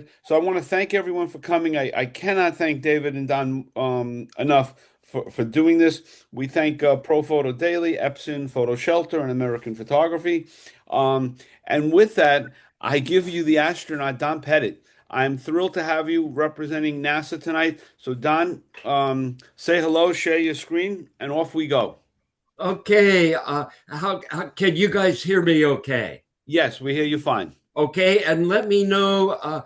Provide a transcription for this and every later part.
David. So I want to thank everyone for coming. I cannot thank David and Don enough for doing this. We thank Pro Photo Daily, Epson Photo Shelter, and American Photography. And with that, I give you the astronaut, Don Pettit. I'm thrilled to have you representing NASA tonight. So, Don, say hello, share your screen, and off we go. Okay, how can you guys hear me okay? Yes, we hear you fine. Okay, and let me know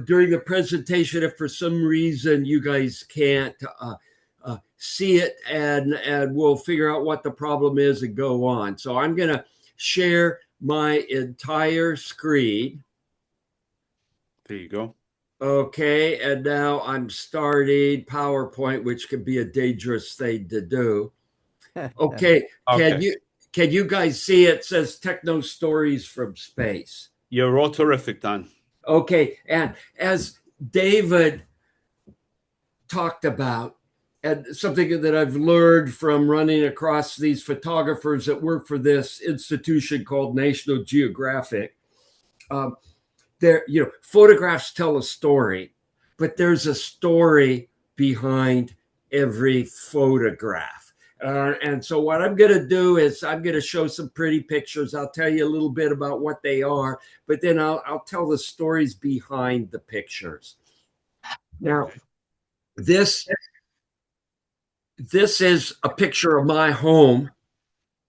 during the presentation if for some reason you guys can't see it, and we'll figure out what the problem is and go on. So I'm going to share my entire screen. There you go. Okay, and now I'm starting PowerPoint, which can be a dangerous thing to do. Okay, can Okay. you can you guys see it says techno stories from space? You're all terrific, Don. Okay, and as David talked about, and something that I've learned from running across these photographers that work for this institution called National Geographic, um, photographs tell a story, but there's a story behind every photograph. And so what I'm going to do is I'm going to show some pretty pictures. I'll tell you a little bit about what they are, but then I'll tell the stories behind the pictures. Now, this this is a picture of my home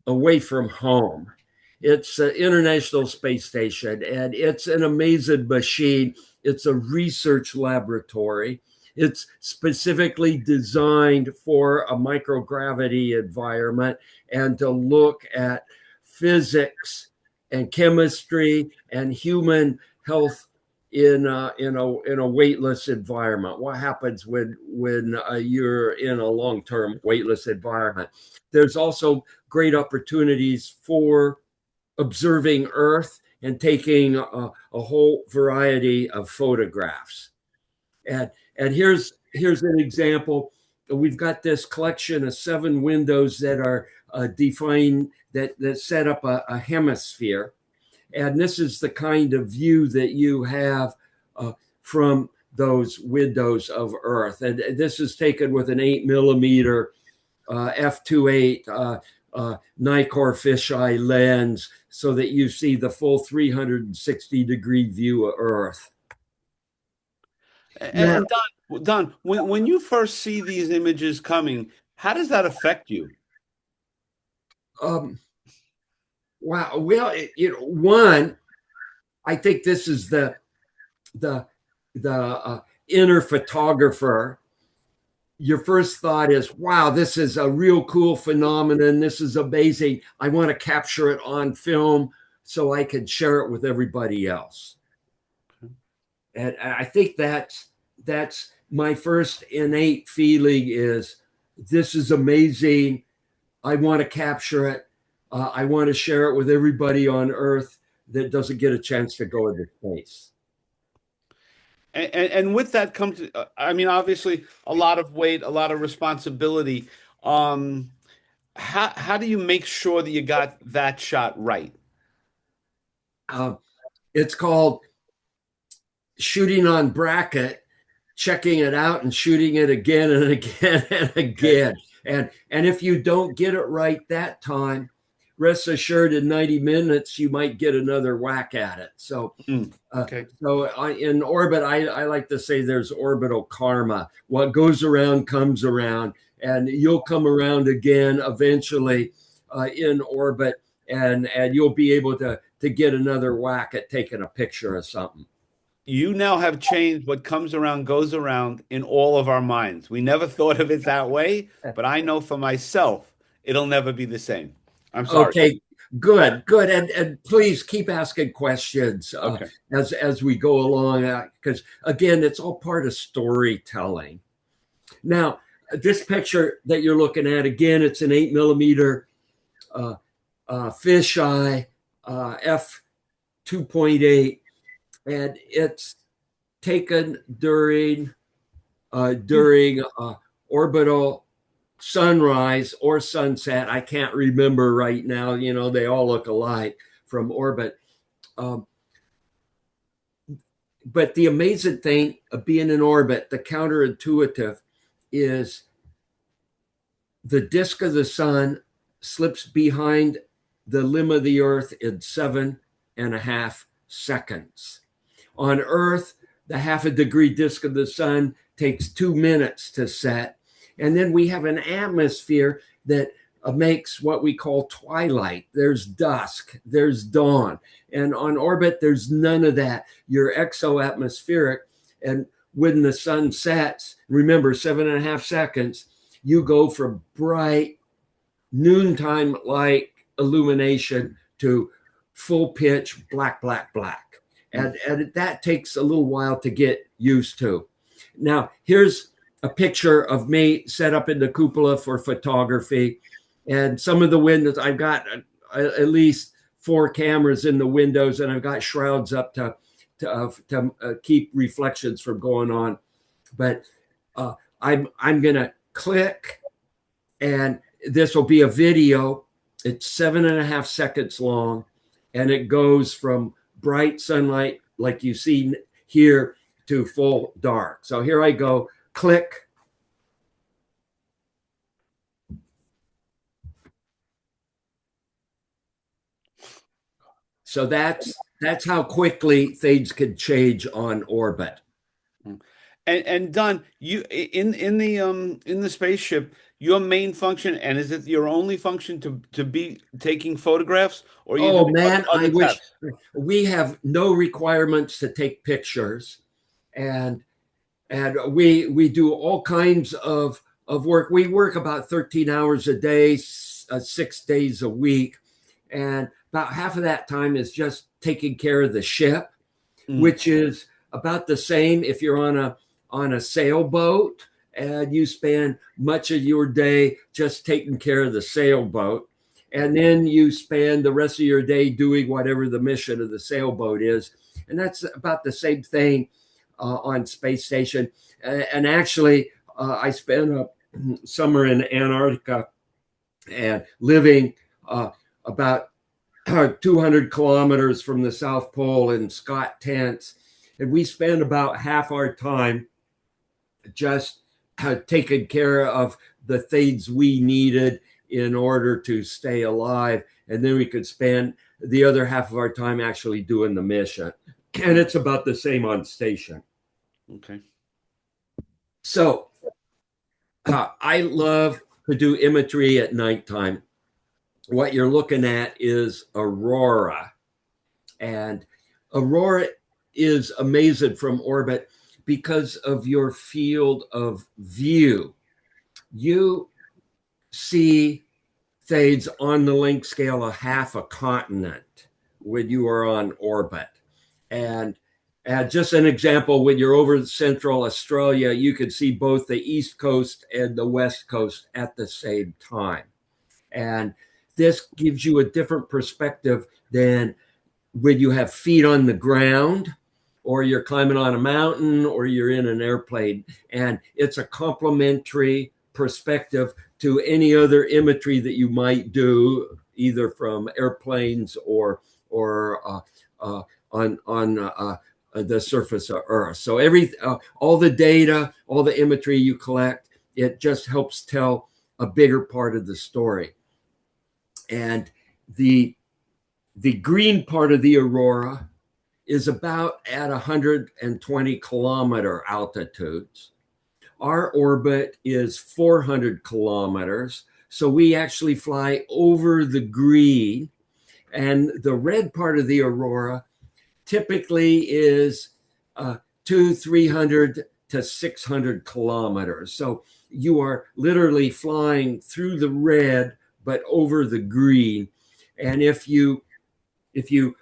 away from home. It's an International Space Station, and it's an amazing machine. It's a research laboratory. It's specifically designed for a microgravity environment and to look at physics and chemistry and human health in a weightless environment. What happens when you're in a long-term weightless environment? There's also great opportunities for observing Earth and taking a whole variety of photographs. And here's an example. We've got this collection of 7 windows that are defined that set up a hemisphere. And this is the kind of view that you have from those windows of Earth. And this is taken with an 8mm f2.8 Nikkor fisheye lens so that you see the full 360-degree view of Earth. Now, And Don, when you first see these images coming, how does that affect you? um, wow. Well, one, I think this is the inner photographer. Your first thought is, wow, this is a real cool phenomenon. This is amazing. I want to capture it on film so I can share it with everybody else. And I think that's my first innate feeling is this is amazing. I want to capture it. I want to share it with everybody on Earth that doesn't get a chance to go into space. And with that comes, I mean, obviously, a lot of weight, a lot of responsibility. Um, how do you make sure that you got that shot right? Uh, it's called shooting on bracket, checking it out and shooting it again and again and Okay. again. And if you don't get it right that time, rest assured in 90 minutes you might get another whack at it. So Mm, okay. in orbit, I like to say there's orbital karma. What goes around comes around, and you'll come around again eventually in orbit, and you'll be able to get another whack at taking a picture of something. You now have changed what comes around goes around in all of our minds. We never thought of it that way, but I know for myself, it'll never be the same. I'm sorry. Okay, good, and please keep asking questions Okay. as we go along, because again, it's all part of storytelling. Now, this picture that you're looking at, again, it's an 8mm uh, fisheye f 2.8, and it's taken during orbital sunrise or sunset. I can't remember right now. They all look alike from orbit. Um, but the amazing thing of being in orbit, the counterintuitive, is the disk of the sun slips behind the limb of the earth in 7.5 seconds. On Earth, the half a degree disk of the sun takes 2 minutes to set. And then we have an atmosphere that makes what we call twilight. There's dusk, there's dawn. And on orbit, there's none of that. You're exoatmospheric. And when the sun sets, remember 7.5 seconds, you go from bright noontime like illumination to full pitch black, black, black. And that takes a little while to get used to. Now, here's a picture of me set up in the cupola for photography. And some of the windows, I've got at least 4 cameras in the windows, and I've got shrouds up to keep reflections from going on. But I'm going to click, and this will be a video. It's 7.5 seconds long, and it goes from bright sunlight like you see here to full dark. So here I go, click. So that's how quickly things can change on orbit. And Don, you in the spaceship, your main function, and is it your only function to be taking photographs, or are you Oh doing man, I other wish tasks? we have no requirements to take pictures, and we do all kinds of work. We work about 13 hours a day, 6 days a week, and about half of that time is just taking care of the ship, Mm. which is about the same if you're on a sailboat and you spend much of your day just taking care of the sailboat, and then you spend the rest of your day doing whatever the mission of the sailboat is. And that's about the same thing on space station. And actually, I spent a summer in Antarctica and living about 200 kilometers from the South Pole in Scott tents. And we spend about half our time just taking care of the things we needed in order to stay alive. And then we could spend the other half of our time actually doing the mission. And it's about the same on station. Okay. So I love to do imagery at nighttime. What you're looking at is aurora. And aurora is amazing from orbit because of your field of view. You see things on the length scale of half a continent when you are on orbit. And just an example, when you're over Central Australia, you can see both the East Coast and the West Coast at the same time. And this gives you a different perspective than when you have feet on the ground, or you're climbing on a mountain, or you're in an airplane. And it's a complementary perspective to any other imagery that you might do, either from airplanes or on the surface of Earth. So all the data, all the imagery you collect, it just helps tell a bigger part of the story. And the green part of the aurora is about at 120 kilometer altitudes. Our orbit is 400 kilometers. So we actually fly over the green. And the red part of the aurora typically is 300 to 600 kilometers. So you are literally flying through the red, but over the green. And if you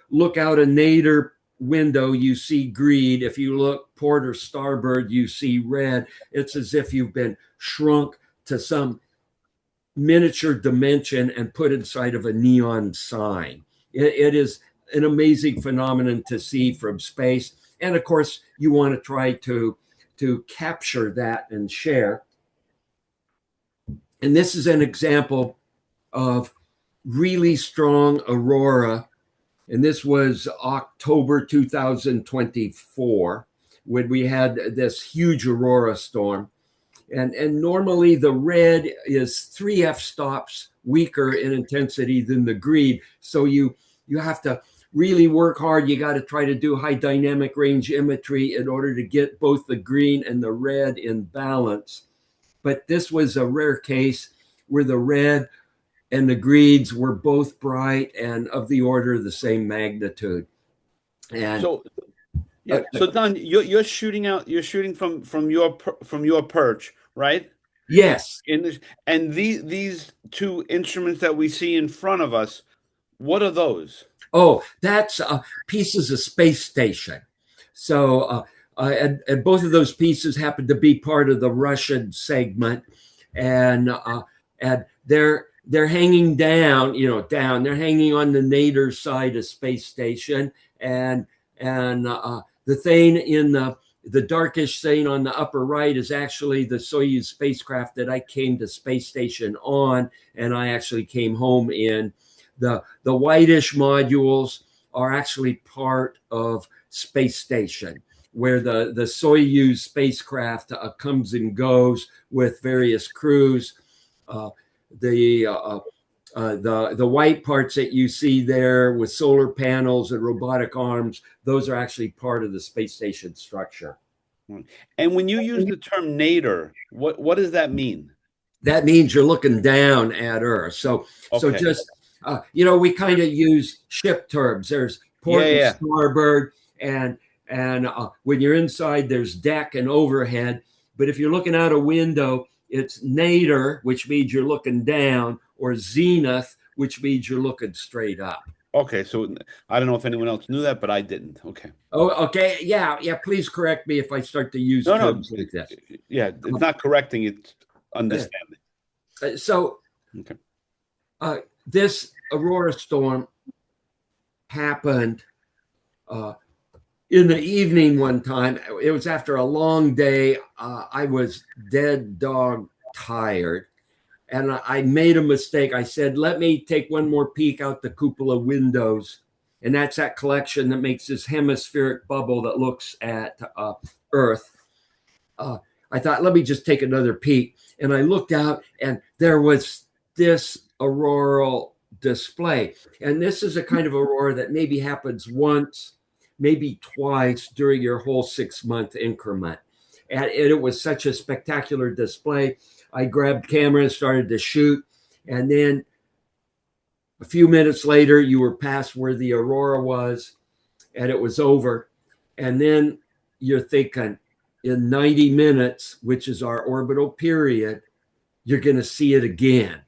look out a nadir window, you see green. If you look port or starboard, you see red. It's as if you've been shrunk to some miniature dimension and put inside of a neon sign. It is an amazing phenomenon to see from space. And of course, you want to try to capture that and share. And this is an example of really strong aurora And this was October 2024 when we had this huge aurora storm. And normally the red is 3 f-stops weaker in intensity than the green. So you have to really work hard. You got to try to do high dynamic range imagery in order to get both the green and the red in balance. But this was a rare case where the red and the greens were both bright and of the order of the same magnitude. And So yeah, so Don, you're shooting out. You're shooting from your perch, right? yes. In this, and these two instruments that we see in front of us, what are those? Oh, that's pieces of space station. So, and both of those pieces happen to be part of the Russian segment, and they're hanging down, down. They're hanging on the nadir side of space station, and the thing in the darkish thing on the upper right is actually the Soyuz spacecraft that I came to space station on, and I actually came home in. The whitish modules are actually part of space station, where the Soyuz spacecraft comes and goes with various crews. Uh, the white parts that you see there with solar panels and robotic arms, those are actually part of the space station structure. And when you use the term nadir, what does that mean? That means you're looking down at Earth. So Okay. just we kind of use ship terms. There's Yeah, port and yeah. starboard, and when you're inside, there's deck and overhead. But if you're looking out a window, it's nadir, which means you're looking down, or zenith, which means you're looking straight up. Okay, so I don't know if anyone else knew that, but I didn't. Okay. Oh, okay. Yeah, yeah. Please correct me if I start to use No, no. terms like this. Yeah, it's Um, not correcting, it's yeah. understanding. So Okay. this aurora storm happened uh, in the evening one time. It was after a long day. I was dead dog tired. And I made a mistake. I said, let me take one more peek out the cupola windows. And that's that collection that makes this hemispheric bubble that looks at Earth. Uh, I thought, let me just take another peek. And I looked out, and there was this auroral display. And this is a kind of aurora that maybe happens once, maybe twice during your whole 6-month increment. And it was such a spectacular display. I grabbed camera and started to shoot. And then a few minutes later, you were past where the aurora was, and it was over. And then you're thinking, in 90 minutes, which is our orbital period, you're going to see it again.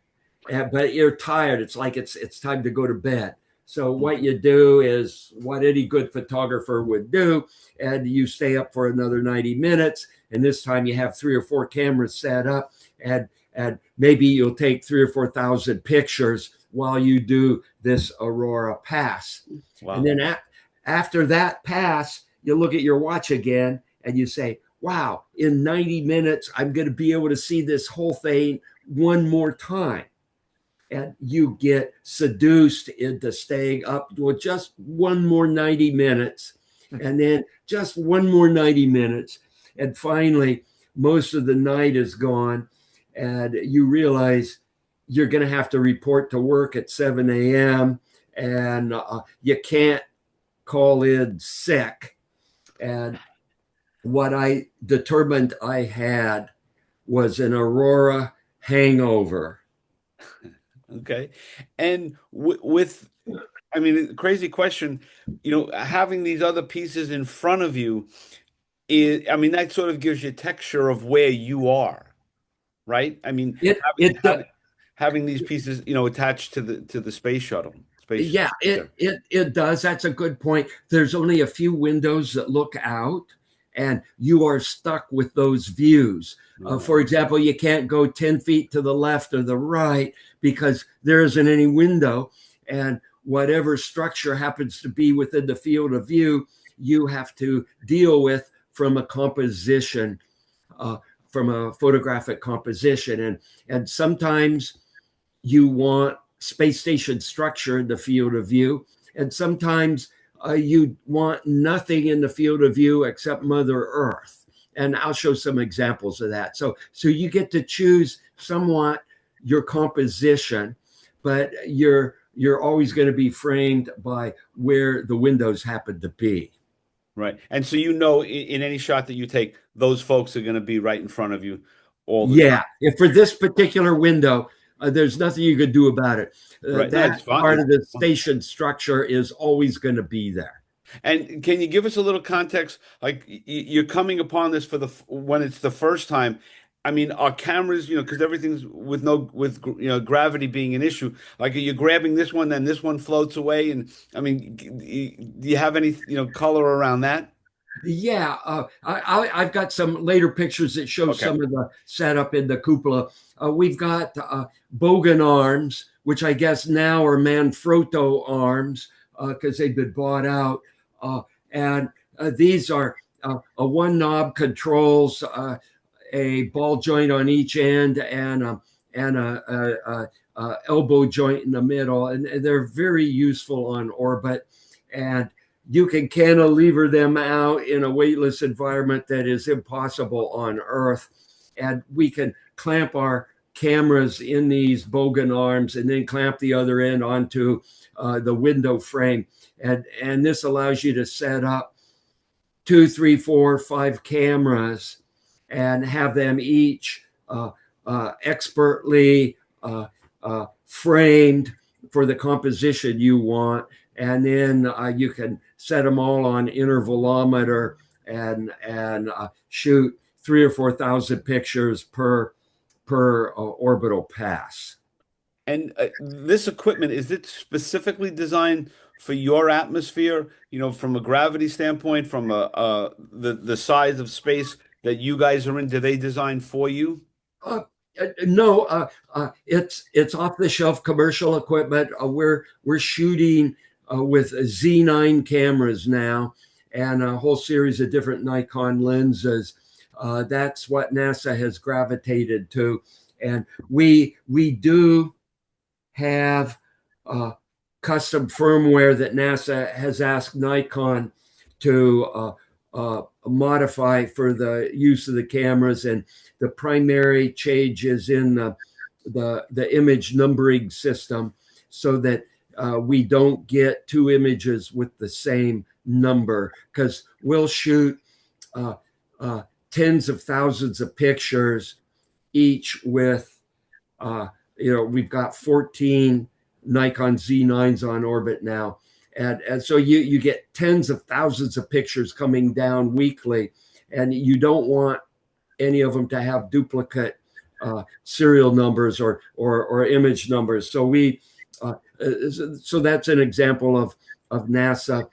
But you're tired. It's like it's time to go to bed. So what you do is what any good photographer would do, and you stay up for another 90 minutes. And this time you have 3 or 4 cameras set up, and maybe you'll take 3 or 4,000 pictures while you do this aurora pass. Wow. And then after that pass, you look at your watch again and you say, wow, in 90 minutes, I'm going to be able to see this whole thing one more time. And you get seduced into staying up with just one more 90 minutes, and then just one more 90 minutes. And finally, most of the night is gone, and you realize you're going to have to report to work at 7 a.m., and you can't call in sick. And what I determined I had was an aurora hangover. Okay. And I mean, crazy question, having these other pieces in front of you I mean, that sort of gives you texture of where you are, right? I mean, It having it having, having these pieces, attached to the space shuttle, space. Yeah, it does. That's a good point. There's only a few windows that look out, and you are stuck with those views. For example, you can't go 10 feet to the left or the right because there isn't any window, and whatever structure happens to be within the field of view, you have to deal with from a composition, from a photographic composition, and sometimes you want space station structure in the field of view, and sometimes you want nothing in the field of view except Mother Earth. And I'll show some examples of that. So you get to choose somewhat your composition, but you're always going to be framed by where the windows happen to be. Right. And so, in any shot that you take, those folks are going to be right in front of you all the time. Yeah, if for this particular window, there's nothing you can do about it. Right. No, That it's fine. part of the station structure is always going to be there. And can you give us a little context? Like you're coming upon this when it's the first time. I mean, our cameras, because everything's with gravity being an issue. Like, are you grabbing this one, then this one floats away? And I mean, do you have any color around that? Yeah, I've got some later pictures that show Okay. some of the setup in the cupola. We've got Bogan arms, which I guess now are Manfrotto arms because they've been bought out. And these are a one knob controls a ball joint on each end and a elbow joint in the middle, and they're very useful on orbit. And you can cantilever them out in a weightless environment that is impossible on Earth. And we can clamp our cameras in these Bogan arms and then clamp the other end onto the window frame. And this allows you to set up 2, 3, 4, 5 cameras and have them each expertly framed for the composition you want. And then you can set them all on intervalometer and shoot 3,000 or 4,000 pictures per orbital pass. And this equipment, is it specifically designed for your atmosphere? From a gravity standpoint, from the size of space that you guys are in, do they design for you? No, it's off the shelf commercial equipment. We're shooting with Z9 cameras now and a whole series of different Nikon lenses. That's what NASA has gravitated to, and we do have custom firmware that NASA has asked Nikon to modify for the use of the cameras, and the primary change is in the image numbering system, so that we don't get two images with the same number, because we'll shoot tens of thousands of pictures each with we've got 14 Nikon Z9s on orbit now. And so you get tens of thousands of pictures coming down weekly, and you don't want any of them to have duplicate serial numbers or image numbers. So so that's an example of NASA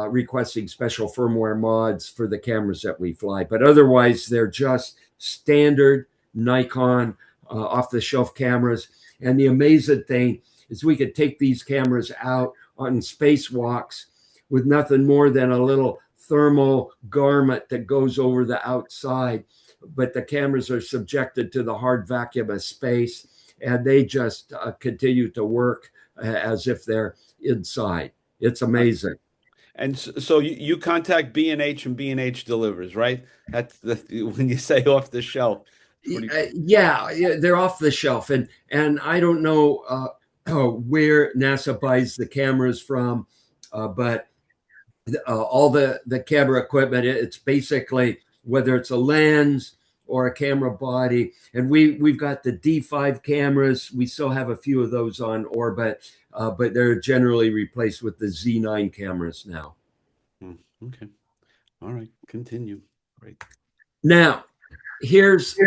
requesting special firmware mods for the cameras that we fly. But otherwise, they're just standard Nikon off-the-shelf cameras. And the amazing thing is we could take these cameras out on spacewalks with nothing more than a little thermal garment that goes over the outside. But the cameras are subjected to the hard vacuum of space, and they just continue to work as if they're inside. It's amazing. And so you contact B&H and B&H delivers, right? That's when you say off the shelf. It's pretty cool. Yeah, they're off the shelf, and I don't know where NASA buys the cameras from, but all the camera equipment, it's basically whether it's a lens or a camera body. And we've got the D5 cameras. We still have a few of those on orbit, but they're generally replaced with the Z9 cameras now. Okay. All right. Continue. Great. Now, here's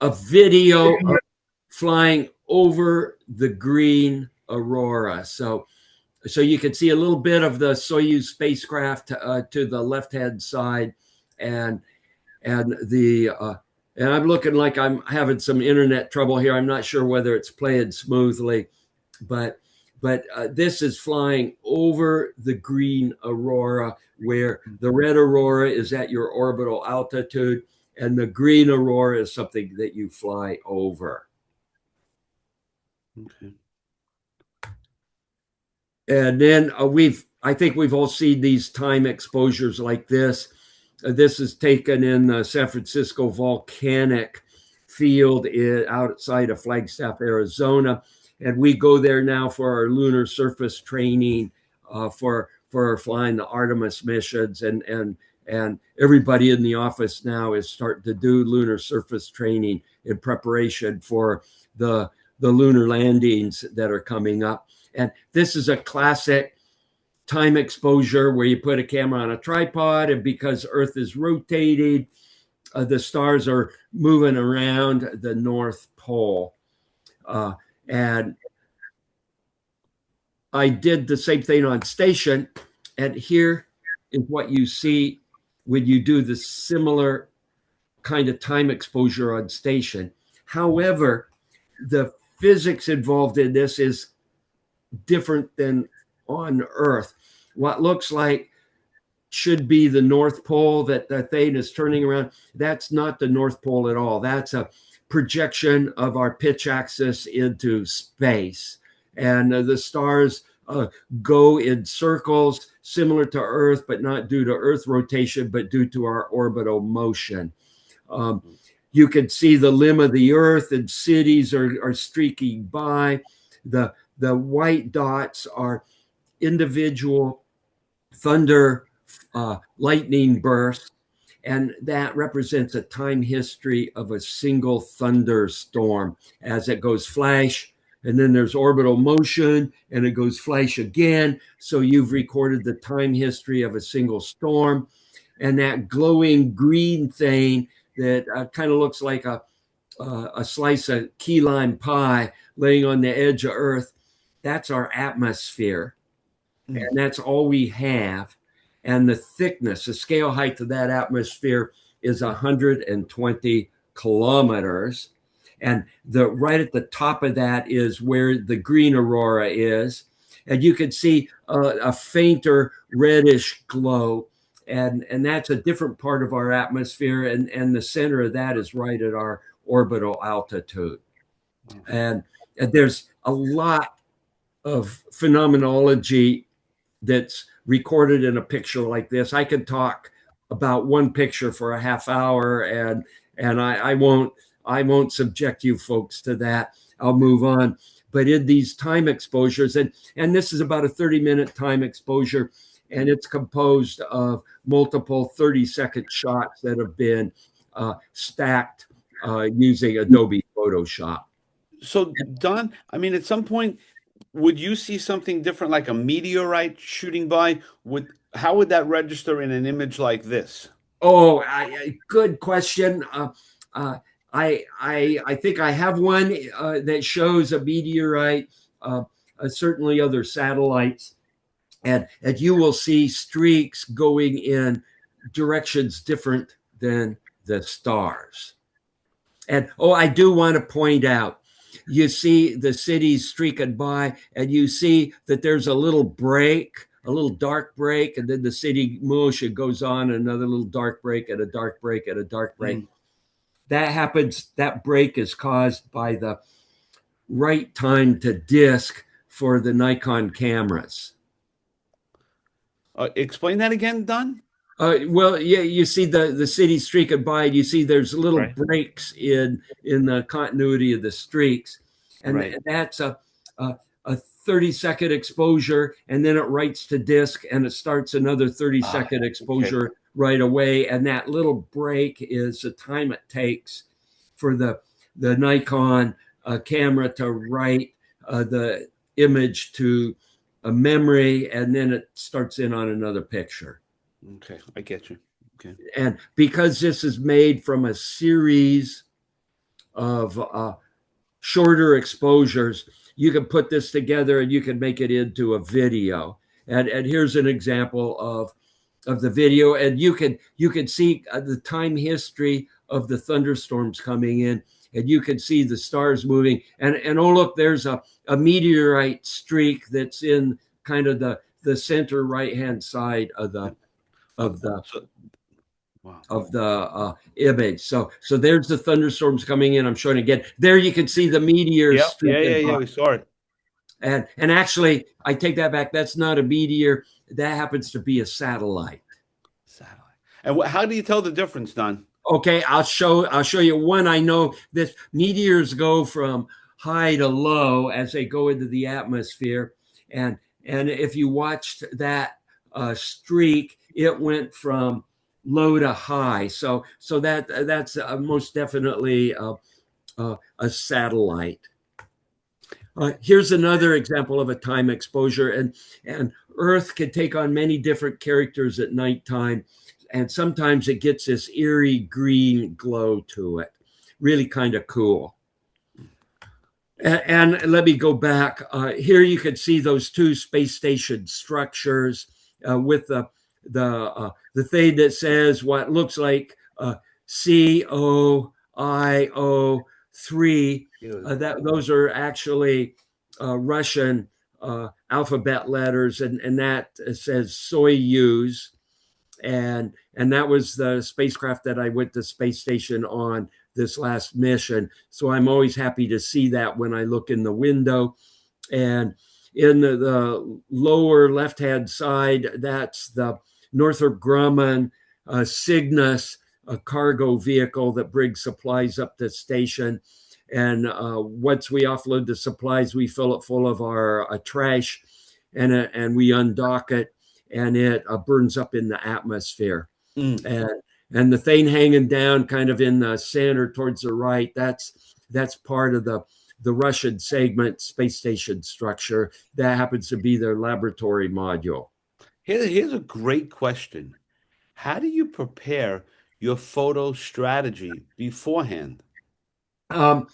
a video of flying over the green aurora. So you can see a little bit of the Soyuz spacecraft to the left-hand side, and I'm looking like I'm having some internet trouble here. I'm not sure whether it's playing smoothly, but this is flying over the green aurora, where the red aurora is at your orbital altitude, and the green aurora is something that you fly over. Okay. And then I think we've all seen these time exposures like this. This is taken in the San Francisco volcanic field outside of Flagstaff, Arizona. And we go there now for our lunar surface training for flying the Artemis missions. And everybody in the office now is starting to do lunar surface training in preparation for the lunar landings that are coming up. And this is a classic time exposure where you put a camera on a tripod, and because Earth is rotating, the stars are moving around the North Pole. And I did the same thing on station. And here is what you see when you do the similar kind of time exposure on station. However, the physics involved in this is different than on Earth. What looks like should be the North Pole that thing is turning around, that's not the North Pole at all. That's a projection of our pitch axis into space. And the stars go in circles similar to Earth, but not due to Earth rotation, but due to our orbital motion. You can see the limb of the Earth, and cities are streaking by. The white dots are individual thunder lightning bursts, and that represents a time history of a single thunderstorm as it goes flash, and then there's orbital motion, and it goes flash again. So you've recorded the time history of a single storm. And that glowing green thing that kind of looks like a slice of key lime pie laying on the edge of Earth, that's our atmosphere. And that's all we have. And the thickness, the scale height of that atmosphere is 120 kilometers. And right at the top of that is where the green aurora is. And you can see a fainter reddish glow. And that's a different part of our atmosphere. And the center of that is right at our orbital altitude. And there's a lot of phenomenology that's recorded in a picture like this. I could talk about one picture for a half hour, and I won't subject you folks to that. I'll move on. But in these time exposures, and this is about a 30-minute time exposure, and it's composed of multiple 30-second shots that have been stacked using Adobe Photoshop. So, Don, I mean, at some point, would you see something different, like a meteorite shooting by? How would that register in an image like this? Oh, good question. I think I have one that shows a meteorite, certainly other satellites, and you will see streaks going in directions different than the stars. And I do want to point out, you see the cities streaking by, and you see that there's a little break, a little dark break, and then the city motion goes on, another little dark break, and a dark break, and a dark break. That happens, that break is caused by the right time to disk for the Nikon cameras. Explain that again, Don? Well, yeah, you see the city streaking by, and you see there's little breaks in the continuity of the streaks, and that's a 30-second exposure, and then it writes to disk, and it starts another 30-second exposure right away, and that little break is the time it takes for the Nikon camera to write the image to a memory, and then it starts in on another picture. Okay, I get you. Okay. And because this is made from a series of shorter exposures, you can put this together and you can make it into a video. And here's an example of the video, and you can see the time history of the thunderstorms coming in, and you can see the stars moving. And oh look, there's a meteorite streak that's in kind of the center right hand side of the image. So there's the thunderstorms coming in. I'm showing again. There you can see the meteors. Yeah, we saw it. And actually, I take that back. That's not a meteor. That happens to be a satellite. Satellite. And how do you tell the difference, Don? Okay, I'll show you one. I know that meteors go from high to low as they go into the atmosphere, and if you watched that streak, it went from low to high. So that's most definitely a satellite. Here's another example of a time exposure, and Earth can take on many different characters at nighttime, and sometimes it gets this eerie green glow to it. Really kind of cool. And let me go back. Here you can see those two space station structures with the thing that says what looks like COIO3. That those are actually Russian alphabet letters, and that says Soyuz, and that was the spacecraft that I went to space station on this last mission. So I'm always happy to see that when I look in the window. And in the lower left hand side, that's the Northrop Grumman Cygnus, a cargo vehicle that brings supplies up the station. And once we offload the supplies, we fill it full of our trash, and we undock it, and it burns up in the atmosphere. Mm. And the thing hanging down kind of in the center towards the right, that's part of the Russian segment space station structure. That happens to be their laboratory module. Here's a great question. How do you prepare your photo strategy beforehand? Um,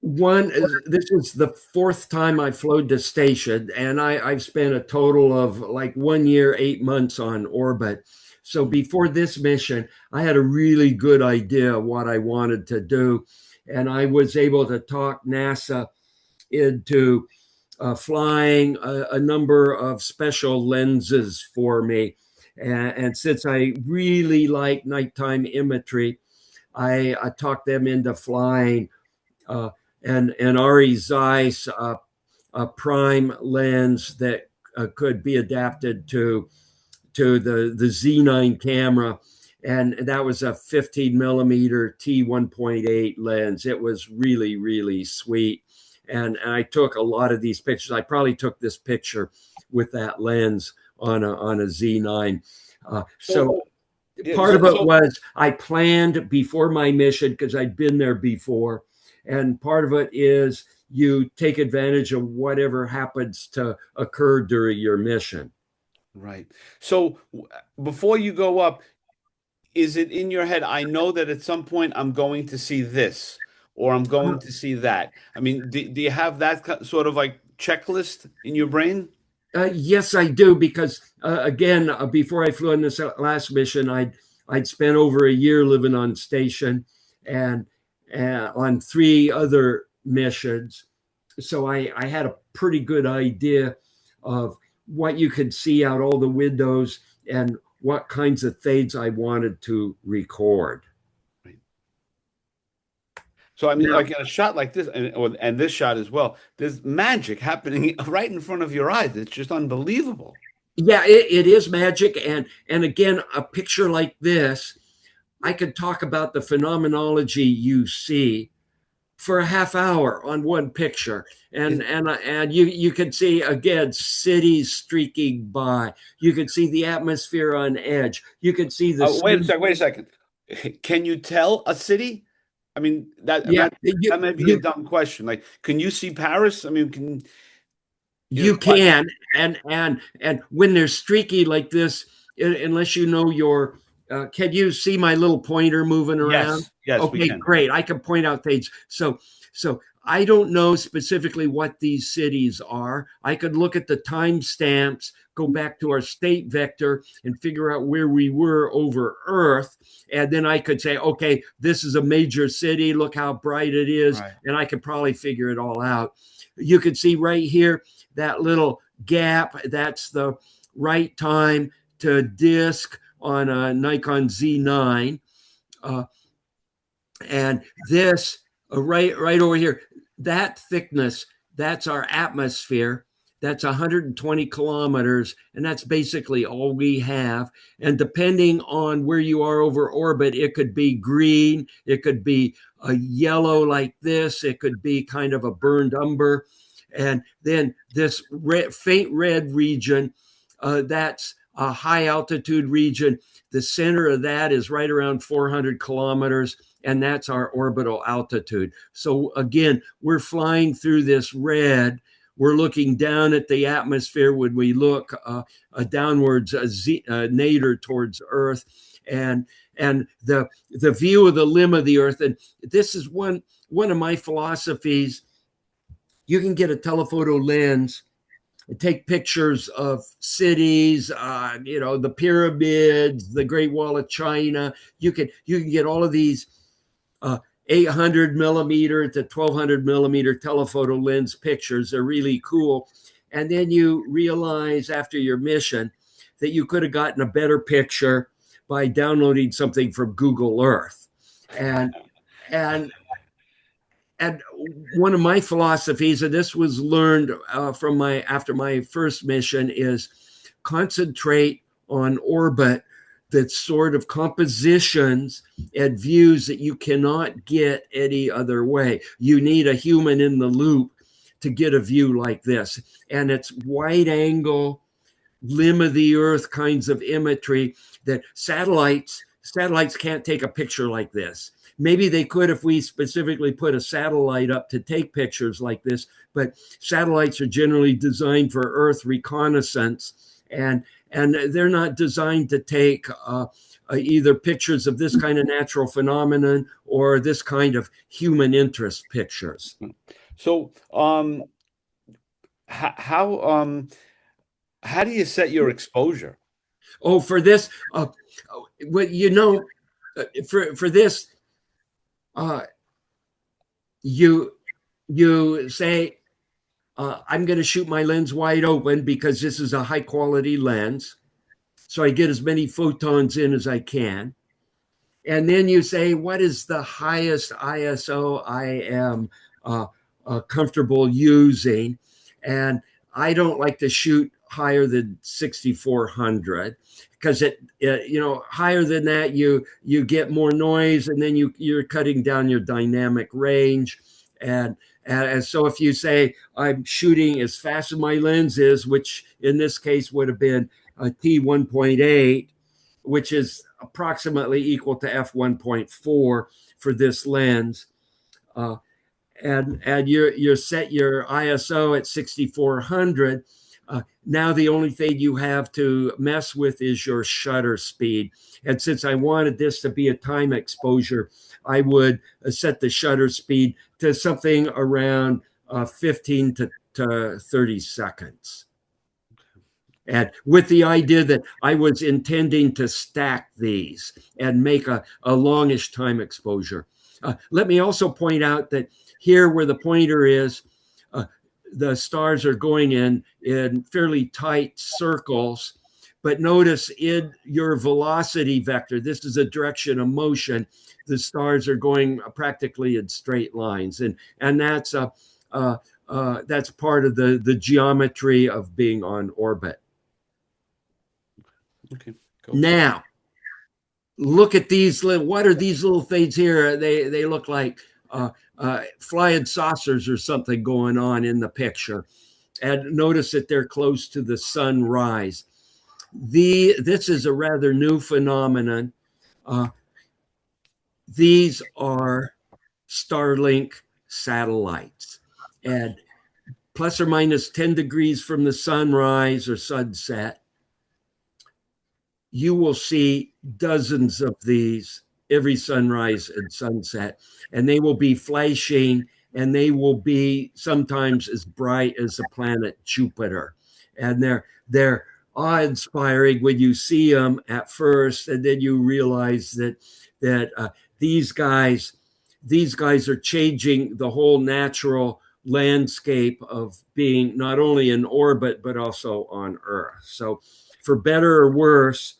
this is the fourth time I flown to station, and I've spent a total of like 1 year, 8 months on orbit. So before this mission, I had a really good idea of what I wanted to do, and I was able to talk NASA into flying a number of special lenses for me. And since I really like nighttime imagery, I talked them into flying uh, and Ari Zeiss a prime lens that could be adapted to the Z9 camera. And that was a 15 millimeter T1.8 lens. It was really, really sweet. And I took a lot of these pictures. I probably took this picture with that lens on a Z9. So, So yeah, part of it was I planned before my mission because I'd been there before. And part of it is you take advantage of whatever happens to occur during your mission. right. So before you go up, is it in your head? I know that at some point I'm going to see this or I'm going to see that. I mean, do you have that sort of like checklist in your brain? Yes, I do, because again, before I flew on this last mission, I'd spent over a year living on station, and on three other missions. So I had a pretty good idea of what you could see out all the windows and what kinds of things I wanted to record. Right. So I mean, Now, like in a shot like this, and this shot as well, there's magic happening right in front of your eyes. It's just unbelievable. yeah, it is magic, and again, a picture like this, I could talk about the phenomenology you see for a half hour on one picture, Is, and you can see again cities streaking by. You can see the atmosphere on edge. You can see the wait a sun. second. Wait a second. Can you tell a city? I mean, Yeah, that may be a dumb question. Like, can you see Paris? I mean, can you know you what? can, and when they're streaky like this, unless you know your, can you see my little pointer moving around? Yes, yes, we Okay, can. great. I can point out things. So I don't know specifically what these cities are. I could look at the timestamps, go back to our state vector, and figure out where we were over Earth, and then I could say, okay, this is a major city. Look how bright it is, Right. and I could probably figure it all out. You can see right here that little gap. That's the right time to disk on a Nikon Z9. Uh, and this right over here, that thickness, that's our atmosphere. That's 120 kilometers, and that's basically all we have. And depending on where you are over orbit, it could be green, it could be a yellow like this, it could be kind of a burned umber. And then this faint red region, that's a high altitude region. The center of that is right around 400 kilometers, and that's our orbital altitude. So again, we're flying through this red. We're looking down at the atmosphere when we look downwards, nadir towards Earth, and the view of the limb of the Earth. And this is one of my philosophies. You can get a telephoto lens and take pictures of cities, the pyramids, the Great Wall of China. You can get all of these 800 millimeter to 1200 millimeter telephoto lens pictures. They're really cool. And then you realize after your mission that you could have gotten a better picture by downloading something from Google Earth. And one of my philosophies, and this was learned after my first mission, is concentrate on orbit, that sort of compositions and views that you cannot get any other way. You need a human in the loop to get a view like this. And it's wide angle, limb of the earth kinds of imagery that satellites can't take a picture like this. Maybe they could if we specifically put a satellite up to take pictures like this, but satellites are generally designed for Earth reconnaissance, and they're not designed to take either pictures of this kind of natural phenomenon or this kind of human interest pictures. So, how do you set your exposure? Oh, for this, for this, you say, I'm going to shoot my lens wide open because this is a high quality lens, so I get as many photons in as I can. And then you say, what is the highest ISO I am comfortable using? And I don't like to shoot higher than 6400 because higher than that you get more noise, and then you're cutting down your dynamic range. And so if you say I'm shooting as fast as my lens is, which in this case would have been a T1.8, which is approximately equal to f1.4 for this lens, and you set your ISO at 6400. Now the only thing you have to mess with is your shutter speed. And since I wanted this to be a time exposure, I would set the shutter speed to something around 15 to 30 seconds. And with the idea that I was intending to stack these and make a longish time exposure. Let me also point out that here where the pointer is, the stars are going in fairly tight circles. But notice in your velocity vector, this is a direction of motion. The stars are going practically in straight lines. And that's part of the geometry of being on orbit. Okay. Cool. Now, look at these. What are these little things here? They look like flying saucers or something going on in the picture. And notice that they're close to the sunrise. This is a rather new phenomenon. These are Starlink satellites, and plus or minus 10 degrees from the sunrise or sunset, you will see dozens of these every sunrise and sunset, and they will be flashing, and they will be sometimes as bright as the planet Jupiter. And they're awe-inspiring when you see them at first, and then you realize that these guys are changing the whole natural landscape of being not only in orbit but also on Earth. So, for better or worse,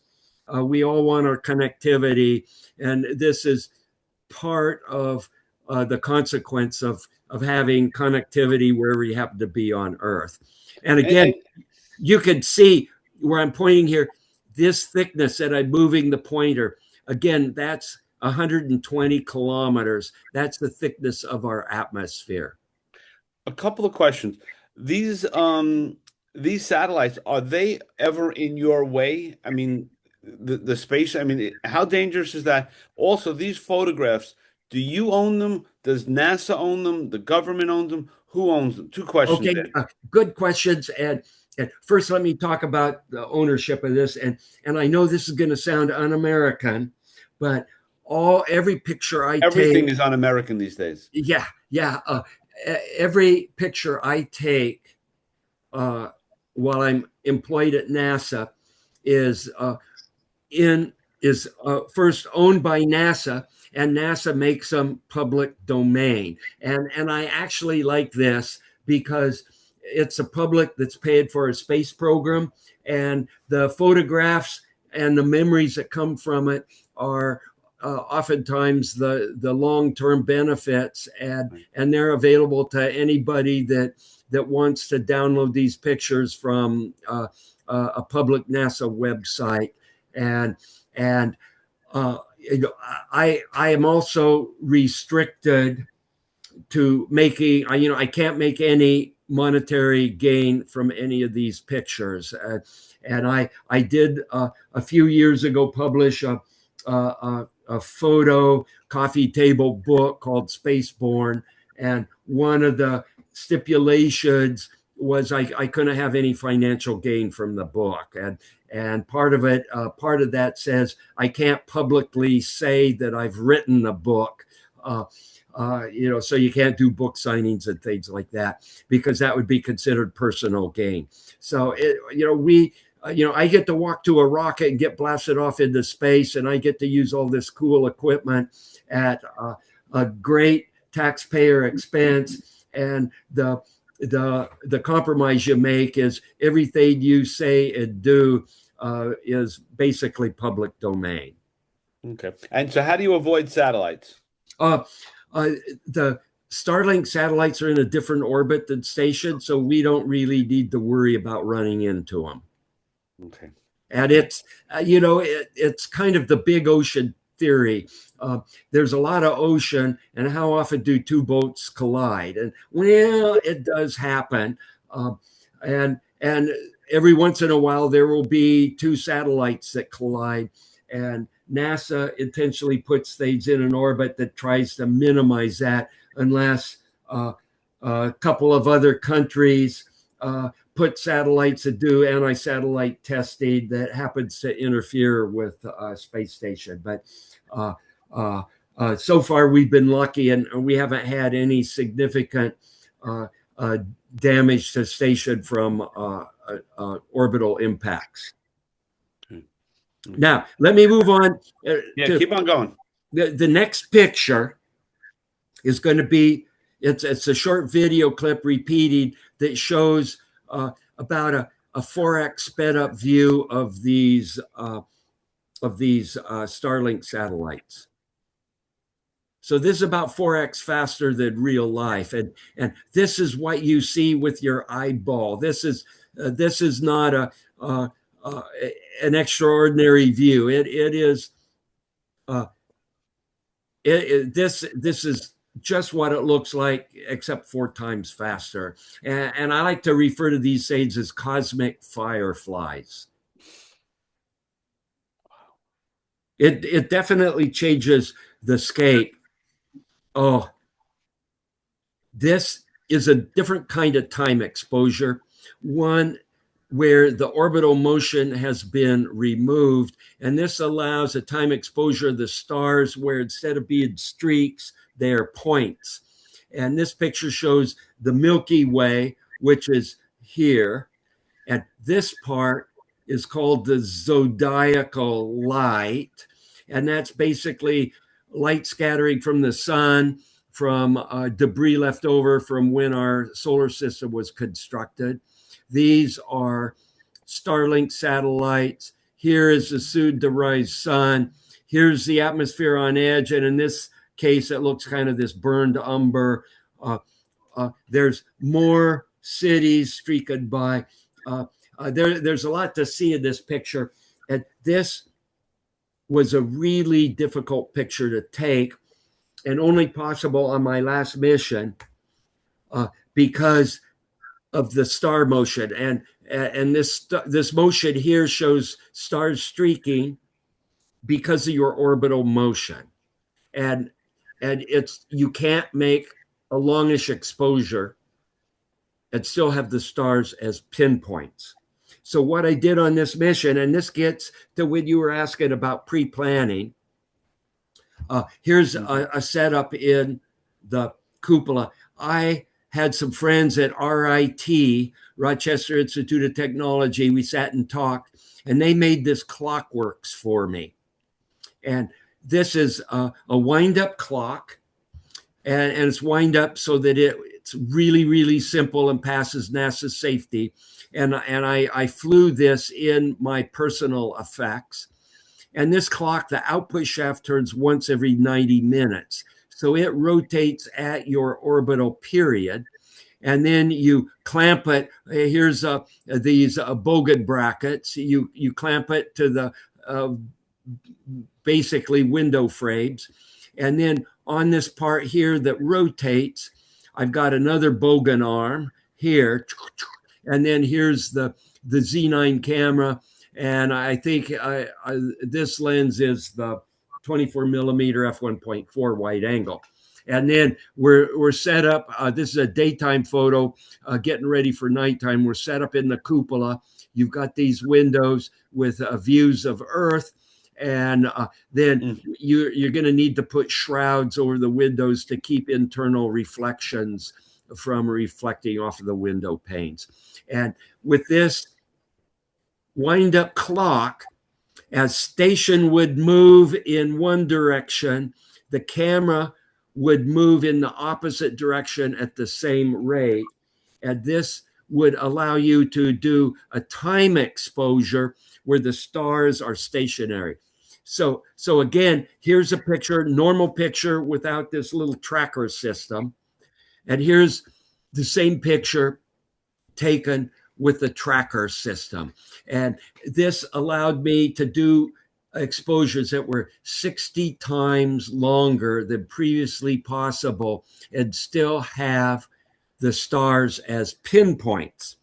we all want our connectivity, and this is part of the consequence of having connectivity wherever you happen to be on Earth. And again, And you can see where I'm pointing here, this thickness that I'm moving the pointer. Again, that's 120 kilometers. That's the thickness of our atmosphere. a couple of questions. These um these satellites, are they ever in your way? I mean, the space, I mean, how dangerous is that? Also, these photographs, do you own them? Does NASA own them? The government owns them? Who owns them? Two questions Okay, there. good questions. And first, let me talk about the ownership of this. And I know this is going to sound un-American, but every picture I Everything take, is un-American these days. yeah, yeah, every picture I take uh, while I'm employed at NASA is in is first owned by NASA, and NASA makes them public domain. And I actually like this because it's a public that's paid for a space program, and the photographs and the memories that come from it are oftentimes the long-term benefits, and they're available to anybody that wants to download these pictures from a public NASA website. And you know, I am also restricted to making, I can't make any monetary gain from any of these pictures. And I did a few years ago publish a photo coffee table book called Spaceborne, and one of the stipulations was I couldn't have any financial gain from the book, and part of it, part of that says I can't publicly say that I've written a book. So you can't do book signings and things like that because that would be considered personal gain. So I get to walk to a rocket and get blasted off into space, and I get to use all this cool equipment at a great taxpayer expense. And the compromise you make is everything you say and do is basically public domain. Okay. And so how do you avoid satellites? Uh, the Starlink satellites are in a different orbit than station, so we don't really need to worry about running into them. Okay. And it's kind of the big ocean theory. There's a lot of ocean, and how often do two boats collide? And well, it does happen, and every once in a while there will be two satellites that collide, and NASA intentionally puts things in an orbit that tries to minimize that, unless a couple of other countries put satellites that do anti-satellite testing that happens to interfere with the space station. But so far we've been lucky, and we haven't had any significant damage to station from orbital impacts. Now, let me move on. Yeah, keep on going. The next picture is going to be, it's a short video clip repeating that shows about a 4x sped up view of these Starlink satellites. So this is about 4x faster than real life, and this is what you see with your eyeball. This is not an extraordinary view. This is just what it looks like, except 4 times faster. And I like to refer to these things as cosmic fireflies. It definitely changes the scape. Oh, this is a different kind of time exposure, one where the orbital motion has been removed. And this allows a time exposure of the stars where instead of being streaks, they're points. And this picture shows the Milky Way, which is here. And this part is called the zodiacal light. And that's basically light scattering from the sun, from debris left over from when our solar system was constructed. These are Starlink satellites. Here is the soon to rise sun. Here's the atmosphere on edge. And in this case, it looks kind of this burned umber. There's more cities streaked by. There's a lot to see in this picture. And this was a really difficult picture to take and only possible on my last mission because of the star motion. And this motion here shows stars streaking because of your orbital motion. And it's you can't make a longish exposure and still have the stars as pinpoints. So what I did on this mission, and this gets to when you were asking about pre-planning, here's a setup in the cupola. I had some friends at RIT, Rochester Institute of Technology. We sat and talked, and they made this clockworks for me. And this is a wind-up clock, and it's wind up so that it's really, really simple and passes NASA's safety. And I flew this in my personal effects. And this clock, the output shaft turns once every 90 minutes. So it rotates at your orbital period. And then you clamp it. Here's these bogan brackets. You clamp it to the basically window frames. And then on this part here that rotates, I've got another bogan arm here. And then here's the Z9 camera. And I think this lens is the 24 millimeter f1.4 wide angle. And then we're set up. This is a daytime photo, getting ready for nighttime. We're set up in the cupola. You've got these windows with views of Earth. And then you're going to need to put shrouds over the windows to keep internal reflections from reflecting off of the window panes. And with this wind-up clock, as station would move in one direction, the camera would move in the opposite direction at the same rate. And this would allow you to do a time exposure where the stars are stationary. So again, here's a picture, normal picture without this little tracker system. And here's the same picture taken with the tracker system. And this allowed me to do exposures that were 60 times longer than previously possible and still have the stars as pinpoints.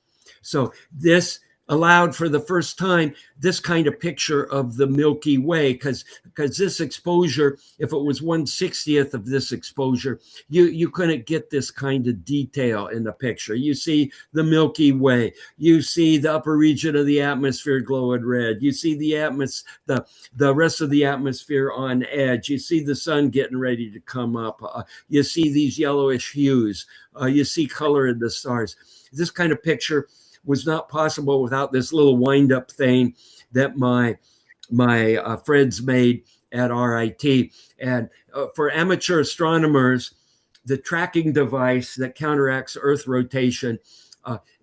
So this allowed for the first time this kind of picture of the Milky Way, because this exposure, if it was 1/60th of this exposure, you couldn't get this kind of detail in the picture. You see the Milky Way, you see the upper region of the atmosphere glowing red, you see the rest of the atmosphere on edge, you see the sun getting ready to come up, you see these yellowish hues, you see color in the stars. This kind of picture was not possible without this little wind-up thing that my friends made at RIT. And for amateur astronomers, the tracking device that counteracts Earth rotation,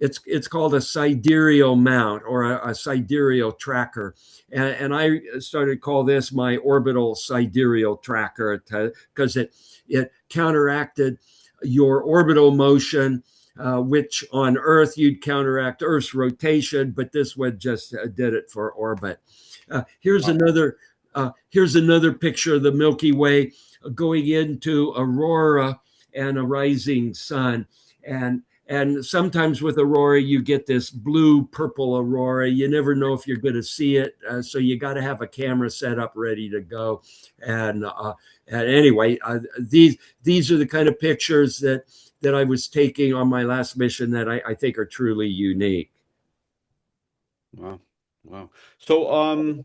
it's called a sidereal mount or a sidereal tracker. And I started to call this my orbital sidereal tracker because it counteracted your orbital motion, which on Earth you'd counteract Earth's rotation, but this one just did it for orbit. Here's another picture of the Milky Way going into aurora and a rising sun. And sometimes with aurora, you get this blue purple aurora. You never know if you're going to see it. So you got to have a camera set up ready to go. And anyway, these are the kind of pictures that I was taking on my last mission that I think are truly unique. Wow. So,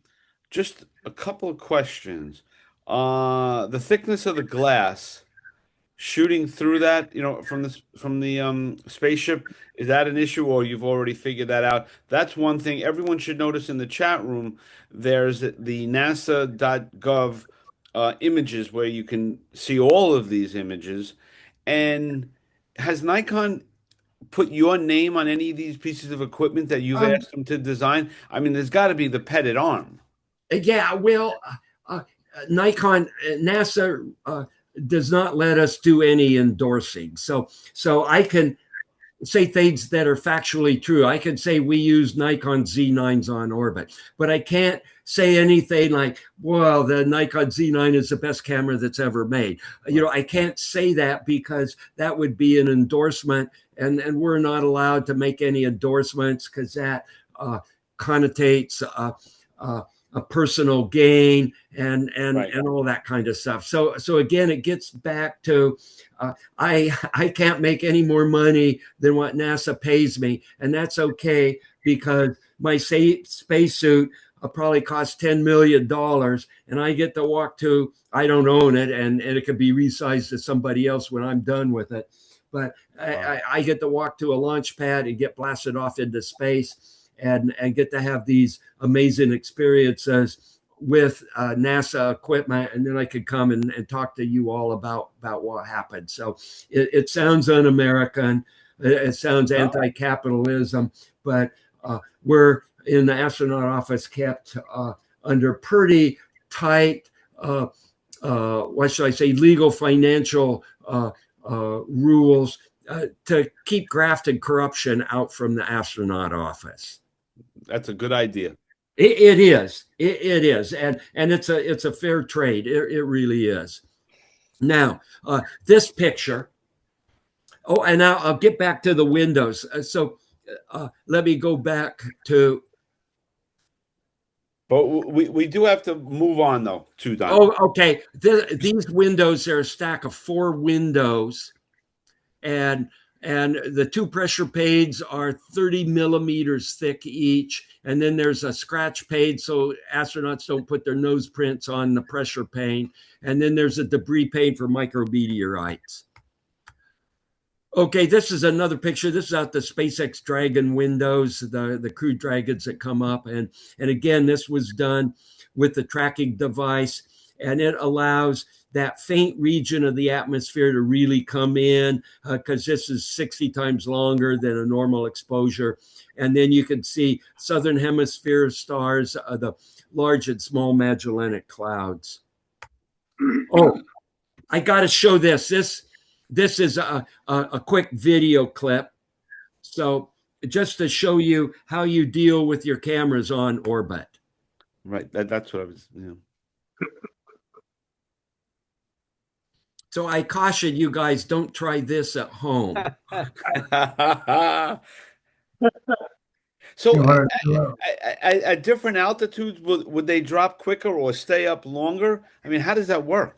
just a couple of questions. The thickness of the glass shooting through that, from the spaceship, is that an issue, or you've already figured that out? That's one thing everyone should notice in the chat room. There's the NASA.gov images where you can see all of these images. And has Nikon put your name on any of these pieces of equipment that you've asked them to design? I mean, there's got to be the petted arm. Yeah, well, Nikon, NASA does not let us do any endorsing. So I can say things that are factually true. I can say we use Nikon Z9s on orbit, but I can't say anything like, well, the Nikon Z9 is the best camera that's ever made. You know, I can't say that because that would be an endorsement, and we're not allowed to make any endorsements because that connotates a personal gain and all that kind of stuff. So again, it gets back to I can't make any more money than what NASA pays me, and that's okay because my spacesuit probably costs $10 million, and I get to walk to, I don't own it, and it could be resized to somebody else when I'm done with it. But I get to walk to a launch pad and get blasted off into space and get to have these amazing experiences with NASA equipment, and then I could come and talk to you all about what happened. So it sounds un-American, it sounds anti-capitalism, but we're in the astronaut office kept under pretty tight, what should I say, legal financial rules to keep graft and corruption out from the astronaut office. That's a good idea. It is. It is, and it's a fair trade. It really is. Now, this picture. Oh, and now I'll get back to the windows. So let me go back to. But we do have to move on though, too, Don. Oh, okay. These windows are a stack of 4 windows, and the 2 pressure panes are 30 millimeters thick each. And then there's a scratch pane so astronauts don't put their nose prints on the pressure pane. And then there's a debris pane for micrometeorites. Okay, this is another picture. This is out the SpaceX Dragon windows, the Crew Dragons that come up. And again, this was done with the tracking device, and it allows that faint region of the atmosphere to really come in because this is 60 times longer than a normal exposure. And then you can see Southern Hemisphere stars, the large and small Magellanic Clouds. Oh, I got to show this. This is a quick video clip. So just to show you how you deal with your cameras on orbit. Right. That's what I was, So I caution you guys, don't try this at home. So at different altitudes, would they drop quicker or stay up longer? I mean, how does that work?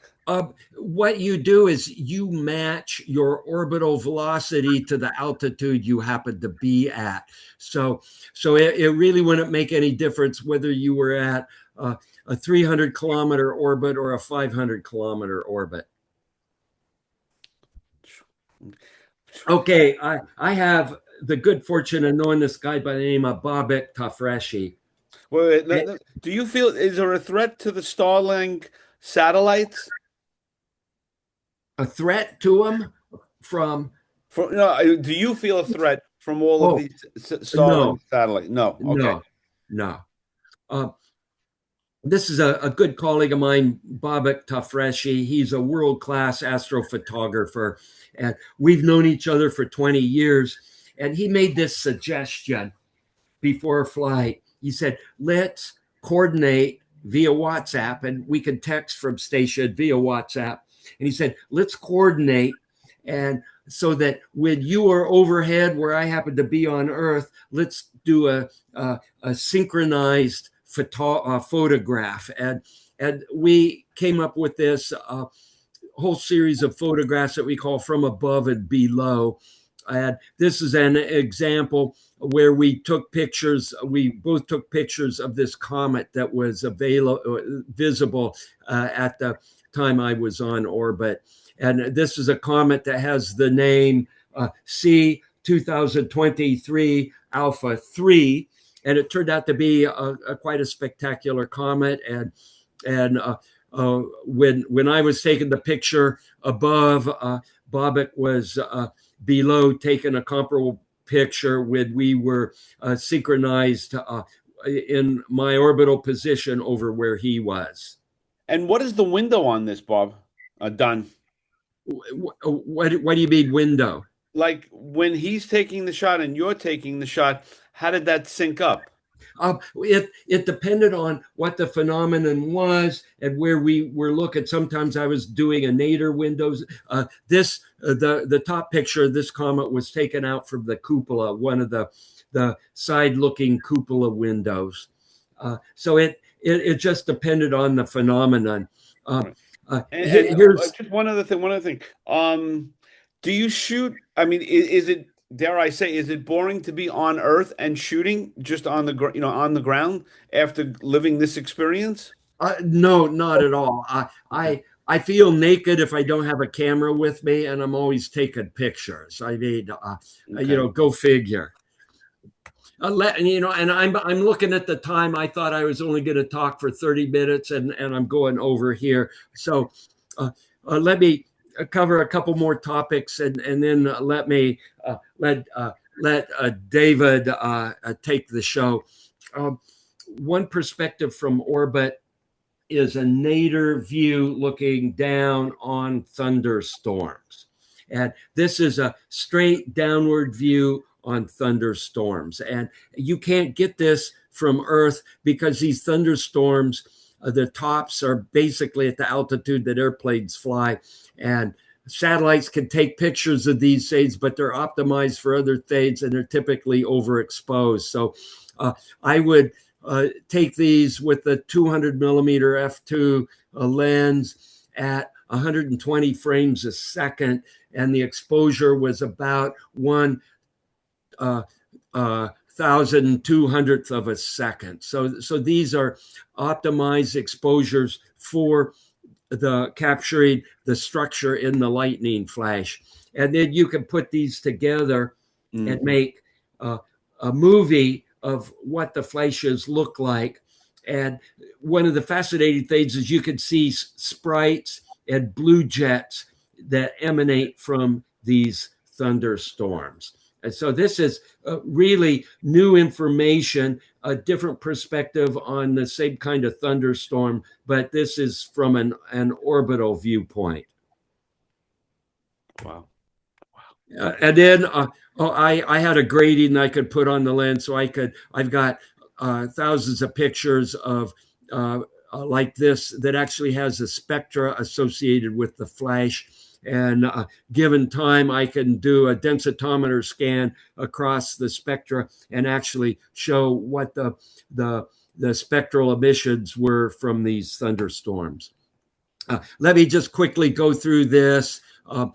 What you do is you match your orbital velocity to the altitude you happen to be at. So it really wouldn't make any difference whether you were at a 300-kilometer orbit or a 500-kilometer orbit. Okay, I have the good fortune of knowing this guy by the name of Babak Tafreshi. Wait, do you feel, is there a threat to the Starlink satellites? A threat to him from? No, do you feel a threat from all of these Starlink satellites? No. Okay. No. This is a good colleague of mine, Babak Tafreshi. He's a world-class astrophotographer, and we've known each other for 20 years. And he made this suggestion before a flight. He said, let's coordinate via WhatsApp, and we can text from station via WhatsApp. And he said, let's coordinate, and so that when you are overhead where I happen to be on Earth, let's do a synchronized photograph. And we came up with this whole series of photographs that we call from above and below. And this is an example where we took pictures. We both took pictures of this comet that was visible at the time I was on orbit. And this is a comet that has the name C 2023 Alpha 3. And it turned out to be quite a spectacular comet. And when I was taking the picture above, Babak was below taking a comparable picture when we were synchronized in my orbital position over where he was. And what is the window on this, Bob? Done. What do you mean window? Like when he's taking the shot and you're taking the shot, how did that sync up? It depended on what the phenomenon was and where we were looking. Sometimes I was doing a nadir windows. The top picture of this comet was taken out from the cupola, one of the side looking cupola windows. So it just depended on the phenomenon. Uh, Right. And Here's just one other thing. One other thing. Do you shoot? I mean, is it, dare I say, is it boring to be on Earth and shooting just on the on the ground after living this experience? No, not at all. Okay. I feel naked if I don't have a camera with me, and I'm always taking pictures. I mean, Okay. go figure. And I'm looking at the time. I thought I was only going to talk for 30 minutes, and I'm going over here. So let me cover a couple more topics, and then let David take the show. Um, One perspective from orbit is a nadir view looking down on thunderstorms. And this is a straight downward view on thunderstorms. And you can't get this from Earth because these thunderstorms, the tops are basically at the altitude that airplanes fly. And satellites can take pictures of these things, but they're optimized for other things and they're typically overexposed. So I would take these with the 200 millimeter f2 lens at 120 frames a second, and the exposure was about 1,200th of a second. So these are optimized exposures for the capturing the structure in the lightning flash, and then you can put these together and Mm. make a movie of what the flashes look like. And one of the fascinating things is you can see sprites and blue jets that emanate from these thunderstorms. And so this is really new information, a different perspective on the same kind of thunderstorm, but this is from an orbital viewpoint. Wow. And then I had a grading I could put on the lens, so I've got thousands of pictures of like this that actually has a spectra associated with the flash. And given time, I can do a densitometer scan across the spectra and actually show what the spectral emissions were from these thunderstorms. Let me just quickly go through this. Uh,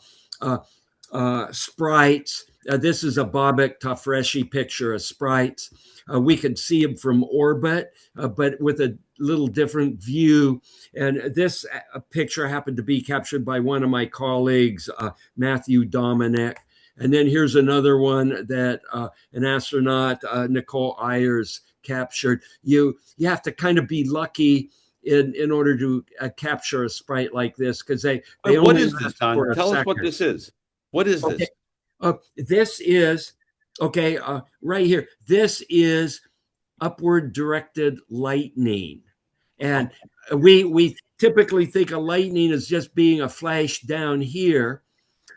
Sprites. This is a Bobek Tafreshi picture of sprites. We can see them from orbit, but with a little different view. And this picture happened to be captured by one of my colleagues, Matthew Dominic. And then here's another one that an astronaut, Nicole Ayers, captured. You have to kind of be lucky in order to capture a sprite like this because they What only is this, last Don? for a Tell us what second. this is. What is Okay. this? This is, okay, right here. This is upward directed lightning. And we typically think of lightning as just being a flash down here,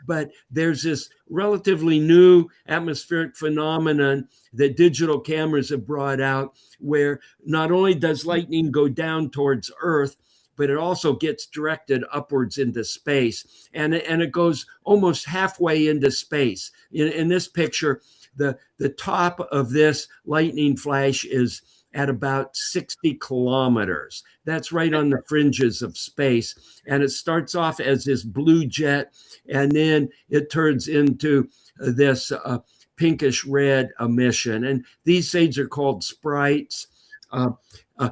but there's this relatively new atmospheric phenomenon that digital cameras have brought out where not only does lightning go down towards Earth, but it also gets directed upwards into space. And it goes almost halfway into space. In this picture, the top of this lightning flash is at about 60 kilometers. That's right on the fringes of space. And it starts off as this blue jet, and then it turns into this pinkish red emission. And these things are called sprites.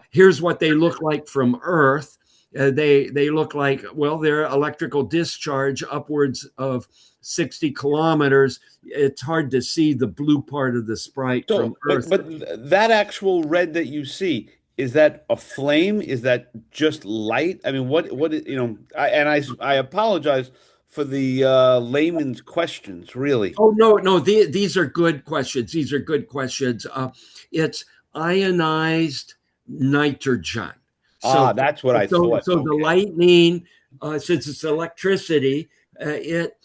Here's what they look like from Earth. They look like, well, they're electrical discharge upwards of 60 kilometers. It's hard to see the blue part of the sprite from So, Earth. that actual red that you see, is that a flame? Is that just light? I mean, I apologize for the layman's questions, really. Oh no, these are good questions. These are good questions. It's ionized nitrogen. Ah, So that's what I thought. so the Okay. lightning, since it's electricity, it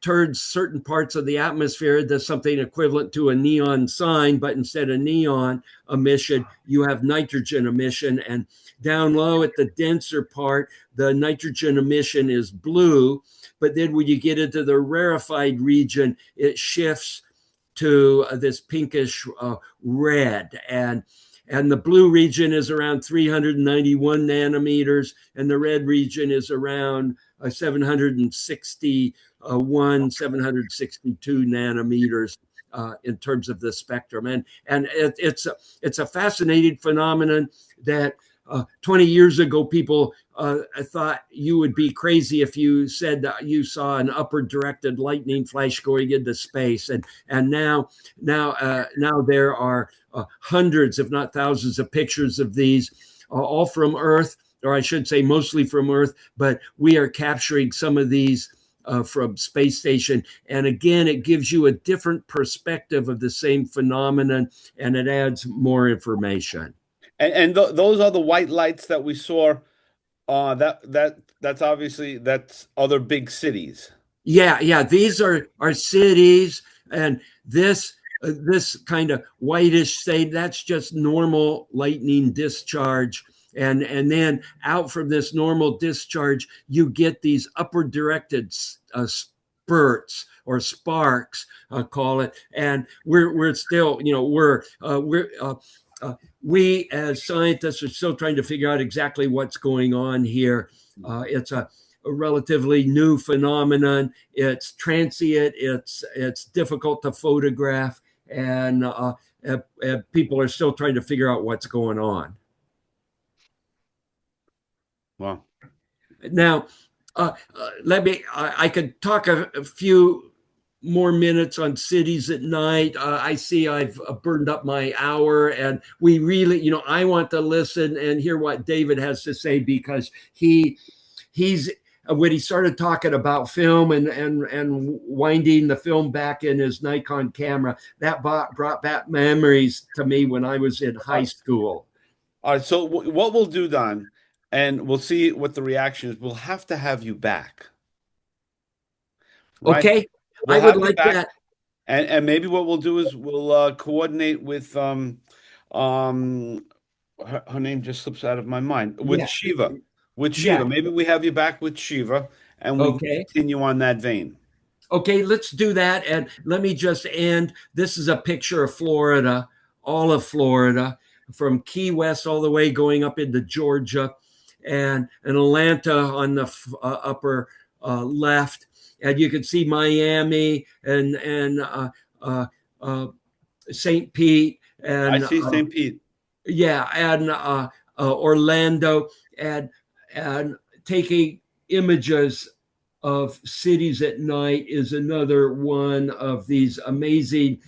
turns certain parts of the atmosphere into something equivalent to a neon sign, but instead of neon emission, you have nitrogen emission. And down low at the denser part, the nitrogen emission is blue. But then when you get into the rarefied region, it shifts to this pinkish red. And the blue region is around 391 nanometers, and the red region is around 762 nanometers in terms of the spectrum. And it's a fascinating phenomenon that 20 years ago, people thought you would be crazy if you said that you saw an upward directed lightning flash going into space. And now there are hundreds, if not thousands, of pictures of these, all from Earth, or I should say mostly from Earth, but we are capturing some of these from space station. And again, it gives you a different perspective of the same phenomenon, and it adds more information. And those are the white lights that we saw. That's obviously that's other big cities. Yeah. These are cities, and this kind of whitish state, that's just normal lightning discharge. And then out from this normal discharge, you get these upward directed spurts or sparks, call it. And we're still, we as scientists are still trying to figure out exactly what's going on here. It's a relatively new phenomenon. It's transient. It's difficult to photograph, and people are still trying to figure out what's going on. Wow. Now, let me. I could talk a few more minutes on cities at night. I see I've burned up my hour, and we really, I want to listen and hear what David has to say, because he's when he started talking about film and winding the film back in his Nikon camera, that brought back memories to me when I was in high school. All right. So what we'll do, Don, and we'll see what the reaction is. We'll have to have you back, right? Okay, I We'll would have you like back, that. and maybe what we'll do is we'll coordinate with um her name just slips out of my mind, with Yeah, Shiva. With Shiva. yeah. Maybe we have you back with Shiva and we can Okay. continue on that vein. Okay, let's do that. And let me just end. This is a picture of Florida, all of Florida, from Key West all the way going up into Georgia, and Atlanta on the upper left. And you can see Miami and uh, St. Pete I and see St. Pete. yeah, and Orlando, and and taking images of cities at night is another one of these amazing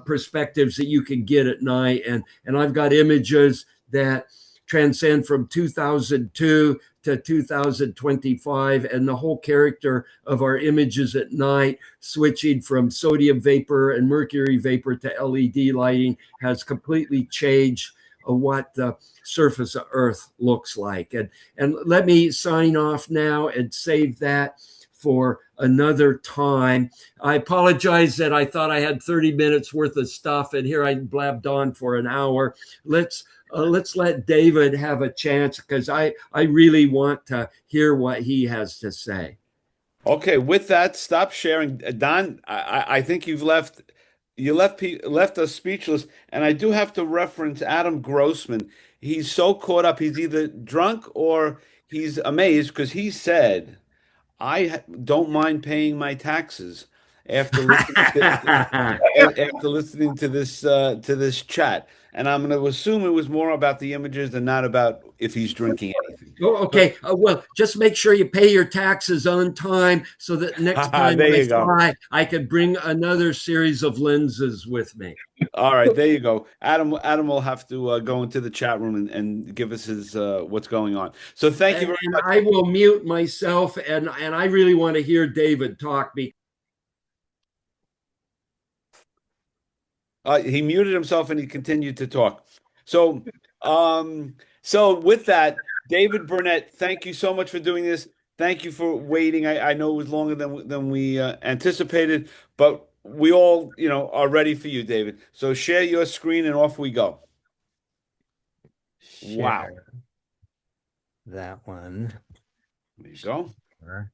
perspectives that you can get at night. And I've got images that transcend from 2002 to 2025, and the whole character of our images at night, switching from sodium vapor and mercury vapor to LED lighting, has completely changed what the surface of Earth looks like. And let me sign off now and save that for another time. I apologize that I thought I had 30 minutes worth of stuff, and here I blabbed on for an hour. Let's let David have a chance, because I really want to hear what he has to say. Okay, with that, stop sharing. Don, I think left us speechless. And I do have to reference Adam Grossman. He's so caught up. He's either drunk or he's amazed because he said, don't mind paying my taxes after listening to this chat. And I'm going to assume it was more about the images and not about if he's drinking anything. Oh, So, okay. Well, just make sure you pay your taxes on time, so that next time there I you go. fly, I could bring another series of lenses with me. All right, there you go. Adam will have to go into the chat room and give us his what's going on. So thank you very And much. I will mute myself, and I really want to hear David talk. He muted himself and he continued to talk. So, so with that, David Burnett, thank you so much for doing this. Thank you for waiting. I know it was longer than we anticipated, but we all, are ready for you, David. So share your screen and off we go. Wow. Share that one. There you go. Sure.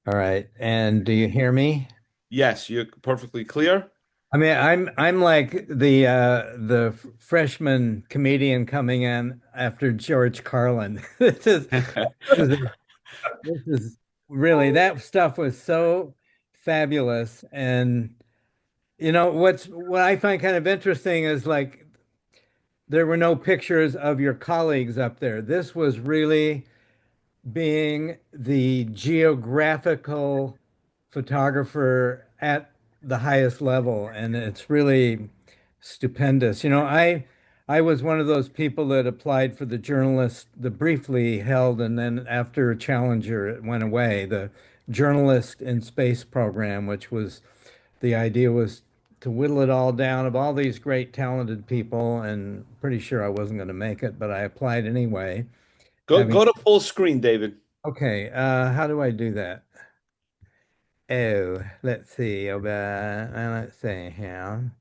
All right. And do you hear me? Yes, you're perfectly clear. I mean, I'm like the freshman comedian coming in after George Carlin. This is this is really that stuff was so fabulous. And what I find kind of interesting is like there were no pictures of your colleagues up there. This was really being the geographical photographer at the highest level, and it's really stupendous. I was one of those people that applied for the journalist, the briefly held, and then after Challenger, it went away, the journalist in space program, which was the idea was to whittle it all down of all these great talented people, and pretty sure I wasn't going to make it, but I applied anyway. Go Having go to full screen, David. Okay, how do I do that? Oh, let's see. Let's see here.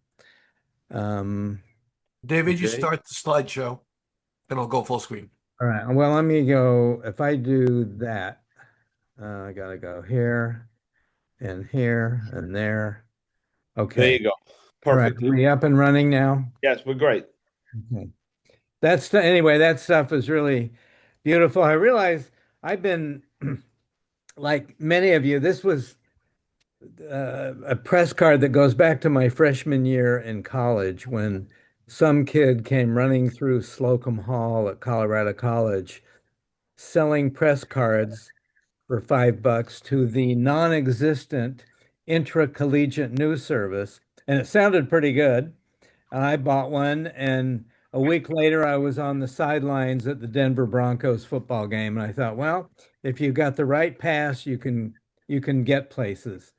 Um, David, you Okay. start the slideshow and I'll go full screen. all right. Well, let me go. If I do that, I gotta go here and there. There Okay. you go. All right. Perfect. Are we up and running now? Yes, we're great. Okay. Anyway, that stuff is really beautiful. I realize I've been like many of you, this was a press card that goes back to my freshman year in college when some kid came running through Slocum Hall at Colorado College selling press cards for $5 to the non-existent intracollegiate news service. And it sounded pretty good. And I bought one. And a week later, I was on the sidelines at the Denver Broncos football game. And I thought, well, if you've got the right pass, you can get places.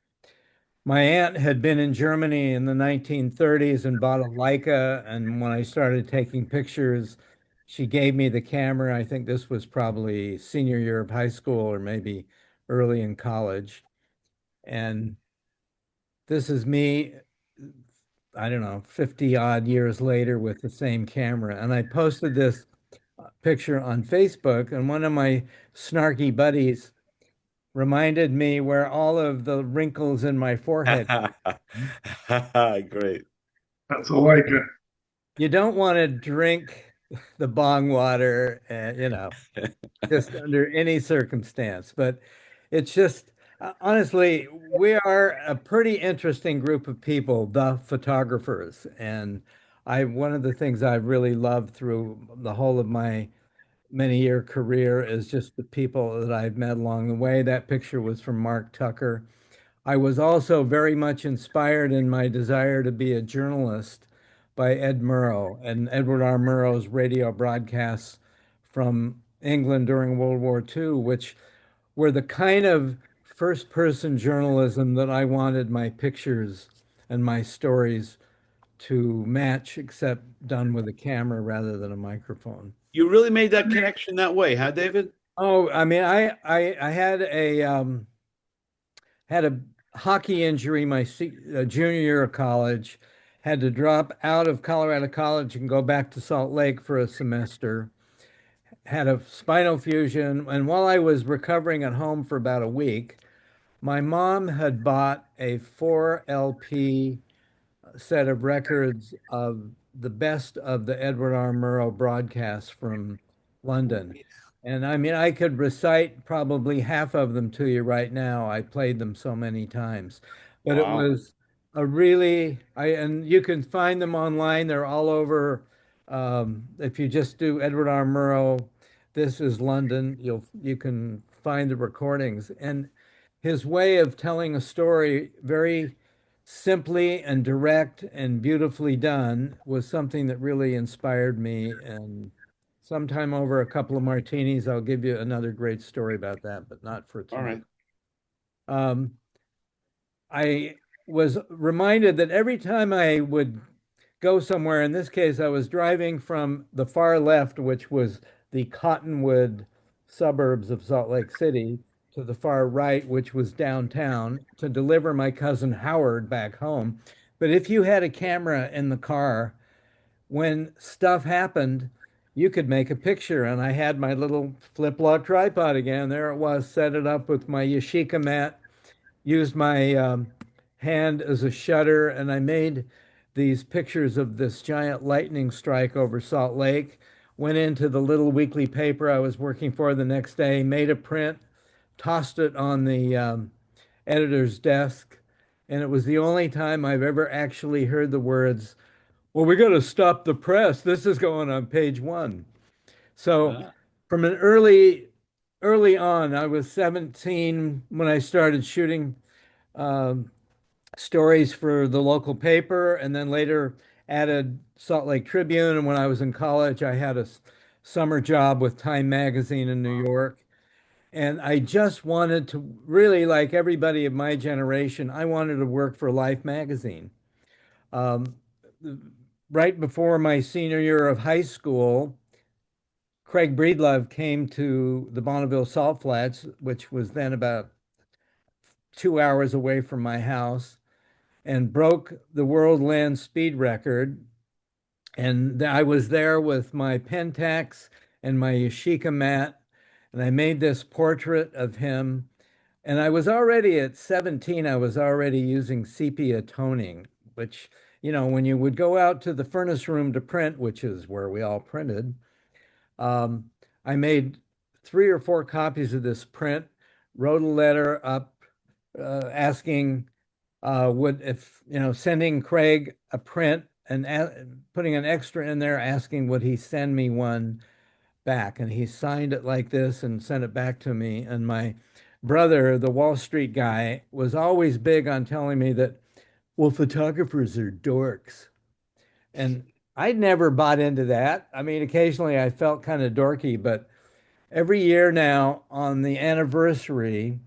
My aunt had been in Germany in the 1930s and bought a Leica. And when I started taking pictures, she gave me the camera. I think this was probably senior year of high school or maybe early in college. And this is me, I don't know, 50 odd years later with the same camera. And I posted this picture on Facebook, and one of my snarky buddies reminded me where all of the wrinkles in my forehead. Great. That's a Leica. You don't want to drink the bong water, just under any circumstance. But it's just, honestly, we are a pretty interesting group of people, the photographers. And one of the things I've really loved through the whole of my many-year career is just the people that I've met along the way. That picture was from Mark Tucker. I was also very much inspired in my desire to be a journalist by Ed Murrow and Edward R. Murrow's radio broadcasts from England during World War II, which were the kind of first person journalism that I wanted my pictures and my stories to match, except done with a camera rather than a microphone. You really made that connection that way, huh, David? Oh, I mean, I had a hockey injury my junior year of college, had to drop out of Colorado College and go back to Salt Lake for a semester, had a spinal fusion. And while I was recovering at home for about a week, my mom had bought a 4 LP set of records of the best of the Edward R. Murrow broadcasts from London. And I mean, I could recite probably half of them to you right now. I played them so many times. But it Wow. was and you can find them online. They're all over. If you just do Edward R. Murrow, this is London, you can find the recordings. And his way of telling a story very simply and direct and beautifully done was something that really inspired me. And sometime over a couple of martinis, I'll give you another great story about that, but not for All tonight. right. Um, I was reminded that every time I would go somewhere, in this case, I was driving from the far left, which was the Cottonwood suburbs of Salt Lake City to the far right, which was downtown, to deliver my cousin Howard back home. But if you had a camera in the car, when stuff happened, you could make a picture. And I had my little flip-flop tripod again. There it was, set it up with my Yashica mat, used my hand as a shutter, and I made these pictures of this giant lightning strike over Salt Lake. Went into the little weekly paper I was working for the next day, made a print, tossed it on the editor's desk, and it was the only time I've ever actually heard the words, "Well, we got to stop the press. This is going on page one." So, Ah, from an early on, I was 17 when I started shooting um, stories for the local paper, and then later added Salt Lake Tribune. And when I was in college, I had a summer job with Time Magazine in New York. And I just wanted to really, like everybody of my generation, I wanted to work for Life magazine. Um, right before my senior year of high school, Craig Breedlove came to the Bonneville Salt Flats, which was then about 2 hours away from my house, and broke the world land speed record. And I was there with my Pentax and my Yashica mat, and I made this portrait of him. And I was already at 17, I was already using sepia toning, which, when you would go out to the furnace room to print, which is where we all printed, um, I made 3 or 4 copies of this print, wrote a letter up asking would if sending Craig a print and putting an extra in there asking would he send me one back, and he signed it like this and sent it back to me. And my brother, the Wall Street guy, was always big on telling me that, well, photographers are dorks, and I'd never bought into that. I mean, occasionally I felt kind of dorky, but every year now on the anniversary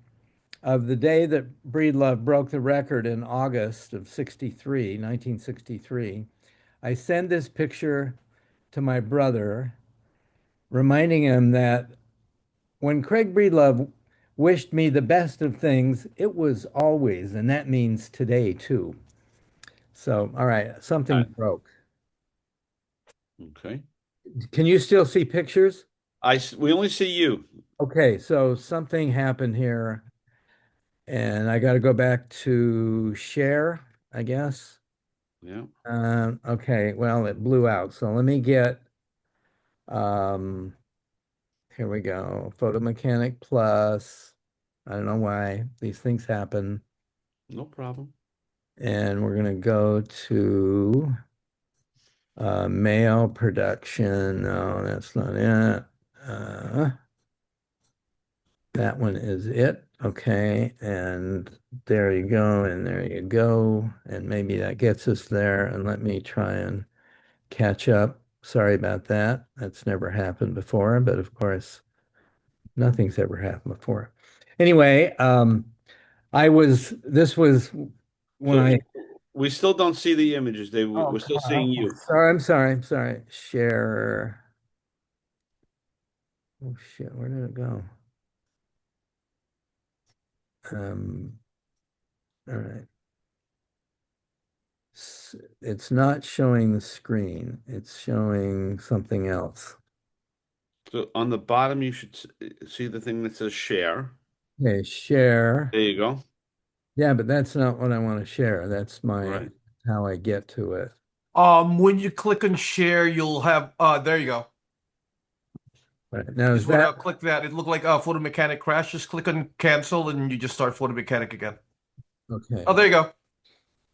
of the day that Breedlove broke the record in August of 63, 1963, I send this picture to my brother, reminding him that when Craig Breedlove wished me the best of things, it was always, and that means today too. So, all right, something ah, broke. okay. Can you still see pictures? We only see you. Okay, so something happened here, and I got to go back to share, I guess. Yeah. Okay, well, it blew out. So let me get, um, here we go. Photo Mechanic Plus. I don't know why these things happen. No problem. And we're gonna go to male production. No, that's not it. Uh, that one is it. Okay, and there you go, and there you go. And maybe that gets us there. And let me try and catch up. Sorry about that. That's never happened before, but of course, nothing's ever happened before. Anyway, this was when So I, we still don't see the images, Dave. oh, We're come still on. seeing Okay. you. Sorry, I'm sorry. Share. Oh shit, where did it go? Um, all right. It's not showing the screen. It's showing something else. So on the bottom, you should see the thing that says share. Okay, share. There you go. Yeah, but that's not what I want to share. That's my Right. how I get to it. When you click on share, you'll have there you go. Right. Now, You is just want that to click that. It looked like Photo Mechanic crash. Just click on cancel and you just start Photo Mechanic again. Oh, okay? there you go.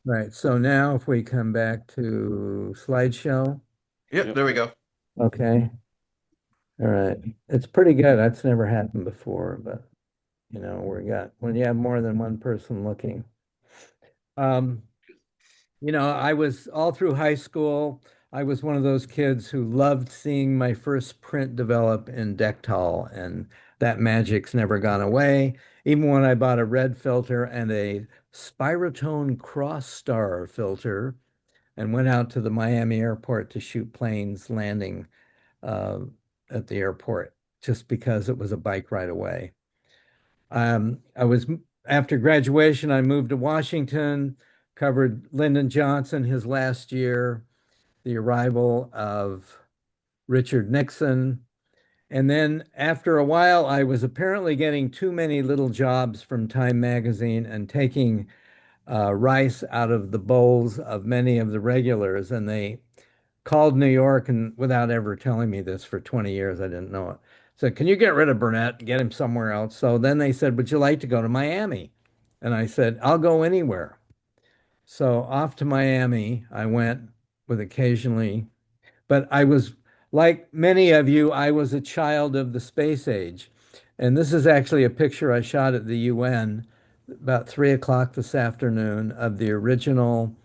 Right. So now if we come back to slideshow, Yep, Yep. there we go. okay. All right. It's pretty good. That's never happened before, but when you have more than one person looking. Um, I was all through high school. I was one of those kids who loved seeing my first print develop in Dectal, and that magic's never gone away. Even when I bought a red filter and a Spirotone Cross Star filter and went out to the Miami airport to shoot planes landing uh, at the airport just because it was a bike ride away. I was After graduation, I moved to Washington, covered Lyndon Johnson his last year, the arrival of Richard Nixon. And then after a while, I was apparently getting too many little jobs from Time magazine and taking rice out of the bowls of many of the regulars. And they called New York, and without ever telling me this for 20 years, I didn't know it. Said, can you get rid of Burnett and get him somewhere else? So then they said, would you like to go to Miami? And I said, I'll go anywhere. So off to Miami, I went with occasionally, but I was like many of you, I was a child of the space age. And this is actually a picture I shot at the UN about 3 o'clock this afternoon of the original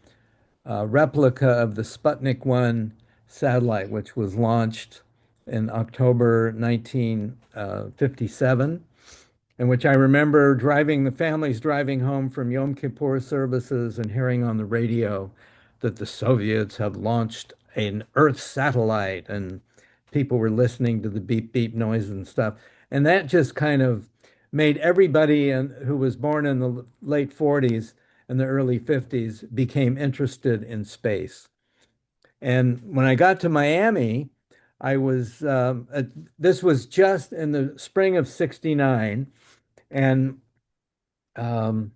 replica of the Sputnik 1 satellite, which was launched in October 1957, in which I remember the families driving home from Yom Kippur services and hearing on the radio that the Soviets have launched an Earth satellite, and people were listening to the beep beep noise and stuff. And that just kind of made everybody who was born in the late 40s and the early 50s became interested in space. And when I got to Miami, I was this was just in the spring of '69, and um,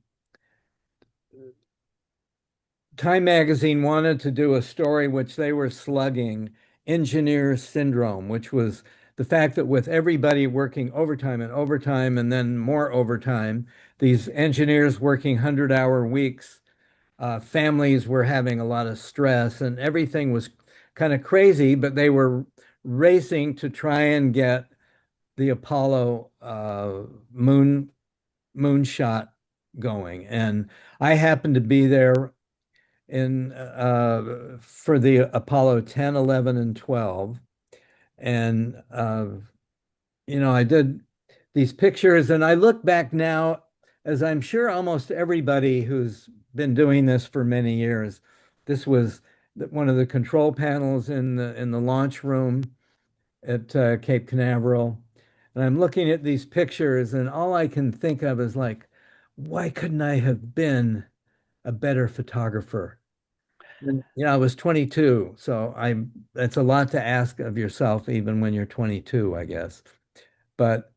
Time magazine wanted to do a story which they were slugging engineer syndrome, which was the fact that with everybody working overtime and overtime and then more overtime, these engineers working 100-hour weeks, families were having a lot of stress and everything was kind of crazy, but they were racing to try and get the Apollo moonshot going. And I happened to be there in for the Apollo 10, 11, and 12. And I did these pictures, and I look back now, as I'm sure almost everybody who's been doing this for many years. This was one of the control panels in the launch room at Cape Canaveral. And I'm looking at these pictures, and all I can think of is like, why couldn't I have been a better photographer? And, I was 22, so that's a lot to ask of yourself, even when you're 22, I guess. But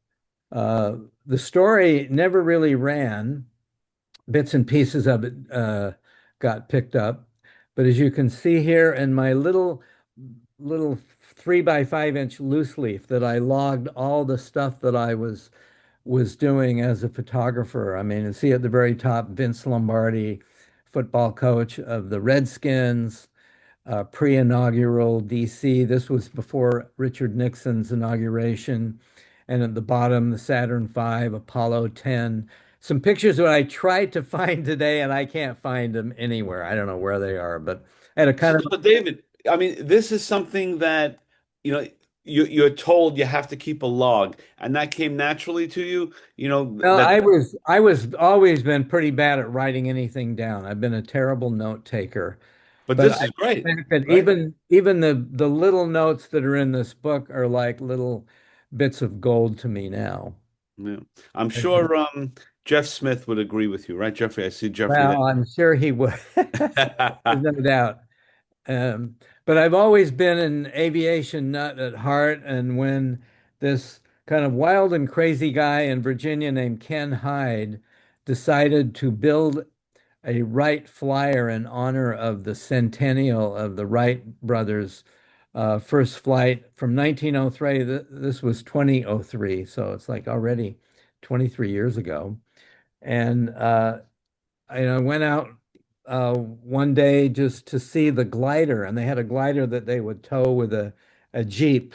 the story never really ran. Bits and pieces of it got picked up. But as you can see here in my little 3 by 5 inch loose leaf that I logged all the stuff that I was doing as a photographer. I mean, and see at the very top, Vince Lombardi, football coach of the Redskins, pre-inaugural DC. This was before Richard Nixon's inauguration. And at the bottom, the Saturn V, Apollo 10. Some pictures that I tried to find today, and I can't find them anywhere. I don't know where they are, but I had a kind of. So, David, I mean, this is something that, you know, you're told you have to keep a log, and that came naturally to you, Well, that, I was always been pretty bad at writing anything down. I've been a terrible note taker. but But this I is great, think that right? even the little notes that are in this book are like little bits of gold to me now. Yeah. I'm sure Jeff Smith would agree with you, right, Jeffrey? I see Jeffrey Well, I'm sure he would. There's no doubt. Um, but I've always been an aviation nut at heart. And when this kind of wild and crazy guy in Virginia named Ken Hyde decided to build a Wright Flyer in honor of the centennial of the Wright brothers' first flight from 1903. This was 2003, so it's like already 23 years ago. And I went out one day just to see the glider, and they had a glider that they would tow with a Jeep.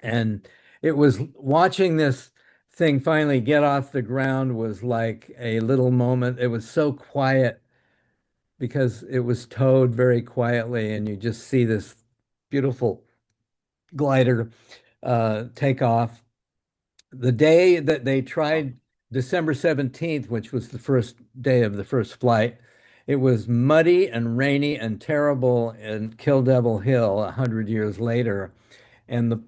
And it was watching this thing finally get off the ground was like a little moment. It was so quiet because it was towed very quietly, and you just see this beautiful glider take off. The day that they tried, December 17th, which was the first day of the first flight, it was muddy and rainy and terrible in Kill Devil Hill 100 years later. And the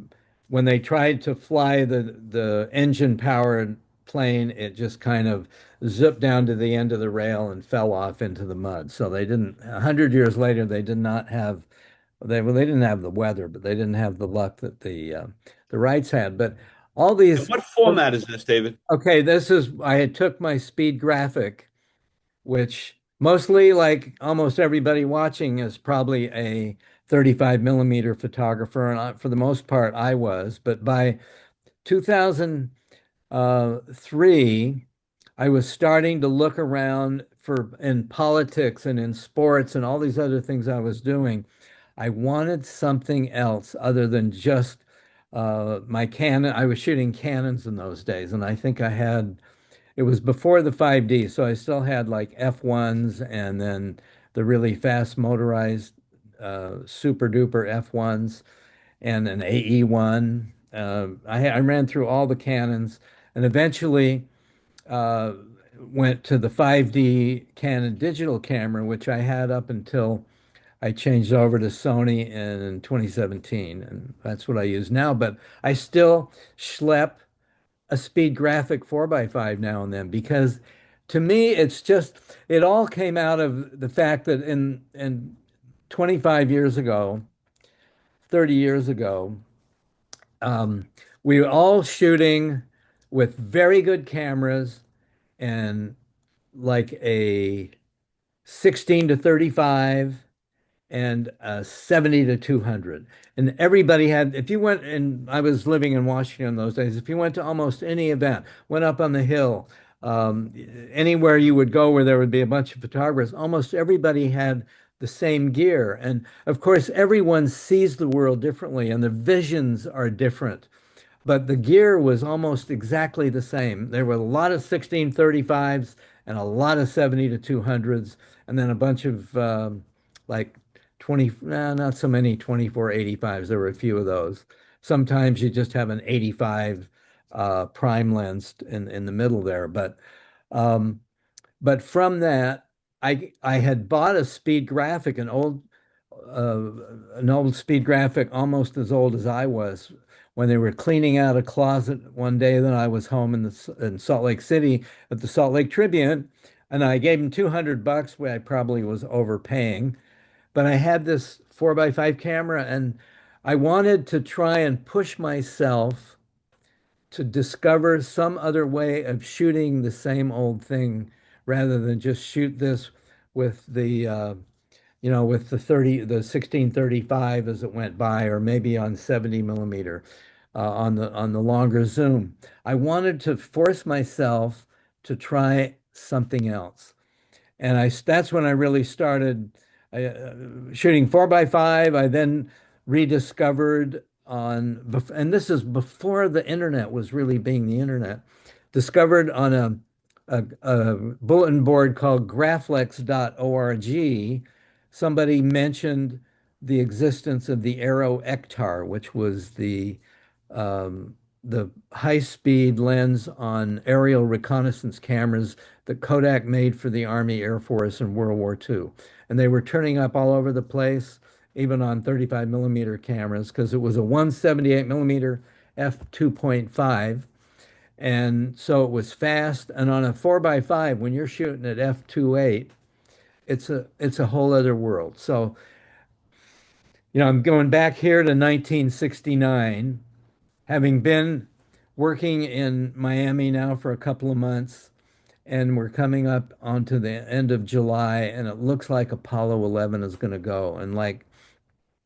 when they tried to fly the engine powered plane, it just kind of zipped down to the end of the rail and fell off into the mud. So they didn't, 100 years later, they did not have they didn't have the weather, but they didn't have the luck that the Wrights had. But all And these, what format is this, David? okay, this is I had took my speed graphic, which mostly like almost everybody watching is probably a 35 millimeter photographer, and for the most part I was. But by 2003, I was starting to look around for in politics and in sports and all these other things I was doing. I wanted something else other than just my Canon. I was shooting Canons in those days, and I think I had it was before the 5D, so I still had like F1s and then the really fast motorized super duper F1s and an AE1. I ran through all the Canons and eventually uh, went to the 5D Canon digital camera, which I had up until I changed over to Sony in 2017, and that's what I use now. But I still schlep a speed graphic 4x5 now and then because to me it's just it all came out of the fact that in 25 years ago, 30 years ago, um, we were all shooting with very good cameras and like a 16 to 35 and 70 to 200. And everybody had, if you went, and I was living in Washington those days, if you went to almost any event, went up on the hill, um, anywhere you would go where there would be a bunch of photographers, almost everybody had the same gear. And of course, everyone sees the world differently and the visions are different, but the gear was almost exactly the same. There were a lot of 1635s and a lot of 70 to 200s, and then a bunch of like 20, not so many 2485s. There were a few of those. Sometimes you just have an 85 prime lens in the middle there. Um, but from that, I had bought a speed graphic, uh, an old speed graphic, almost as old as I was, when they were cleaning out a closet one day. Then I was home in Salt Lake City at the Salt Lake Tribune, and I gave him $200, where I probably was overpaying. But I had this 4x5 camera, and I wanted to try and push myself to discover some other way of shooting the same old thing rather than just shoot this with with the 1635 as it went by, or maybe on 70 millimeter on the longer zoom. I wanted to force myself to try something else. And that's when I really started shooting 4x5. I then rediscovered and this is before the internet was really being the internet, discovered on a bulletin board called graflex.org. Somebody mentioned the existence of the Aero Ektar, which was um, the high-speed lens on aerial reconnaissance cameras that Kodak made for the Army, Air Force, in World War II. And they were turning up all over the place, even on 35 millimeter cameras, because it was a 178 millimeter f2.5. And so it was fast. And on a 4x5, when you're shooting at f2.8, it's a whole other world. So, I'm going back here to 1969, having been working in Miami now for a couple of months, and we're coming up onto the end of July, and it looks like Apollo 11 is going to go. And like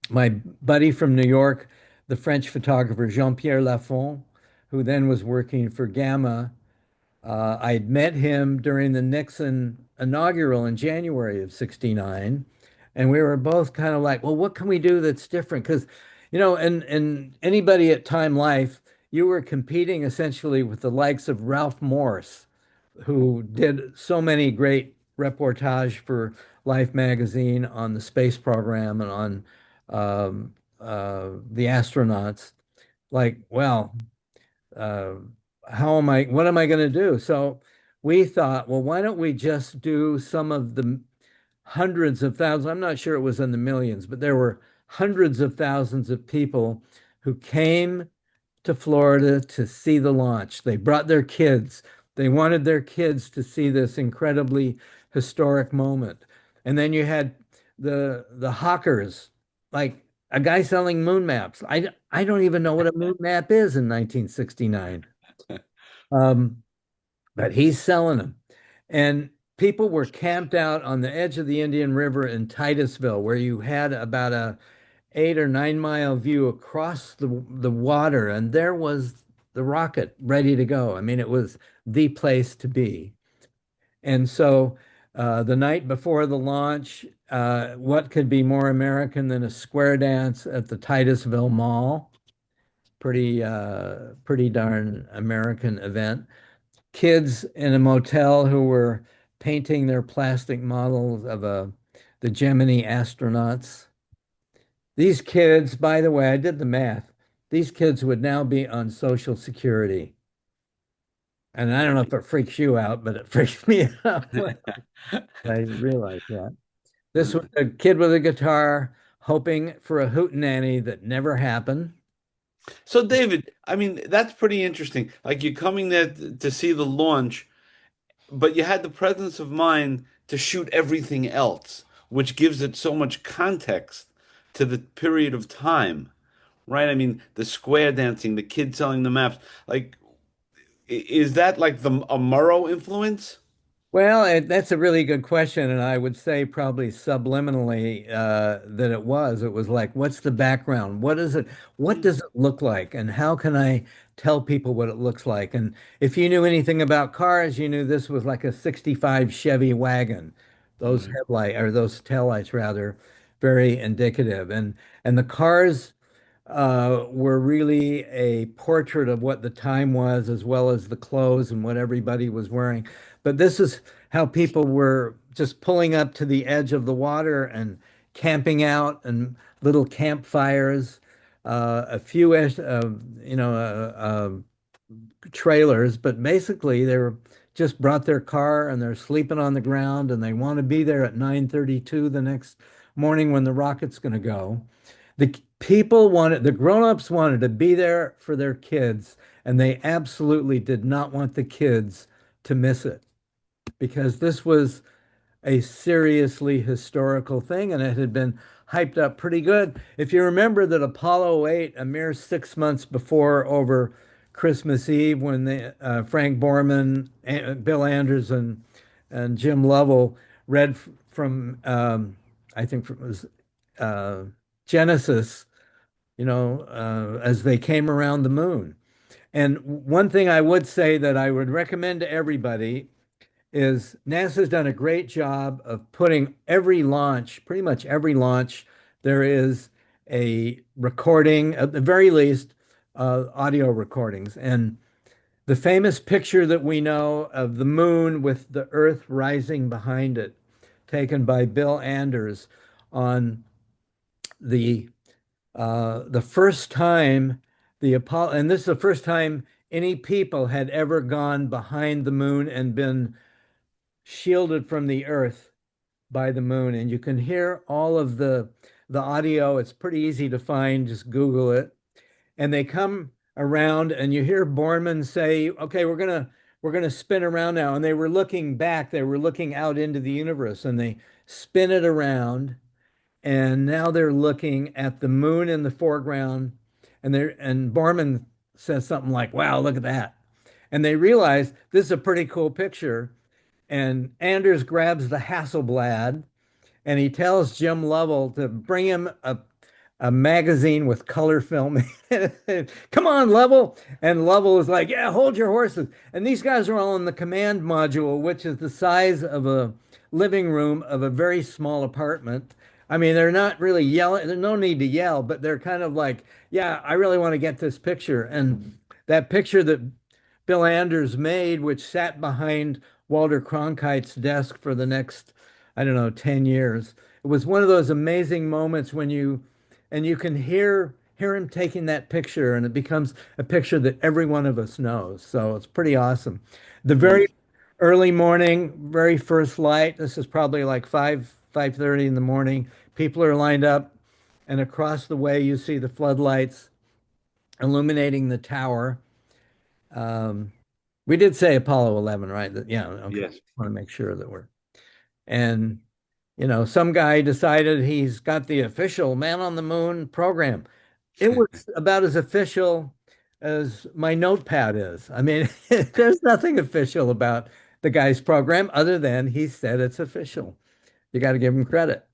my buddy from New York, the French photographer Jean-Pierre Lafont, who then was working for Gamma, I'd met him during the Nixon inaugural in January of 69. And we were both kind of like, well, what can we do that's different? Because, and anybody at Time Life, you were competing essentially with the likes of Ralph Morse, who did so many great reportage for Life magazine on the space program and on the astronauts. Like, well, uh, what am I going to do? So we thought, well, why don't we just do some of the hundreds of thousands? I'm not sure it was in the millions, but there were hundreds of thousands of people who came to Florida to see the launch. They brought their kids. They wanted their kids to see this incredibly historic moment. And then you had the hawkers, like a guy selling moon maps. I don't even know what a moon map is in 1969. Um, but he's selling them. And people were camped out on the edge of the Indian River in Titusville, where you had about a 8 or 9 mile view across the water, and there was the rocket ready to go. I mean, it was the place to be. And so the night before the launch, what could be more American than a square dance at the Titusville Mall? Pretty darn American event. Kids in a motel who were painting their plastic models of the Gemini astronauts. These kids, by the way, I did the math. These kids would now be on Social Security. And I don't know if it freaks you out, but it freaks me out when I realized that. This was a kid with a guitar hoping for a hootenanny that never happened. So, David, I mean, that's pretty interesting. Like you're coming there to see the launch, but you had the presence of mind to shoot everything else, which gives it so much context to the period of time, right? I mean, the square dancing, the kid selling the maps. Like, is that like a Murrow influence? Well, that's a really good question, and I would say probably subliminally that it was. It was like, what's the background? What is it? What does it look like? And how can I tell people what it looks like? And if you knew anything about cars, you knew this was like a '65 Chevy wagon. Those Right. headlight or those taillights rather, very indicative. And the cars were really a portrait of what the time was, as well as the clothes and what everybody was wearing. But this is how people were just pulling up to the edge of the water and camping out and little campfires, a few, trailers, but basically they were just brought their car and they're sleeping on the ground and they want to be there at 9:32 the next morning when the rocket's going to go. The grown-ups wanted to be there for their kids, and they absolutely did not want the kids to miss it because this was a seriously historical thing and it had been hyped up pretty good. If you remember that Apollo 8, a mere 6 months before, over Christmas Eve, when Frank Borman, Bill Anders, and Jim Lovell read from, I think it was uh, Genesis, as they came around the moon. And one thing I would say that I would recommend to everybody is NASA's done a great job of putting every launch, pretty much every launch, there is a recording, at the very least, audio recordings. And the famous picture that we know of the moon with the Earth rising behind it, taken by Bill Anders on the the first time the Apollo, and this is the first time any people had ever gone behind the moon and been shielded from the Earth by the moon. And you can hear all of the audio. It's pretty easy to find. Just Google it. And they come around, and you hear Borman say, "Okay, we're gonna spin around now." And they were looking back. They were looking out into the universe, and they spin it around and now they're looking at the moon in the foreground, and Borman says something like, "Wow, look at that." And they realize this is a pretty cool picture. And Anders grabs the Hasselblad and he tells Jim Lovell to bring him a magazine with color film. Come on, Lovell. And Lovell is like, "Yeah, hold your horses." And these guys are all in the command module, which is the size of a living room of a very small apartment. I mean, they're not really yelling. There's no need to yell, but they're kind of like, "Yeah, I really want to get this picture." And that picture that Bill Anders made, which sat behind Walter Cronkite's desk for the next, I don't know, 10 years. It was one of those amazing moments when you can hear him taking that picture and it becomes a picture that every one of us knows. So it's pretty awesome. The very Nice. early morning, very first light, this is probably like 5:30 in the morning. People are lined up and across the way you see the floodlights illuminating the tower. Um, we did say Apollo 11, right? Yeah, okay. Yes. Want to make sure that we're and some guy decided he's got the official Man on the Moon program. It was about as official as my notepad is. I mean, there's nothing official about the guy's program other than he said it's official. You got to give him credit.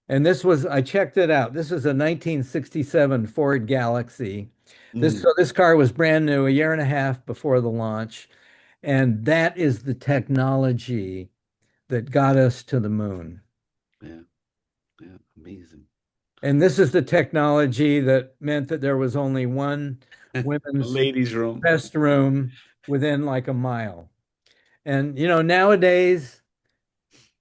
And I checked it out. This was a 1967 Ford Galaxy. Mm, This car was brand new, a year and a half before the launch. And that is the technology that got us to the moon. yeah, yeah, amazing. And this is the technology that meant that there was only one A women's ladies' room. restroom within like a mile. And nowadays,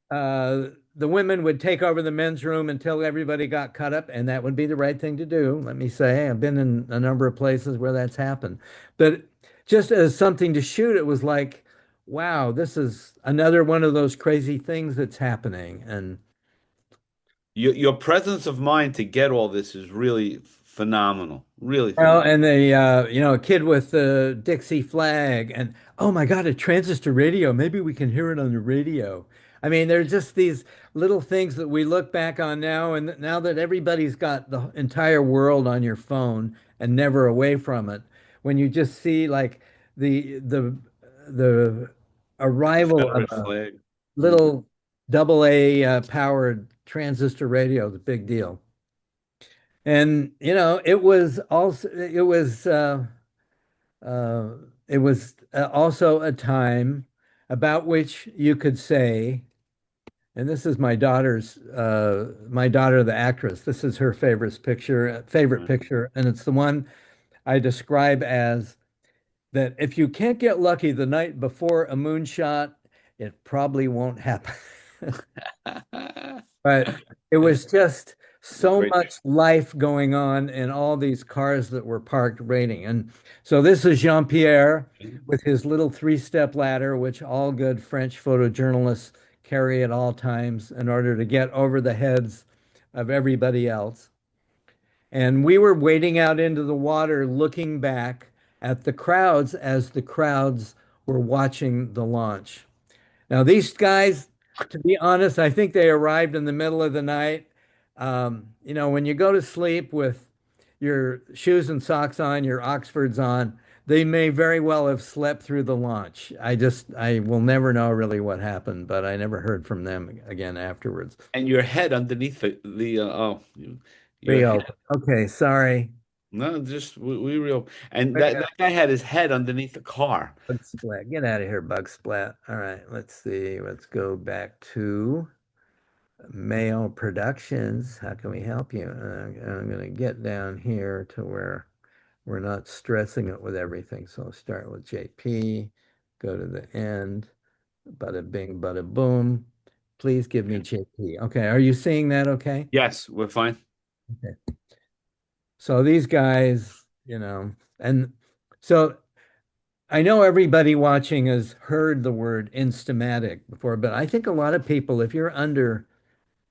the women would take over the men's room until everybody got cut up, and that would be the right thing to do. Let me say, I've been in a number of places where that's happened. But just as something to shoot, it was like, wow, this is another one of those crazy things that's happening. And Your presence of mind to get all this is really phenomenal. Really well, phenomenal. and a kid with the Dixie flag, and oh my God, a transistor radio. Maybe we can hear it on the radio. I mean, they're just these little things that we look back on now, and now that everybody's got the entire world on your phone and never away from it, when you just see like the arrival of Confederate a flag. Mm. little double A powered transistor radio is a big deal. And uh, it was also a time about which you could say, and this is my daughter, the actress. This is her favorite Right. picture, and it's the one I describe as that if you can't get lucky the night before a moonshot, it probably won't happen. But it was just A so great much life going on in all these cars that were parked waiting. And so this is Jean-Pierre picture. with his little three-step ladder, which all good French photojournalists carry at all times in order to get over the heads of everybody else. And we were wading out into the water, looking back at the crowds as the crowds were watching the launch. Now, these guys, to be honest, I think they arrived in the middle of the night. When you go to sleep with your shoes and socks on, your Oxfords on, they may very well have slept through the launch. I will never know really what happened, but I never heard from them again afterwards. And your head underneath your head. Reopen. Okay, sorry. No, just we real. And Okay. that guy had his head underneath the car. Bug Splat. Get out of here, Bug Splat. All right, let's see. Let's go back to Mayo Productions. How can we help you? I'm going to get down here to where we're not stressing it with everything. So I'll start with JP, go to the end, bada bing, bada boom. Please give me JP. Okay, are you seeing that okay? Yes, we're fine. Okay. So these guys, and so I know everybody watching has heard the word Instamatic before, but I think a lot of people, if you're under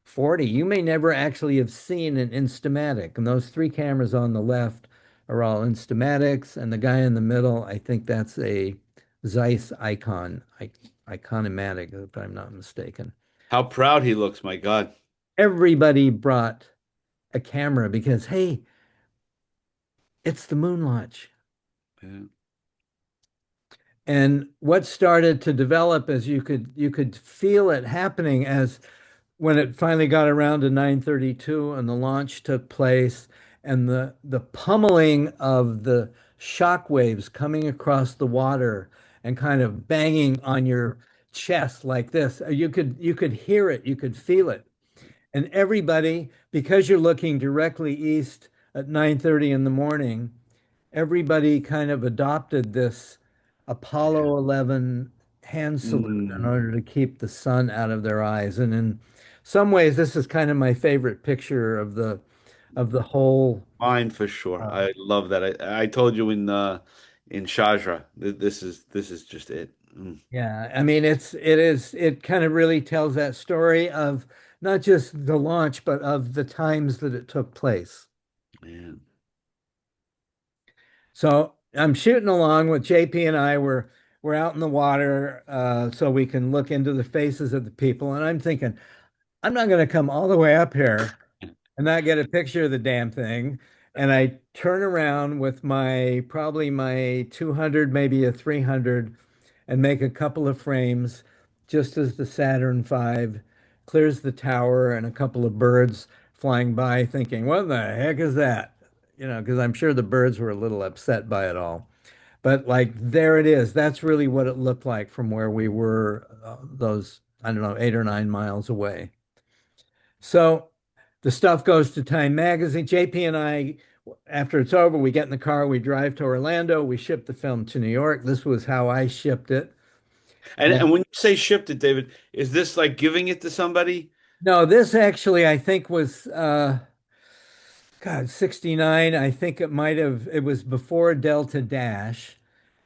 40, you may never actually have seen an Instamatic. And those three cameras on the left are all Instamatics, and the guy in the middle, I think that's a Zeiss Iconomatic, if I'm not mistaken. How proud he looks, my God. Everybody brought a camera because, hey, it's the moon launch. Yeah. And what started to develop as you could feel it happening as when it finally got around to 9:32 and the launch took place and the pummeling of the shock waves coming across the water and kind of banging on your chest like this. You could hear it, you could feel it. And everybody, because you're looking directly east at 9:30 in the morning, everybody kind of adopted this Apollo 11 hand salute in Mm, order to keep the sun out of their eyes. And in some ways, this is kind of my favorite picture of the whole. mine for sure. uh, I love that. I told you in Shajra. This is just it. Mm, yeah, I mean, it kind of really tells that story of not just the launch, but of the times that it took place. man. So I'm shooting along with JP and I. We're out in the water so we can look into the faces of the people. And I'm thinking, I'm not going to come all the way up here and not get a picture of the damn thing. And I turn around with my probably my 200, maybe a 300, and make a couple of frames just as the Saturn V clears the tower and a couple of birds flying by, thinking, what the heck is that? Because I'm sure the birds were a little upset by it all. But like there it is. That's really what it looked like from where we were, those, I don't know, 8 or 9 miles away. So the stuff goes to Time Magazine. JP and I, after it's over, we get in the car, we drive to Orlando, we ship the film to New York. This was how I shipped it. And And when you say shipped it, David, is this like giving it to somebody? no, this actually I think was God, 69. I think it was before Delta Dash,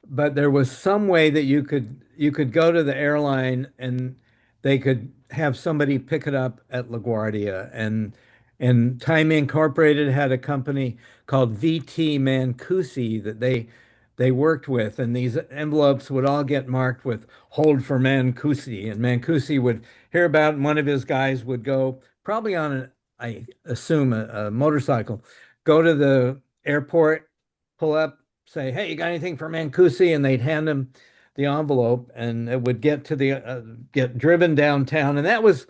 but there was some way that you could go to the airline and they could have somebody pick it up at LaGuardia, and Time Incorporated had a company called VT Mancusi that they worked with, and these envelopes would all get marked with hold for Mancusi, and Mancusi would hear about it, and one of his guys would go probably on an, I assume, a motorcycle, go to the airport, pull up, say, "Hey, you got anything for Mancusi?" And they'd hand him the envelope, and it would get driven downtown. And that was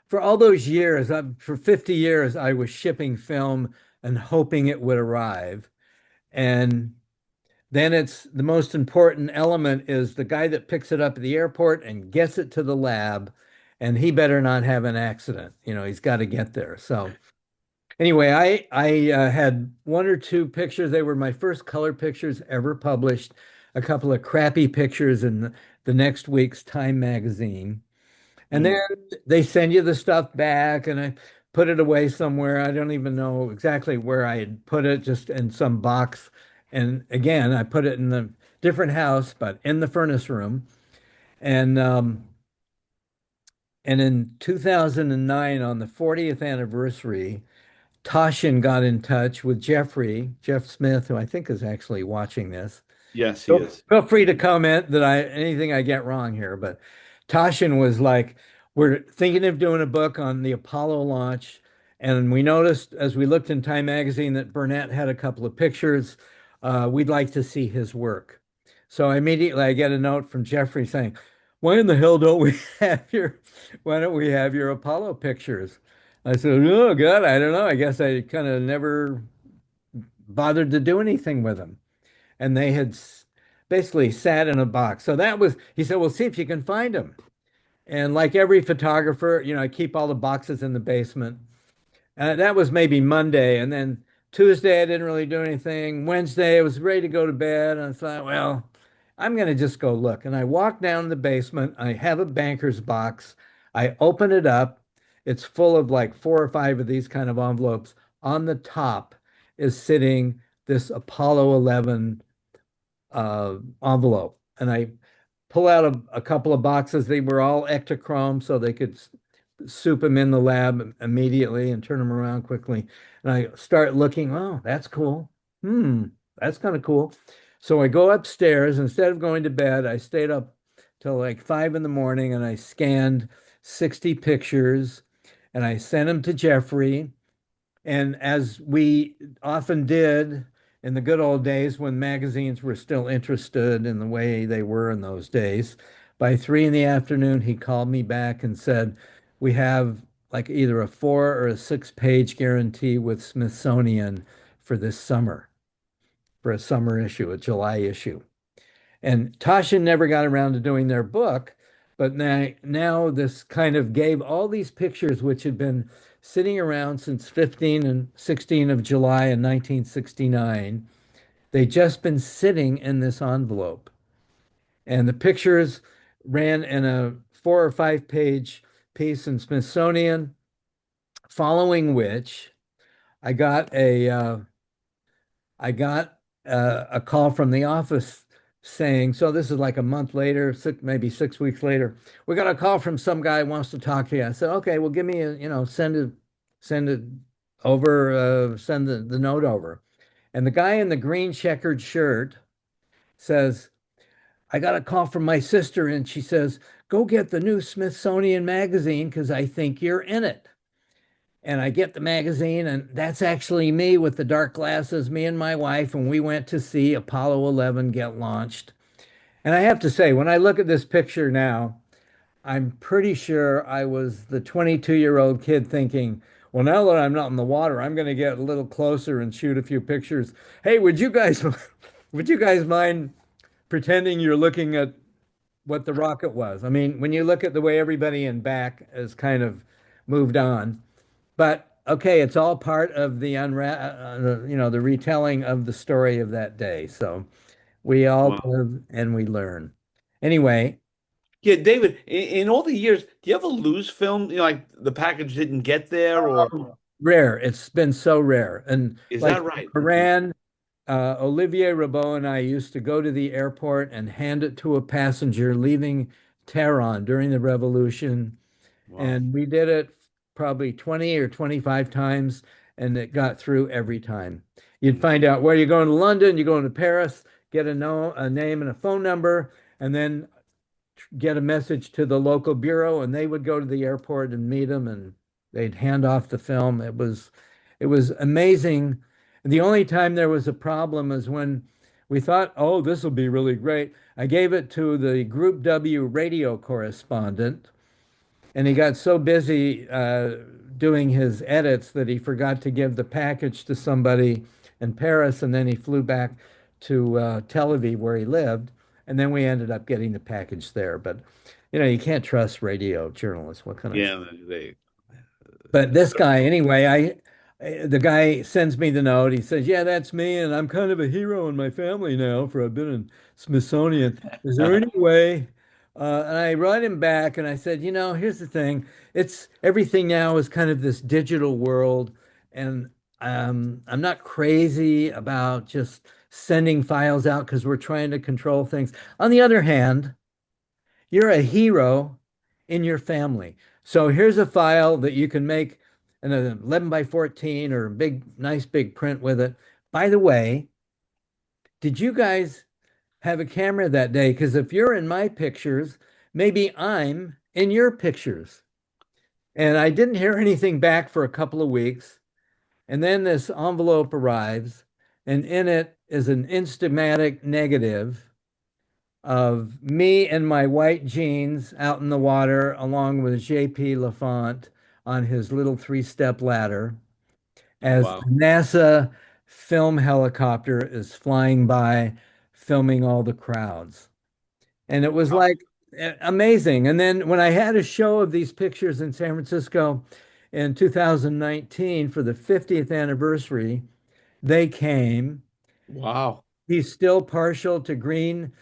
for all those years. For 50 years, I was shipping film and hoping it would arrive. And then it's the most important element is the guy that picks it up at the airport and gets it to the lab, and he better not have an accident. He's got to get there. So anyway, I had one or two pictures. They were my first color pictures ever published. A couple of crappy pictures in the next week's Time magazine. And then Mm. they send you the stuff back, and I put it away somewhere. I don't even know exactly where I had put it, just in some box. And again, I put it in a different house, but in the furnace room. And in 2009, on the 40th anniversary, Toshin got in touch with Jeff Smith, who I think is actually watching this. Yes, he Feel, is. feel free to comment that anything I get wrong here, but Toshin was like, "We're thinking of doing a book on the Apollo launch," and we noticed as we looked in Time magazine that Burnett had a couple of pictures. We'd like to see his work. So immediately I get a note from Jeffrey saying, "Why in the hell don't we why don't we have your Apollo pictures?" I said, "Oh God, I don't know. I guess I kind of never bothered to do anything with them." And they had basically sat in a box. So he said, "Well, see if you can find them." And like every photographer, I keep all the boxes in the basement. That was maybe Monday. And then Tuesday, I didn't really do anything. Wednesday, I was ready to go to bed. And I thought, well, I'm going to just go look. And I walk down the basement. I have a banker's box. I open it up. It's full of like 4 or 5 of these kind of envelopes. On the top is sitting this Apollo 11 envelope. And I pull out a couple of boxes. They were all ectochrome, so they could soup them in the lab immediately and turn them around quickly. And I start looking, oh, that's cool. That's kind of cool. So I go upstairs. Instead of going to bed, I stayed up till like 5 in the morning, and I scanned 60 pictures, and I sent them to Jeffrey. And as we often did in the good old days when magazines were still interested in the way they were in those days, by 3 in the afternoon, he called me back and said, "We have like either a 4 or a 6 page guarantee with Smithsonian for this summer, for a summer issue, a July issue." And Tasha never got around to doing their book, but now this kind of gave all these pictures, which had been sitting around since 15 and 16 of July in 1969. They'd just been sitting in this envelope. And the pictures ran in a 4 or 5 page piece in Smithsonian, following which I got a call from the office saying, so this is like a month later, maybe 6 weeks later, we got a call from some guy who wants to talk to you. I said, okay, well, give me send it over, send the note over. And the guy in the green checkered shirt says, I got a call from my sister, and she says, go get the new Smithsonian magazine because I think you're in it. And I get the magazine, and that's actually me with the dark glasses, me and my wife, and we went to see Apollo 11 get launched. And I have to say, when I look at this picture now, I'm pretty sure I was the 22-year-old kid thinking, well, now that I'm not in the water, I'm going to get a little closer and shoot a few pictures. Hey, would you guys would you guys mind pretending you're looking at what the rocket was? I mean, when you look at the way everybody in back has kind of moved on, but okay, it's all part of the the retelling of the story of that day. So we all Wow. live and we learn. Anyway, Yeah, David, in all the years, do you ever lose film? Like the package didn't get there, or rare. It's been so rare. And is like that right? Okay. Iran, Olivier Rabot and I used to go to the airport and hand it to a passenger leaving Tehran during the revolution. Wow. And we did it probably 20 or 25 times, and it got through every time. You'd find out where you're going to London, you're going to Paris, get a name and a phone number, and then get a message to the local bureau, and they would go to the airport and meet them, and they'd hand off the film. It was amazing. The only time there was a problem is when we thought, oh, this will be really great. I gave it to the Group W radio correspondent, and he got so busy doing his edits that he forgot to give the package to somebody in Paris, and then he flew back to Tel Aviv where he lived, and then we ended up getting the package there. But you can't trust radio journalists. What can I say? Yeah, they, But this guy, anyway, the guy sends me the note. He says, "Yeah, that's me, and I'm kind of a hero in my family now for I've been in Smithsonian. Is there any way?" And I write him back, and I said, here's the thing. It's everything now is kind of this digital world, and I'm not crazy about just sending files out because we're trying to control things. On the other hand, you're a hero in your family. So here's a file that you can make an 11 by 14 or a nice big print with it. By the way, did you guys have a camera that day? Because if you're in my pictures, maybe I'm in your pictures. And I didn't hear anything back for a couple of weeks. And then this envelope arrives, and in it is an Instamatic negative of me in my white jeans out in the water, along with JP LaFont on his little three-step ladder, as wow. the NASA film helicopter is flying by, filming all the crowds. And it was like amazing. And then when I had a show of these pictures in San Francisco in 2019 for the 50th anniversary, they came. Wow. He's still partial to green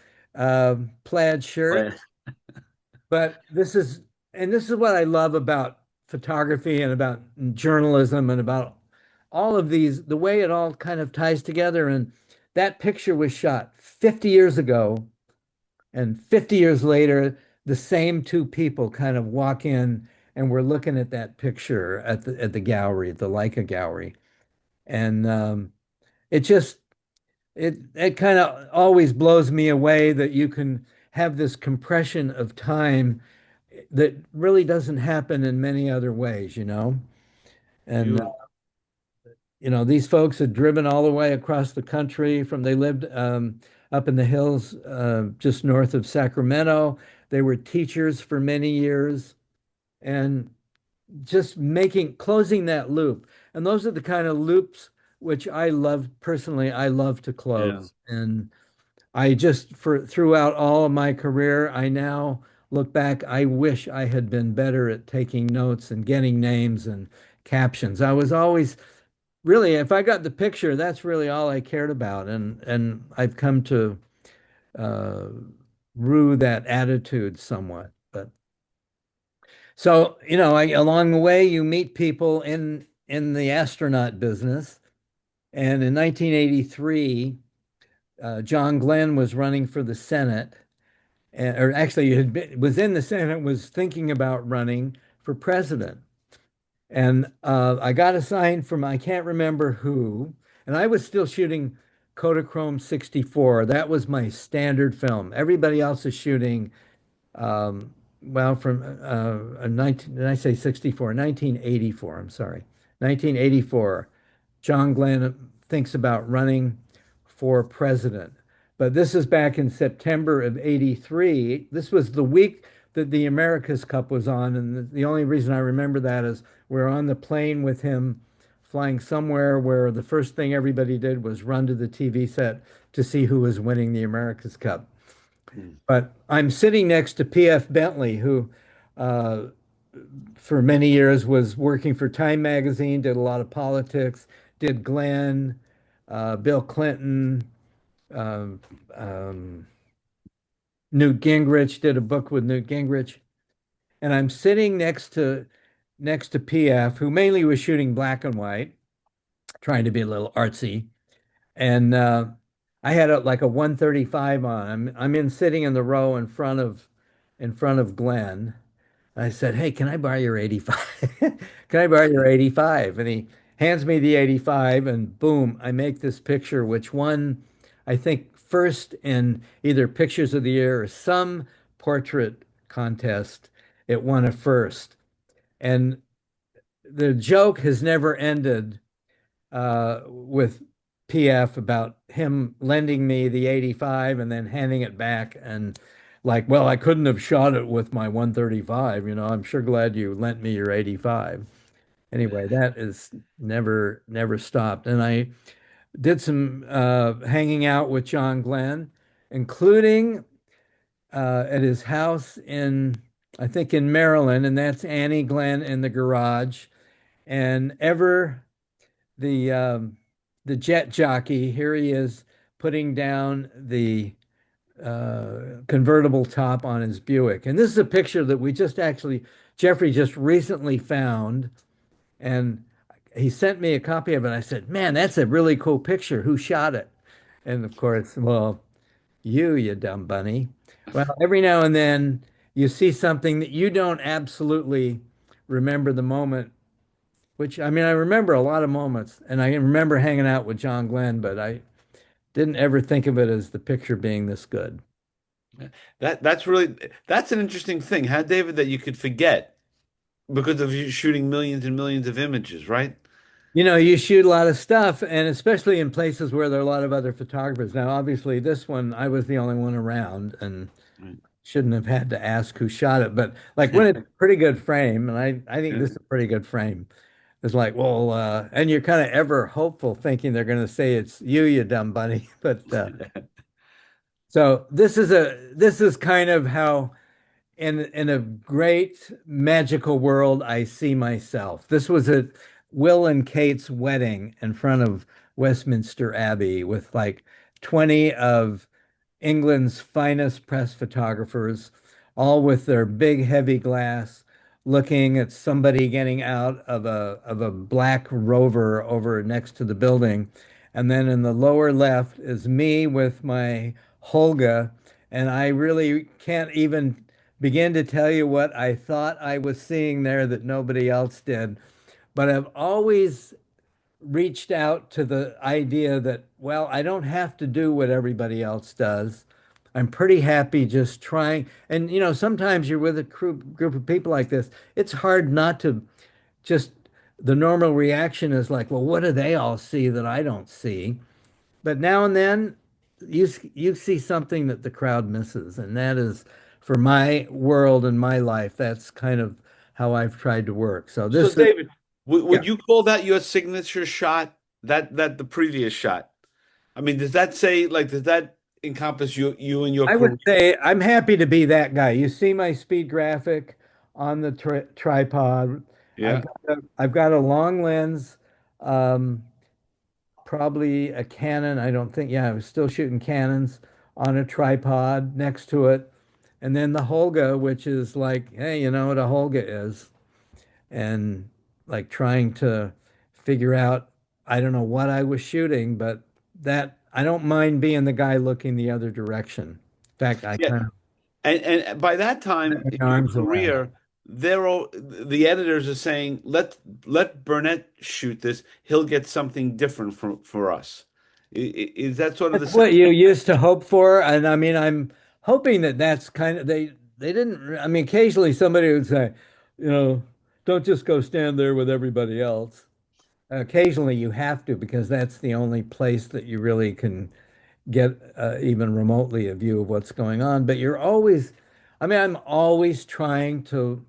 plaid shirt, Right. but this is what I love about photography and about journalism and about all of these, the way it all kind of ties together. And that picture was shot 50 years ago, and 50 years later, the same two people kind of walk in, and we're looking at that picture at the gallery, at the Leica gallery, and it just it kind of always blows me away that you can have this compression of time that really doesn't happen in many other ways. And Beautiful. these folks had driven all the way across the country they lived up in the hills just north of Sacramento. They were teachers for many years, and just closing that loop. And those are the kind of loops which I love personally. I love to Yeah. close. And I just throughout all of my career, I now look back, I wish I had been better at taking notes and getting names and captions. I was always really, if I got the picture, that's really all I cared about. And I've come to uh, rue that attitude somewhat. But so, along the way, you meet people in the astronaut business. And in 1983, John Glenn was running for the Senate, or actually was in the Senate, was thinking about running for president. And I got assigned from, I can't remember who. And I was still shooting Kodachrome 64. That was my standard film. Everybody else is shooting, well, from 19, did I say 64? 1984, I'm sorry. 1984. John Glenn thinks about running for president. But this is back in September of 83. This was the week that the America's Cup was on. And the only reason I remember that is we're on the plane with him flying somewhere where the first thing everybody did was run to the TV set to see who was winning the America's Cup. Hmm. But I'm sitting next to P.F. Bentley, who uh, for many years was working for Time Magazine, did a lot of politics, did Glenn, Bill Clinton, um, um, Newt Gingrich, did a book with Newt Gingrich. And I'm sitting next to PF, who mainly was shooting black and white, trying to be a little artsy. And I had like a 135 on. I'm in sitting in the row in front of Glenn. I said, "Hey, can I borrow your 85? Can I borrow your 85?" And he hands me the 85, and boom, I make this picture, which won, I think, first in either Pictures of the Year or some portrait contest. It won a first. And the joke has never ended with PF about him lending me the 85 and then handing it back and like, well, I couldn't have shot it with my 135, I'm sure glad you lent me your 85. Anyway, that is never stopped. And I did some hanging out with John Glenn, including at his house I think in Maryland, and that's Annie Glenn in the garage. And ever the jet jockey. Here he is putting down the convertible top on his Buick. And this is a picture that Jeffrey just recently found. And he sent me a copy of it. I said, "Man, that's a really cool picture. Who shot it?" And of course, well, you dumb bunny. Well, every now and then you see something that you don't absolutely remember the moment, which I mean, I remember a lot of moments, and I remember hanging out with John Glenn, but I didn't ever think of it as the picture being this good. That's an interesting thing, huh, David, that you could forget because of you shooting millions and millions of images, right? You shoot a lot of stuff, and especially in places where there are a lot of other photographers. Now, obviously, this one, I was the only one around and Right. shouldn't have had to ask who shot it. But like when it's a pretty good frame, and I think Yeah. this is a pretty good frame, it's like, well, and you're kind of ever hopeful thinking they're going to say it's you, you dumb bunny. But so this is kind of how in a great magical world I see myself. This was at Will and Kate's wedding in front of Westminster Abbey with like 20 of England's finest press photographers, all with their big heavy glass, looking at somebody getting out of a black rover over next to the building. And then in the lower left is me with my Holga, and I really can't even begin to tell you what I thought I was seeing there that nobody else did. But I've always reached out to the idea that, well, I don't have to do what everybody else does. I'm pretty happy just trying. And, sometimes you're with a group of people like this. It's hard not to just, the normal reaction is like, well, what do they all see that I don't see? But now and then you see something that the crowd misses. And that is for my world and my life, that's kind of how I've tried to work. So So, this is, David, yeah. would you call that your signature shot? That the previous shot? I mean, does that encompass you and your I would career? say I'm happy to be that guy. You see my speed graphic on the tripod. I've Yeah. got a long lens, um, probably a Canon. I don't think, yeah, I was still shooting Canons on a tripod next to it. And then the Holga, which is like, hey, you know what a Holga is? And like trying to figure out, I don't know what I was shooting, but that I don't mind being the guy looking the other direction. In fact, I Yeah. kind of And by that time my in your arms around. career, the editors are saying let Burnett shoot this. He'll get something different for us. Is that sort of the That's what sentiment? you used to hope for, and I mean, I'm hoping that that's kind of they didn't. I mean, occasionally somebody would say, you know, don't just go stand there with everybody else. Occasionally you have to because that's the only place that you really can get even remotely a view of what's going on. But you're always, I mean, I'm always trying to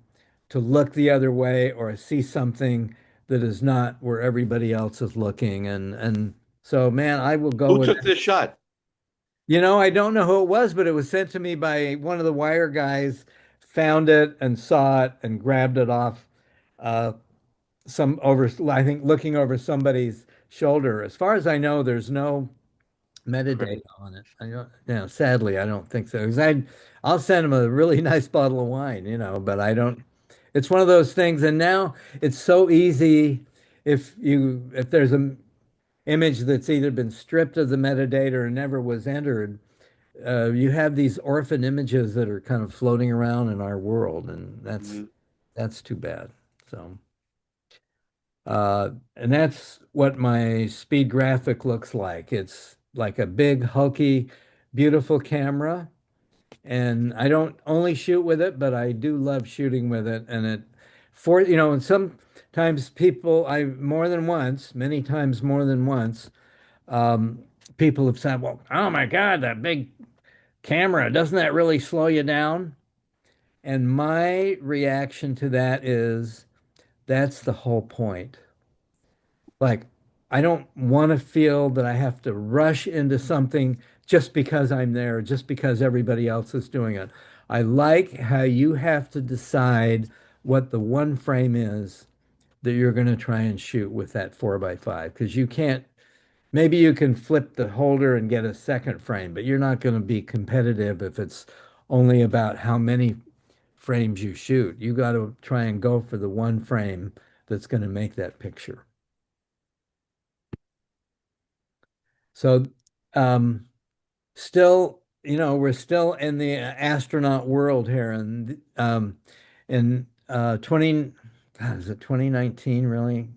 look the other way or see something that is not where everybody else is looking, and so man, I will go Who with. took this shot? I don't know who it was, but it was sent to me by one of the wire guys, found it and saw it and grabbed it off uh, I think looking over somebody's shoulder. As far as I know, there's no metadata Great. on it. Sadly, I don't think so. I'll send him a really nice bottle of wine, but I don't. It's one of those things, and now it's so easy if there's an image that's either been stripped of the metadata or never was entered, you have these orphan images that are kind of floating around in our world, and that's Mhm. that's too bad. So, and that's what my speed graphic looks like. It's like a big, hulky, beautiful camera, and I don't only shoot with it, but I do love shooting with it. And sometimes more than once, many times more than once, um, people have said, "Well, oh my God, that big camera, doesn't that really slow you down?" And my reaction to that is that's the whole point. Like, I don't want to feel that I have to rush into something just because I'm there, just because everybody else is doing it. I like how you have to decide what the one frame is that you're going to try and shoot with that 4x5 because you can't. Maybe you can flip the holder and get a second frame, but you're not going to be competitive if it's only about how many frames you shoot. You got to try and go for the one frame that's going to make that picture. So, um, still, we're still in the astronaut world here, and in 20, God, is it 2019? Really?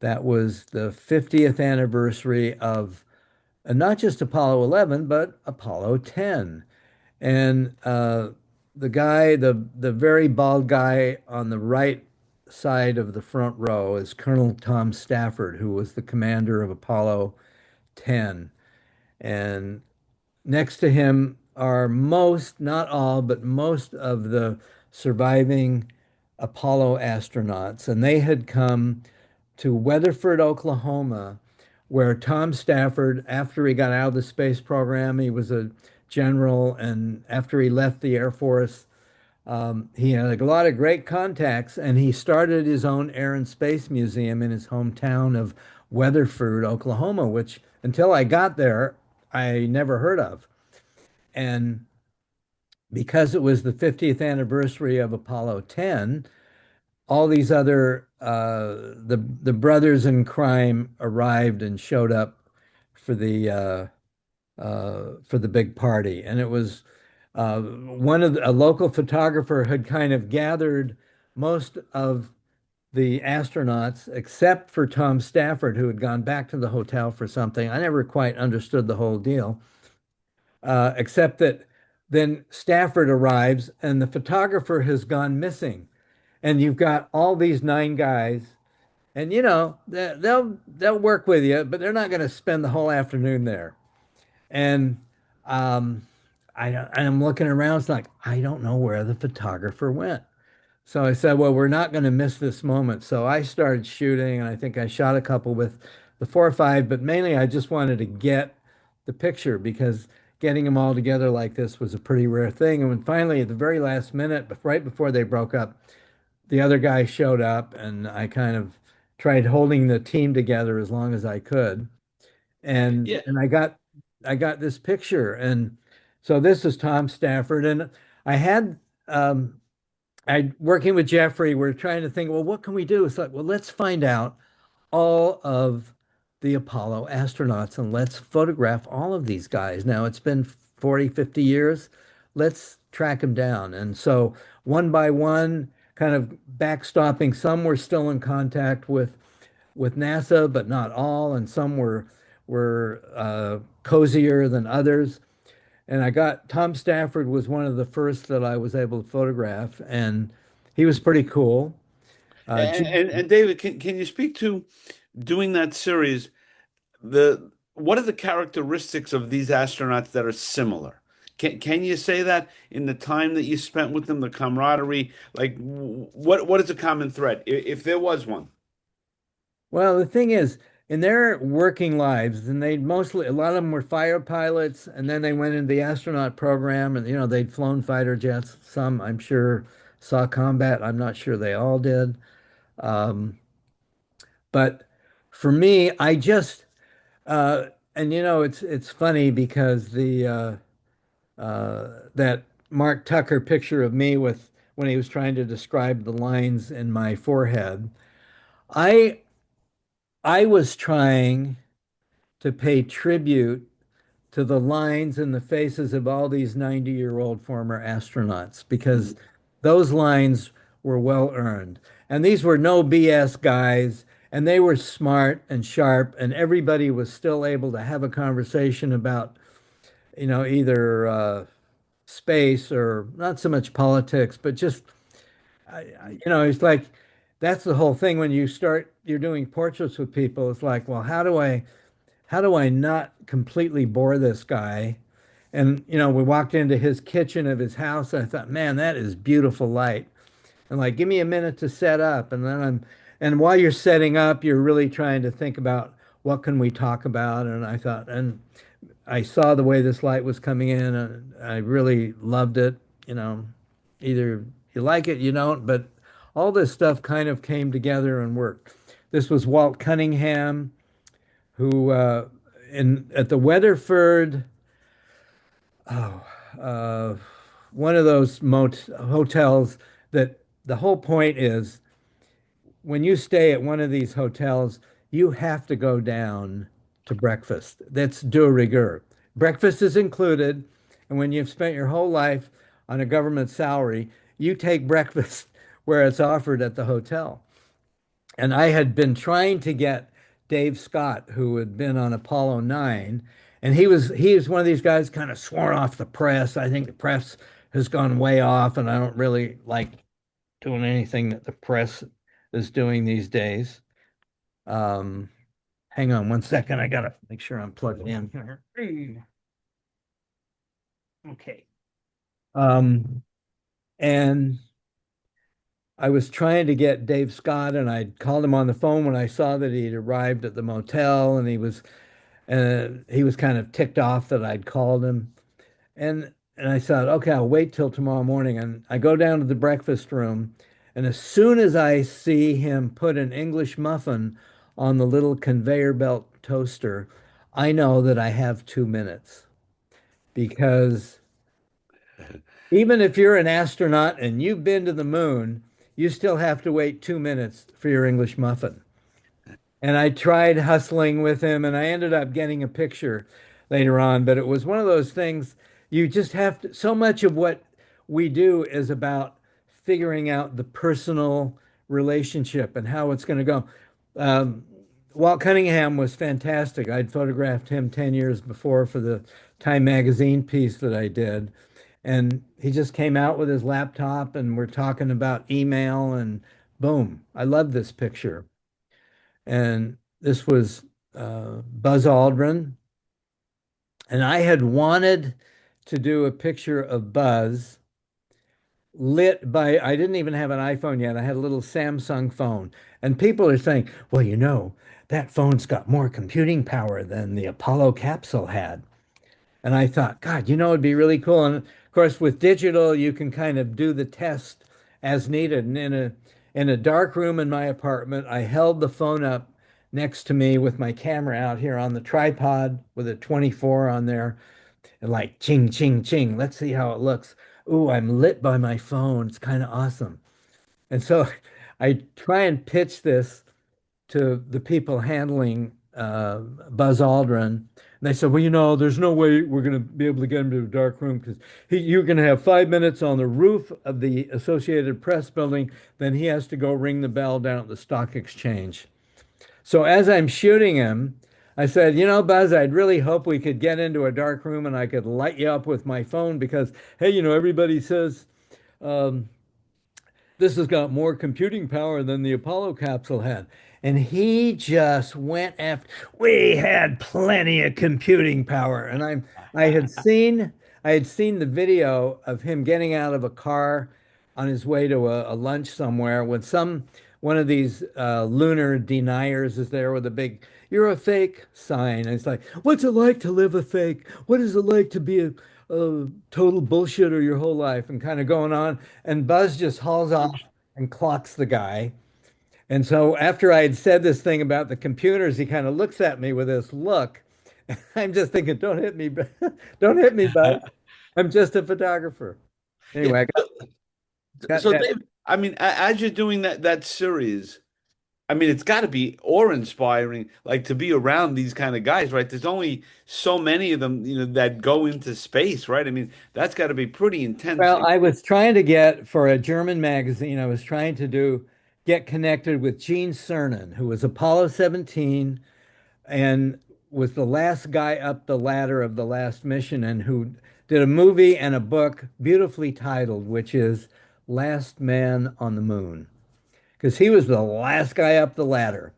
That was the 50th anniversary of not just Apollo 11, but Apollo 10. And the very bald guy on the right side of the front row is Colonel Tom Stafford, who was the commander of Apollo 10. And next to him are most, not all, but most of the surviving Apollo astronauts. And they had come to Weatherford, Oklahoma, where Tom Stafford, after he got out of the space program, he was a general. And after he left the Air Force, he had a lot of great contacts, and he started his own Air and Space Museum in his hometown of Weatherford, Oklahoma, which until I got there, I never heard of. And because it was the 50th anniversary of Apollo 10, all these other the brothers in crime arrived and showed up for the big party, and it was a local photographer had kind of gathered most of the astronauts except for Tom Stafford, who had gone back to the hotel for something. I never quite understood the whole deal, except that then Stafford arrives and the photographer has gone missing. And you've got all these nine guys, and they'll work with you, but they're not going to spend the whole afternoon there. And um, I'm looking around. It's like I don't know where the photographer went. So I said, well, we're not going to miss this moment. So I started shooting, and I think I shot a couple with the 4.5, but mainly I just wanted to get the picture because getting them all together like this was a pretty rare thing. And when finally, at the very last minute, right before they broke up, the other guy showed up, and I kind of tried holding the team together as long as I could. And Yeah. and I got this picture. And so this is Tom Stafford. And I had I working with Jeffrey, we're trying to think, well, what can we do? It's like, well, let's find out all of the Apollo astronauts and let's photograph all of these guys. Now it's been 40, 50 years. Let's track them down. And so one by one, kind of backstopping, some were still in contact with NASA, but not all, and some were cozier than others. And I got Tom Stafford was one of the first that I was able to photograph, and he was pretty cool. And David, can you speak to doing that series? What are the characteristics of these astronauts that are similar? Can you say that in the time that you spent with them, the camaraderie, like what is a common thread, if there was one? Well, the thing is, in their working lives, and they mostly, a lot of them were fighter pilots, and then they went into the astronaut program, and they'd flown fighter jets. Some, I'm sure, saw combat. I'm not sure they all did. Um, but for me, I just, and it's funny because that Mark Tucker picture of me with when he was trying to describe the lines in my forehead, I I was trying to pay tribute to the lines and the faces of all these 90-year-old former astronauts because those lines were well earned. And these were no BS guys, and they were smart and sharp, and everybody was still able to have a conversation about, either space or not so much politics, but just, it's like that's the whole thing when you're doing portraits with people. It's like, well, how do I not completely bore this guy? And we walked into his kitchen of his house. I thought, man, that is beautiful light. And like, give me a minute to set up. And while you're setting up, you're really trying to think about what can we talk about. And I thought, and I saw the way this light was coming in, and I really loved it. You know, either you like it, you don't, but all this stuff kind of came together and worked. This was Walt Cunningham, who in at the Weatherford, oh, uh, one of those hotels that the whole point is when you stay at one of these hotels, you have to go down to breakfast. That's de rigueur. Breakfast is included, and when you've spent your whole life on a government salary, you take breakfast where it's offered at the hotel. And I had been trying to get Dave Scott, who had been on Apollo 9, and he was one of these guys kind of sworn off the press. I think the press has gone way off, and I don't really like doing anything that the press is doing these days. Um, Hang on one second. I gotta make sure I'm plugged in here. Okay. And I was trying to get Dave Scott, and I called him on the phone when I saw that he'd arrived at the motel, and he was kind of ticked off that I'd called him. And I thought, okay, I'll wait till tomorrow morning. And I go down to the breakfast room, and as soon as I see him put an English muffin on the little conveyor belt toaster, I know that I have 2 minutes because even if you're an astronaut and you've been to the moon, you still have to wait 2 minutes for your English muffin. And I tried hustling with him, and I ended up getting a picture later on. But it was one of those things you just have to, so much of what we do is about figuring out the personal relationship and how it's going to go. Um, Walt Cunningham was fantastic. I'd photographed him 10 years before for the Time magazine piece that I did. And he just came out with his laptop, and we're talking about email, and boom, I love this picture. And this was Buzz Aldrin. And I had wanted to do a picture of Buzz lit by, I didn't even have an iPhone yet. I had a little Samsung phone. And people are saying, well, that phone's got more computing power than the Apollo capsule had. And I thought, God, it'd be really cool. And of course, with digital, you can kind of do the test as needed. And in a dark room in my apartment, I held the phone up next to me with my camera out here on the tripod with a 24 on there, and like ching, ching, ching. Let's see how it looks. Ooh, I'm lit by my phone. It's kind of awesome. And so I try and pitch this to the people handling Buzz Aldrin. And they said, well, there's no way we're going to be able to get him to a dark room because you're going to have 5 minutes on the roof of the Associated Press building. Then he has to go ring the bell down at the stock exchange. So as I'm shooting him, I said, Buzz, I'd really hope we could get into a dark room and I could light you up with my phone because, hey, everybody says um, this has got more computing power than the Apollo capsule had. And he just went after, we had plenty of computing power. And I had seen, I had seen the video of him getting out of a car on his way to a lunch somewhere with one of these lunar deniers is there with a big, you're a fake sign. And it's like, what's it like to live a fake? What is it like to be a total bullshitter your whole life and kind of going on. And Buzz just hauls off and clocks the guy. And so after I had said this thing about the computers, he kind of looks at me with this look. I'm just thinking, don't hit me, don't hit me, Buzz. I'm just a photographer. Yeah. Anyway, got So that. Dave, I mean, as you're doing that series, I mean, it's got to be awe-inspiring, like to be around these kind of guys, right? There's only so many of them, that go into space, right? I mean, that's got to be pretty intense. Well, I was trying to get for a German magazine, I was trying to get connected with Gene Cernan, who was Apollo 17 and was the last guy up the ladder of the last mission and who did a movie and a book beautifully titled, which is Last Man on the Moon, because he was the last guy up the ladder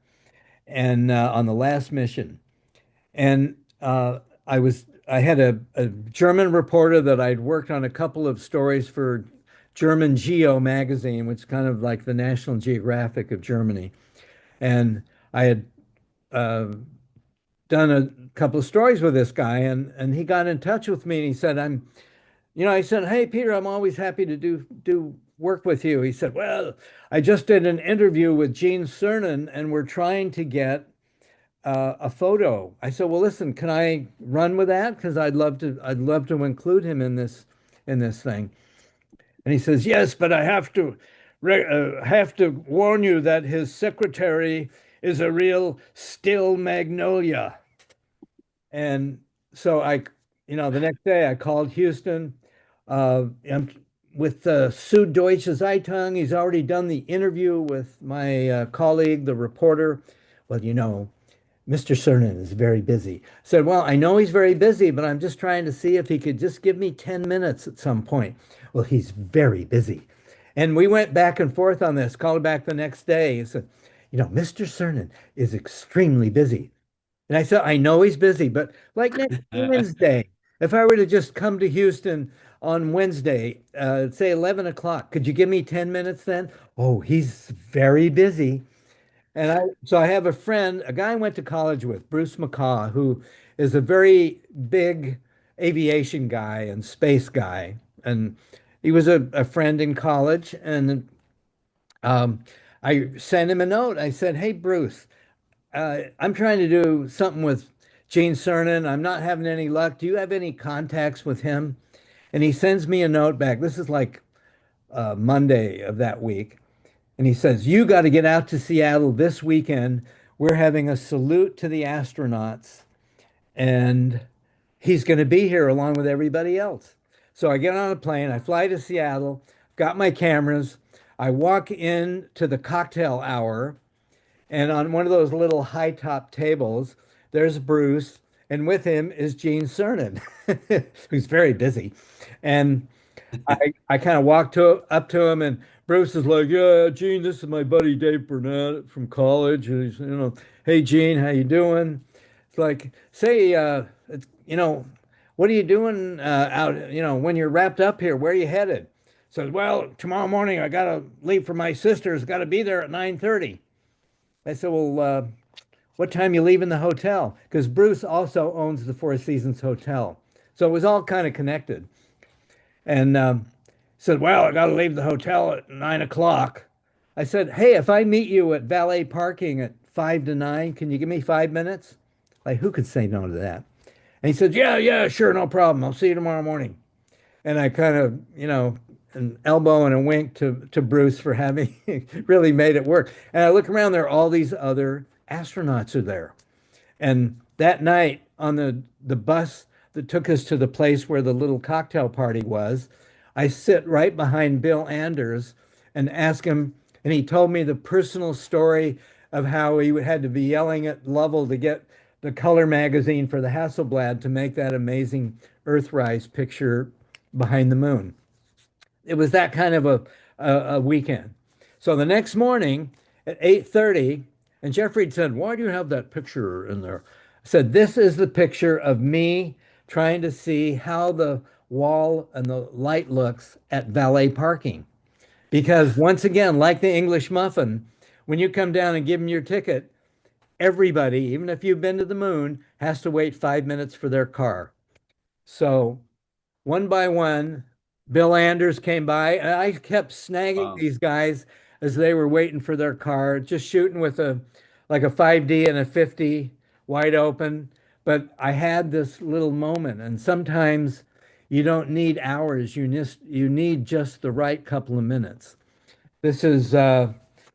and on the last mission. And I had a German reporter that I'd worked on a couple of stories for German Geo magazine, which is kind of like the National Geographic of Germany. And I had uh, done a couple of stories with this guy, and he got in touch with me and he said, I said, hey, Peter, I'm always happy to do work with you. He said, well, I just did an interview with Gene Cernan and we're trying to get a photo. I said, well, listen, can I run with that? Because I'd love to include him in this thing. And he says, yes, but I have to warn you that his secretary is a real still magnolia. And so the next day I called Houston. I'm with Süddeutsche Zeitung. He's already done the interview with my colleague, the reporter. Well, Mr. Cernan is very busy. I said, well, I know he's very busy, but I'm just trying to see if he could just give me 10 minutes at some point. Well, he's very busy. And we went back and forth on this, called back the next day. He said, Mr. Cernan is extremely busy. And I said, I know he's busy, but like next Wednesday, if I were to just come to Houston on Wednesday, say 11 o'clock, could you give me 10 minutes then? Oh, he's very busy. So I have a friend, a guy I went to college with, Bruce McCaw, who is a very big aviation guy and space guy. And he was a friend in college. And um, I sent him a note. I said, hey, Bruce, I'm trying to do something with Gene Cernan. I'm not having any luck. Do you have any contacts with him? And he sends me a note back. This is like Monday of that week. And he says, you got to get out to Seattle this weekend. We're having a salute to the astronauts, and he's going to be here along with everybody else. So I get on a plane, I fly to Seattle, got my cameras, I walk in to the cocktail hour, and on one of those little high top tables, there's Bruce, and with him is Gene Cernan, who's very busy. And I kind of walked up to him, and Bruce is like, "Yeah, Gene, this is my buddy Dave Burnett from college." And he's, "Hey, Gene, how you doing?" It's like, "Say, what are you doing out? When you're wrapped up here, where are you headed?" Says, "Well, tomorrow morning I gotta leave for my sister's. Got to be there at 9:30." I said, "Well, what time you leaving the hotel?" Because Bruce also owns the Four Seasons Hotel, so it was all kind of connected. And said, well, I got to leave the hotel at 9 o'clock. I said, hey, if I meet you at valet parking at 5 to 9, can you give me 5 minutes? Like, who could say no to that? And he said, yeah, yeah, sure, no problem. I'll see you tomorrow morning. And I kind of, an elbow and a wink to Bruce for having really made it work. And I look around, there are all these other astronauts are there. And that night on the bus that took us to the place where the little cocktail party was, I sit right behind Bill Anders and ask him, and he told me the personal story of how he had to be yelling at Lovell to get the color magazine for the Hasselblad to make that amazing Earthrise picture behind the moon. It was that kind of a weekend. So the next morning at 8:30, and Jeffrey said, "Why do you have that picture in there?" I said, "This is the picture of me trying to see how the wall and the light looks at valet parking." Because once again, like the English muffin, when you come down and give them your ticket, everybody, even if you've been to the moon, has to wait 5 minutes for their car. So one by one, Bill Anders came by, and I kept snagging Wow. these guys as they were waiting for their car, just shooting with a like a 5D and a 50 wide open. But I had this little moment, and sometimes you don't need hours, you need just the right couple of minutes. This is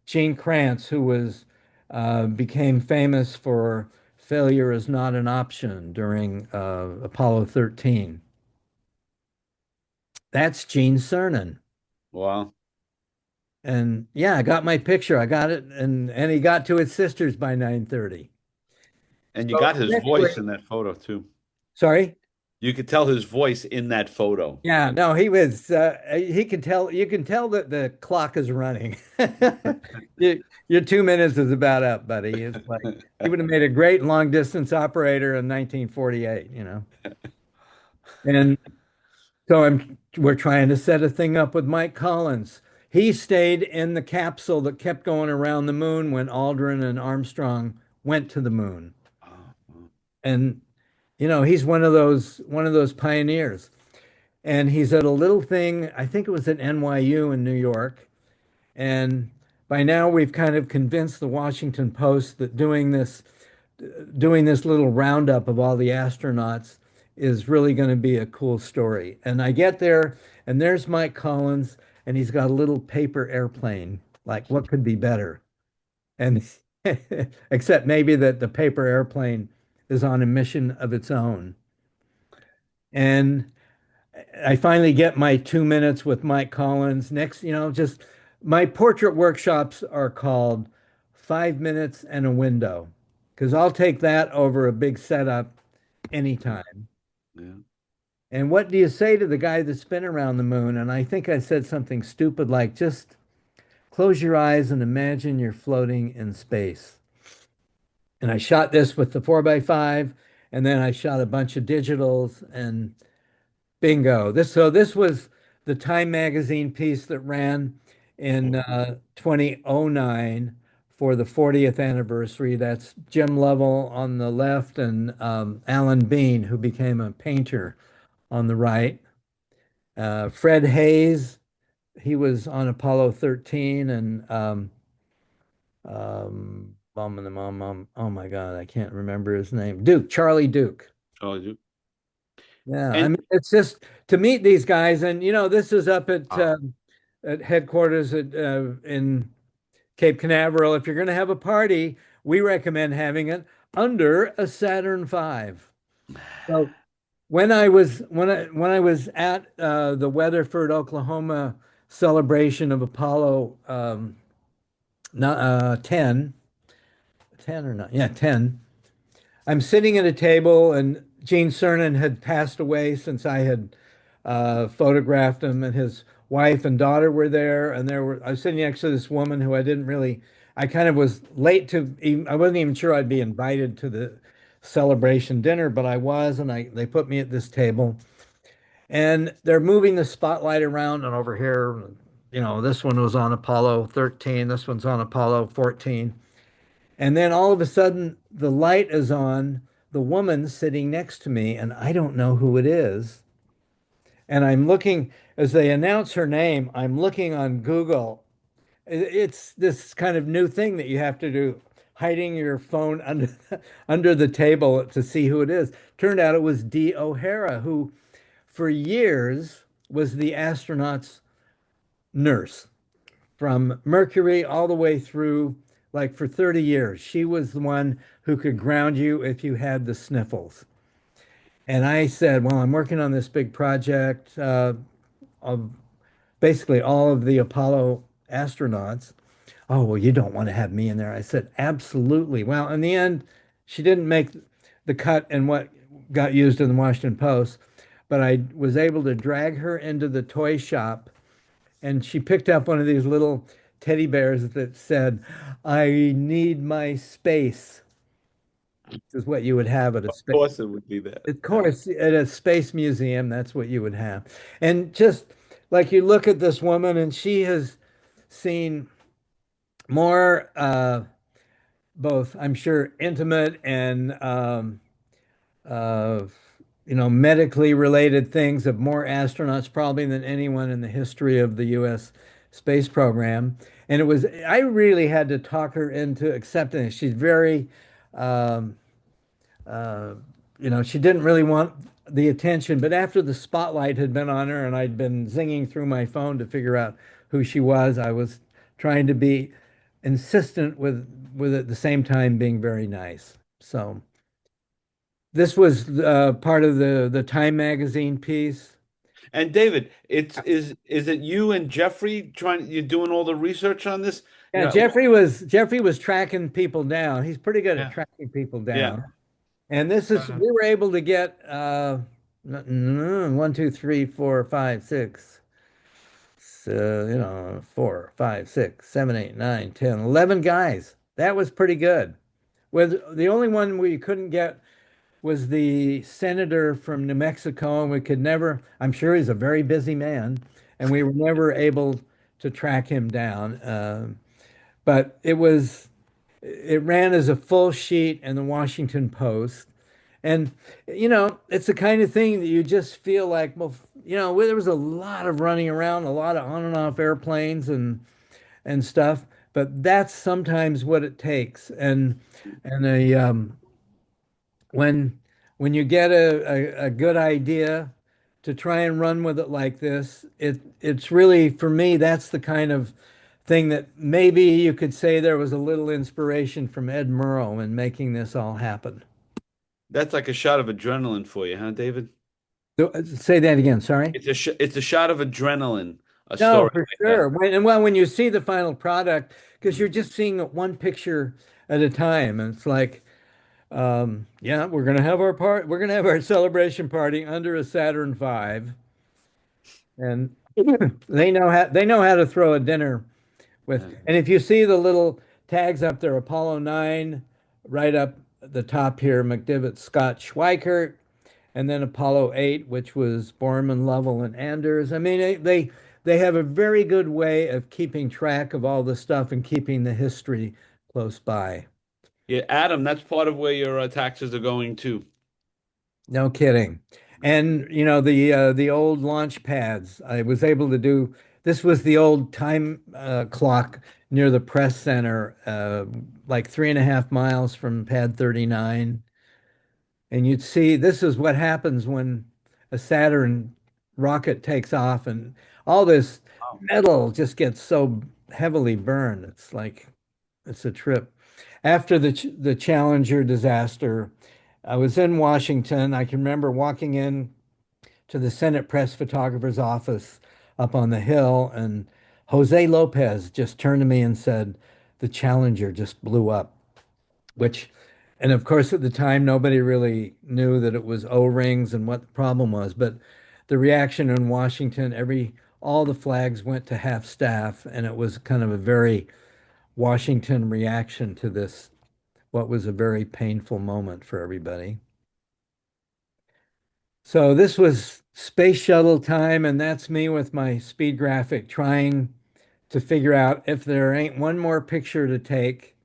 Gene Kranz, who was became famous for failure is not an option during Apollo 13. That's Gene Cernan. Wow. And yeah, I got my picture. I got it, and he got to his sister's by 9:30. And you So got his voice eventually, in that photo too. sorry. You could tell his voice in that photo. Yeah, no, he was he could tell you can tell that the clock is running. Your 2 minutes is about up, buddy. It's like he would have made a great long distance operator in 1948, you know. And so we're trying to set a thing up with Mike Collins. He stayed in the capsule that kept going around the moon when Aldrin and Armstrong went to the moon. Oh, And you know, he's one of those pioneers. And he's at a little thing, I think it was at NYU in New York. And by now we've kind of convinced the Washington Post that doing this little roundup of all the astronauts is really going to be a cool story. And I get there, and there's Mike Collins, and he's got a little paper airplane. Like, what could be better? And except maybe that the paper airplane is on a mission of its own. And I finally get my 2 minutes with Mike Collins. Next, just my portrait workshops are called 5 minutes and a window because I'll take that over a big setup anytime. yeah. And what do you say to the guy that's been around the moon? And I think I said something stupid like just close your eyes and imagine you're floating in space. And I shot this with the 4x5, and then I shot a bunch of digitals and bingo. This was the Time magazine piece that ran in 2009 for the 40th anniversary. That's Jim Lovell on the left and Alan Bean, who became a painter, on the right. Fred Hayes, he was on Apollo 13, and oh my God, I can't remember his name. Charlie Duke. Oh, you Yeah, I and mean, it's just to meet these guys, and this is up oh, at headquarters in Cape Canaveral. If you're going to have a party, we recommend having it under a Saturn V. So when I was at the Weatherford, Oklahoma celebration of Apollo 10, 10 or not, yeah, 10. I'm sitting at a table, and Gene Cernan had passed away since I had photographed him, and his wife and daughter were there. And I was sitting next to this woman who I kind of was late to, even, I wasn't even sure I'd be invited to the celebration dinner, but I was, and they put me at this table, and they're moving the spotlight around, and over here, this one was on Apollo 13, this one's on Apollo 14. And then all of a sudden, the light is on the woman sitting next to me, and I don't know who it is. And I'm looking, as they announce her name, I'm looking on Google. It's this kind of new thing that you have to do, hiding your phone under, under the table to see who it is. Turned out it was Dee O'Hara, who for years was the astronaut's nurse from Mercury all the way through, like for 30 years. She was the one who could ground you if you had the sniffles. And I said, well, I'm working on this big project of basically all of the Apollo astronauts. Oh, well, you don't want to have me in there. I said, absolutely. Well, in the end, she didn't make the cut in what got used in the Washington Post, but I was able to drag her into the toy shop and she picked up one of these little teddy bears that said, I need my space. This is what you would have at a Of space. course, it would be that. Of Yeah. course, at a space museum, that's what you would have. And just like you look at this woman, and she has seen more, both, I'm sure, intimate and, uh, medically related things of more astronauts probably than anyone in the history of the U.S. space program. And I really had to talk her into accepting it. She's very, um, uh, she didn't really want the attention, but after the spotlight had been on her and I'd been zinging through my phone to figure out who she was, I was trying to be insistent with at the same time being very nice. So this was part of the Time magazine piece. And David, is it you and Jeffrey you're doing all the research on this? You Yeah, know, Jeffrey was tracking people down. He's pretty good at Yeah. tracking people yeah. down. And Uh, we were able to get 1, 2, 3, 4, 5, 6. So, 4, 5, 6, 7, 8, 9, 10, 11 guys. That was pretty good. With the only one we couldn't get was the senator from New Mexico, and we could never, I'm sure he's a very busy man, and we were never able to track him down. But it ran as a full sheet in the Washington Post. And, it's the kind of thing that you just feel like, well, there was a lot of running around, a lot of on and off airplanes and stuff, but that's sometimes what it takes. And when when you get a good idea to try and run with it like this, it's really, for me, that's the kind of thing that maybe you could say there was a little inspiration from Ed Murrow in making this all happen. That's like a shot of adrenaline for you, huh, David? Say that again, sorry. It's a shot of adrenaline, a No, story for like that. sure. When you see the final product, because you're just seeing it one picture at a time, and it's like, yeah, we're gonna have our celebration party under a Saturn V, and they know how to throw a dinner with. Yeah. And if you see the little tags up there, Apollo 9, right up the top here, McDivitt, Scott, Schweikert, and then Apollo 8, which was Borman, Lovell, and Anders. I mean, they have a very good way of keeping track of all the stuff and keeping the history close by. Yeah, Adam, that's part of where your taxes are going to. No kidding. And the old launch pads, I was able to do. This was the old time clock near the press center, like 3.5 miles from pad 39. And you'd see this is what happens when a Saturn rocket takes off and all this Wow. metal just gets so heavily burned. It's like it's a trip. After the Challenger disaster, I was in Washington. I can remember walking in to the Senate press photographer's office up on the Hill, and Jose Lopez just turned to me and said, "The Challenger just blew up." Which, and of course, at the time, nobody really knew that it was O-rings and what the problem was. But the reaction in Washington, all the flags went to half staff, and it was kind of a very Washington reaction to this, what was a very painful moment for everybody. So this was space shuttle time, and that's me with my speed graphic trying to figure out if there ain't one more picture to take.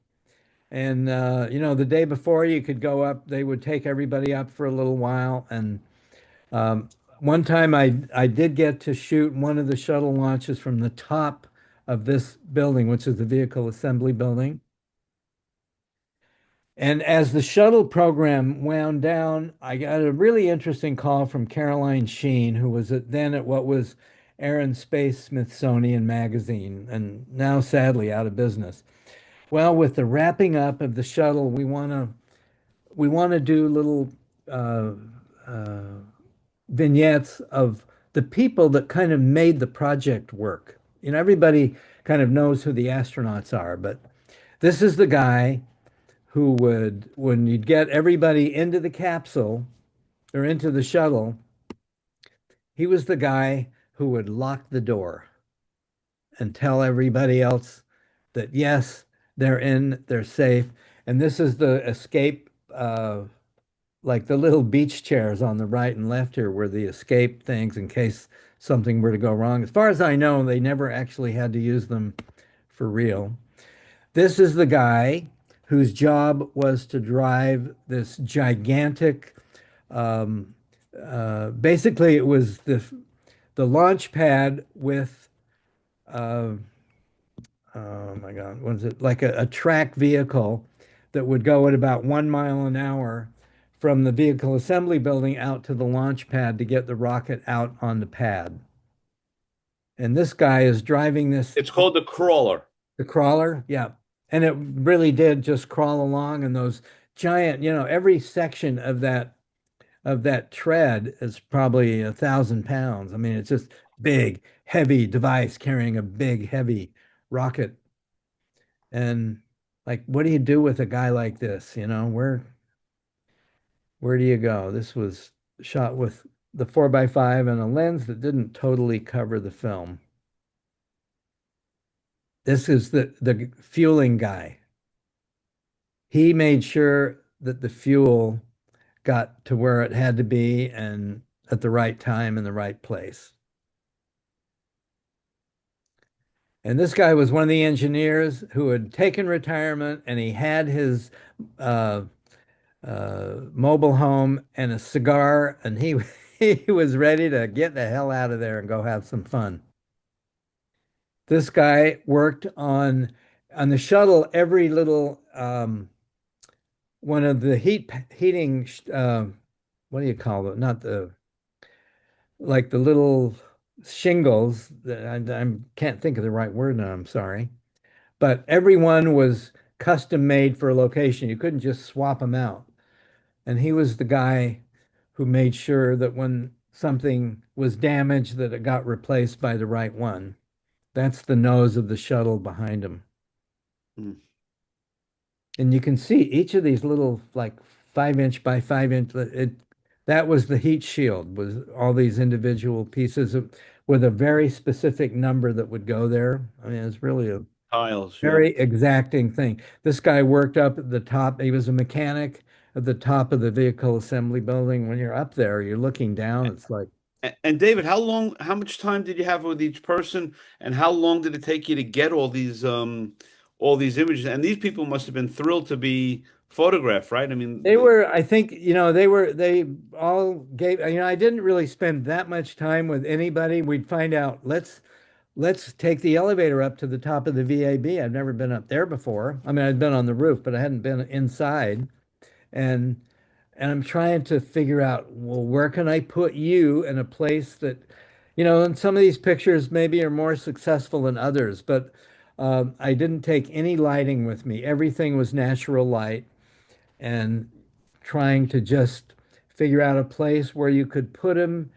And the day before you could go up, they would take everybody up for a little while. And um, one time I did get to shoot one of the shuttle launches from the top of this building, which is the vehicle assembly building. And as the shuttle program wound down, I got a really interesting call from Caroline Sheen, who was then at what was Air and Space Smithsonian Magazine, and now sadly out of business. Well, with the wrapping up of the shuttle, we want to do little uh, uh, vignettes of the people that kind of made the project work. You know, everybody kind of knows who the astronauts are, but this is the guy who would, when you'd get everybody into the capsule or into the shuttle, he was the guy who would lock the door and tell everybody else that yes, they're in, they're safe. And this is the escape, like the little beach chairs on the right and left here were the escape things in case something were to go wrong. As far as I know, they never actually had to use them for real. This is the guy whose job was to drive this gigantic, um, basically it was the launch pad with uh, oh my God, what is it? Like a track vehicle that would go at about 1 mile an hour from the vehicle assembly building out to the launch pad to get the rocket out on the pad. And this guy is driving this, It's called the crawler. the crawler. Yeah. And it really did just crawl along and those giant, you know, every section of that tread is probably 1,000 pounds. I mean, it's just big, heavy device carrying a big, heavy rocket. And like, what do you do with a guy like this? You know, where do you go? This was shot with the 4x5 and a lens that didn't totally cover the film. This is the fueling guy. He made sure that the fuel got to where it had to be and at the right time in the right place. And this guy was one of the engineers who had taken retirement and he had his uh, mobile home and a cigar, and he he was ready to get the hell out of there and go have some fun. This guy worked on the shuttle every little one of the heating what do you call it? Not the like the little shingles that I can't think of the right word now, I'm sorry. But everyone was custom made for a location. You couldn't just swap them out. And he was the guy who made sure that when something was damaged, that it got replaced by the right one. That's the nose of the shuttle behind him. Mm. And you can see each of these little like 5 inch by 5 inch. That was the heat shield. Was all these individual pieces with a very specific number that would go there. I mean, it's really a Tiles, yeah. very exacting thing. This guy worked up at the top. He was a mechanic at the top of the vehicle assembly building. When you're up there, you're looking down. It's like, And David, how much time did you have with each person, and how long did it take you to get all these images? And these people must have been thrilled to be photographed, right? I mean, they were, I think, you know, they all gave, you know, I didn't really spend that much time with anybody. We'd find out, let's take the elevator up to the top of the VAB. I've never been up there before. I mean, I'd been on the roof, but I hadn't been inside. And and I'm trying to figure out, well, where can I put you in a place that, you know, and some of these pictures maybe are more successful than others, but I didn't take any lighting with me. Everything was natural light and trying to just figure out a place where you could put them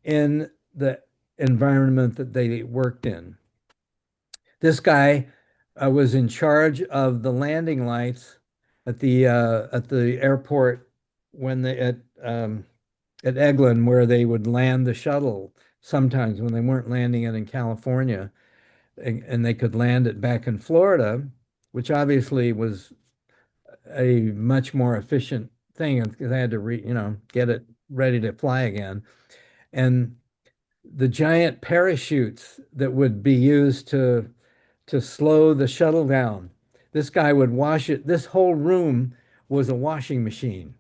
in the environment that they worked in. This guy was in charge of the landing lights at the airport when they at Eglin where they would land the shuttle sometimes when they weren't landing it in California and they could land it back in Florida, which obviously was a much more efficient thing because they had to you know, get it ready to fly again. And the giant parachutes that would be used to slow the shuttle down. This guy would wash it. This whole room was a washing machine.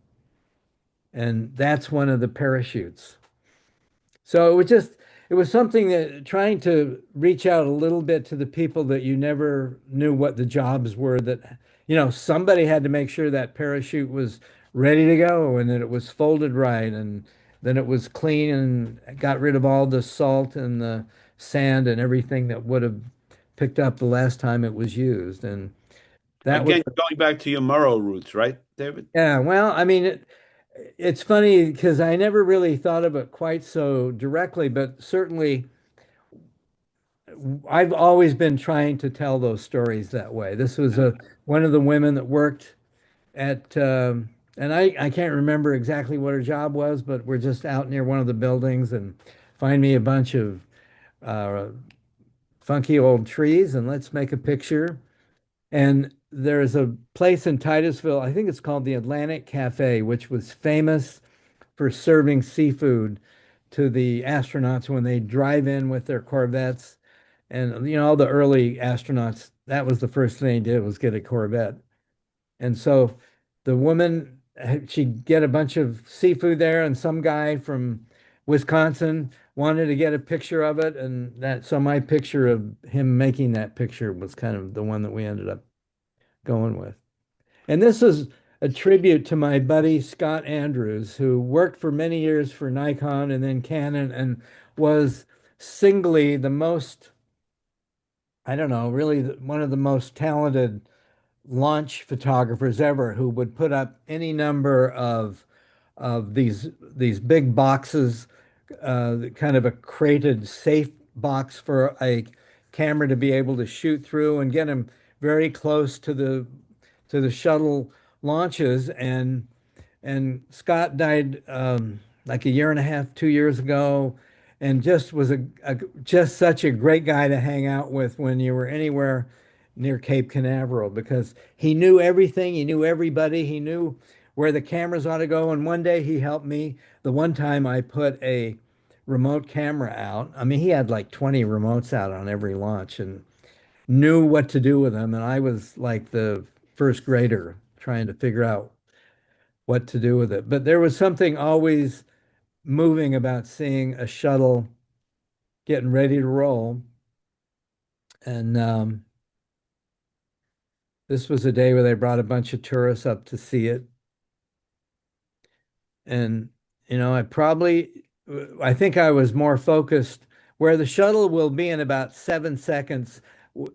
And that's one of the parachutes. So it was something that trying to reach out a little bit to the people that you never knew what the jobs were that, you know, somebody had to make sure that parachute was ready to go and that it was folded right and then it was clean and got rid of all the salt and the sand and everything that would have picked up the last time it was used. And that was, again, going back to your Murrow roots, right, David? yeah, well, I mean, it's funny because I never really thought of it quite so directly, but certainly I've always been trying to tell those stories that way. This was Yeah. a one of the women that worked at and I can't remember exactly what her job was, but we're just out near one of the buildings and find me a bunch of uh, funky old trees and let's make a picture. And there's a place in Titusville, I think it's called the Atlantic Cafe, which was famous for serving seafood to the astronauts when they drive in with their Corvettes. And all the early astronauts, that was the first thing they did was get a Corvette. And so the woman, she'd get a bunch of seafood there, and some guy from Wisconsin wanted to get a picture of it. And so my picture of him making that picture was kind of the one that we ended up going with. And this is a tribute to my buddy Scott Andrews, who worked for many years for Nikon and then Canon and was singly the most, I don't know, really one of the most talented launch photographers ever, who would put up any number of these big boxes, kind of a crated safe box for a camera to be able to shoot through and get them very close to the shuttle launches. And Scott died like a year and a half, 2 years ago, and just was just such a great guy to hang out with when you were anywhere near Cape Canaveral because he knew everything, he knew everybody, he knew where the cameras ought to go. And one day he helped me. The one time I put a remote camera out, I mean, he had like 20 remotes out on every launch and knew what to do with them. And I was like the first grader trying to figure out what to do with it. But there was something always moving about seeing a shuttle getting ready to roll. And this was a day where they brought a bunch of tourists up to see it. And, I think I was more focused where the shuttle will be in about 7 seconds.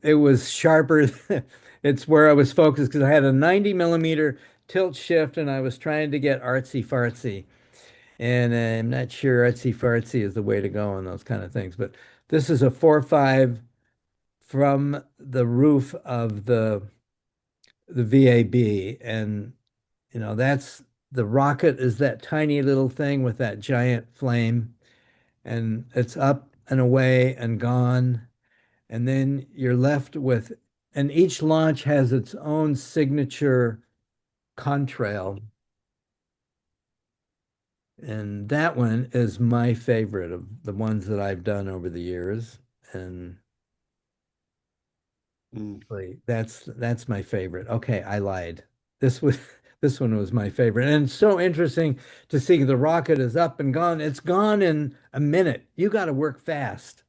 It was sharper. It's where I was focused because I had a 90 millimeter tilt shift and I was trying to get artsy fartsy. And I'm not sure artsy fartsy is the way to go on those kind of things. But this is a 4.5 from the roof of the VAB. And, that's the rocket is that tiny little thing with that giant flame. And it's up and away and gone. And then you're left with, and each launch has its own signature contrail. And that one is my favorite of the ones that I've done over the years. And that's my favorite. Okay, I lied. This was this one was my favorite. And it's so interesting to see the rocket is up and gone. It's gone in a minute. You got to work fast.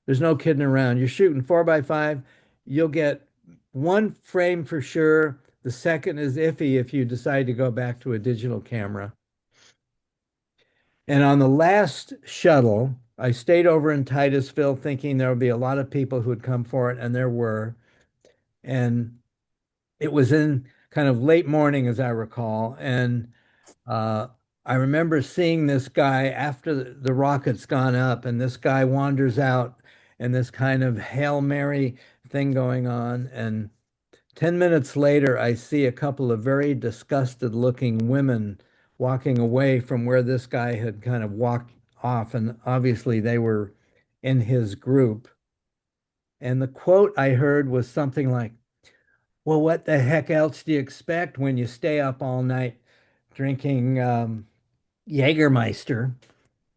There's no kidding around. You're shooting 4x5, you'll get one frame for sure. The second is iffy if you decide to go back to a digital camera. And on the last shuttle, I stayed over in Titusville thinking there would be a lot of people who would come for it, and there were. And it was in kind of late morning, as I recall. And uh, I remember seeing this guy after the rocket's gone up, and this guy wanders out, and this kind of Hail Mary thing going on. And 10 minutes later, I see a couple of very disgusted looking women walking away from where this guy had kind of walked off. And obviously, they were in his group. And the quote I heard was something like, well, what the heck else do you expect when you stay up all night drinking Jägermeister?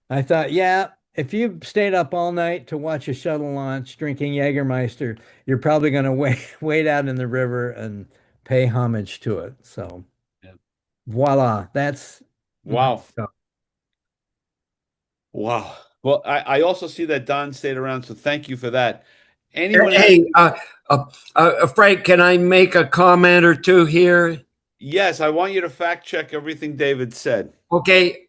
I thought, yeah, if you stayed up all night to watch a shuttle launch drinking Jägermeister, you're probably going to wait out in the river and pay homage to it. So, Yeah. voila, that's my Wow. stuff. Wow. Well, I also see that Don stayed around, so thank you for that. Anyone else? Hey, Frank, can I make a comment or two here? Yes, I want you to fact check everything David said. Okay.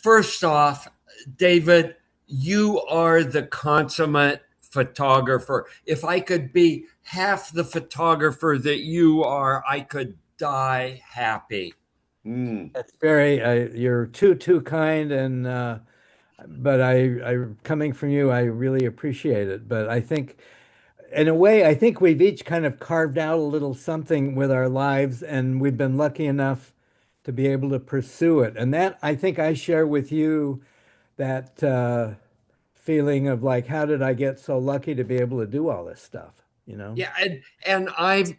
First off, David, you are the consummate photographer. If I could be half the photographer that you are, I could die happy. Mm. It's very, you're too kind, and but coming from you, I really appreciate it. But I think, in a way, I think we've each kind of carved out a little something with our lives, and we've been lucky enough to be able to pursue it. And that I think I share with you that feeling of like, how did I get so lucky to be able to do all this stuff, you know? Yeah, and I'm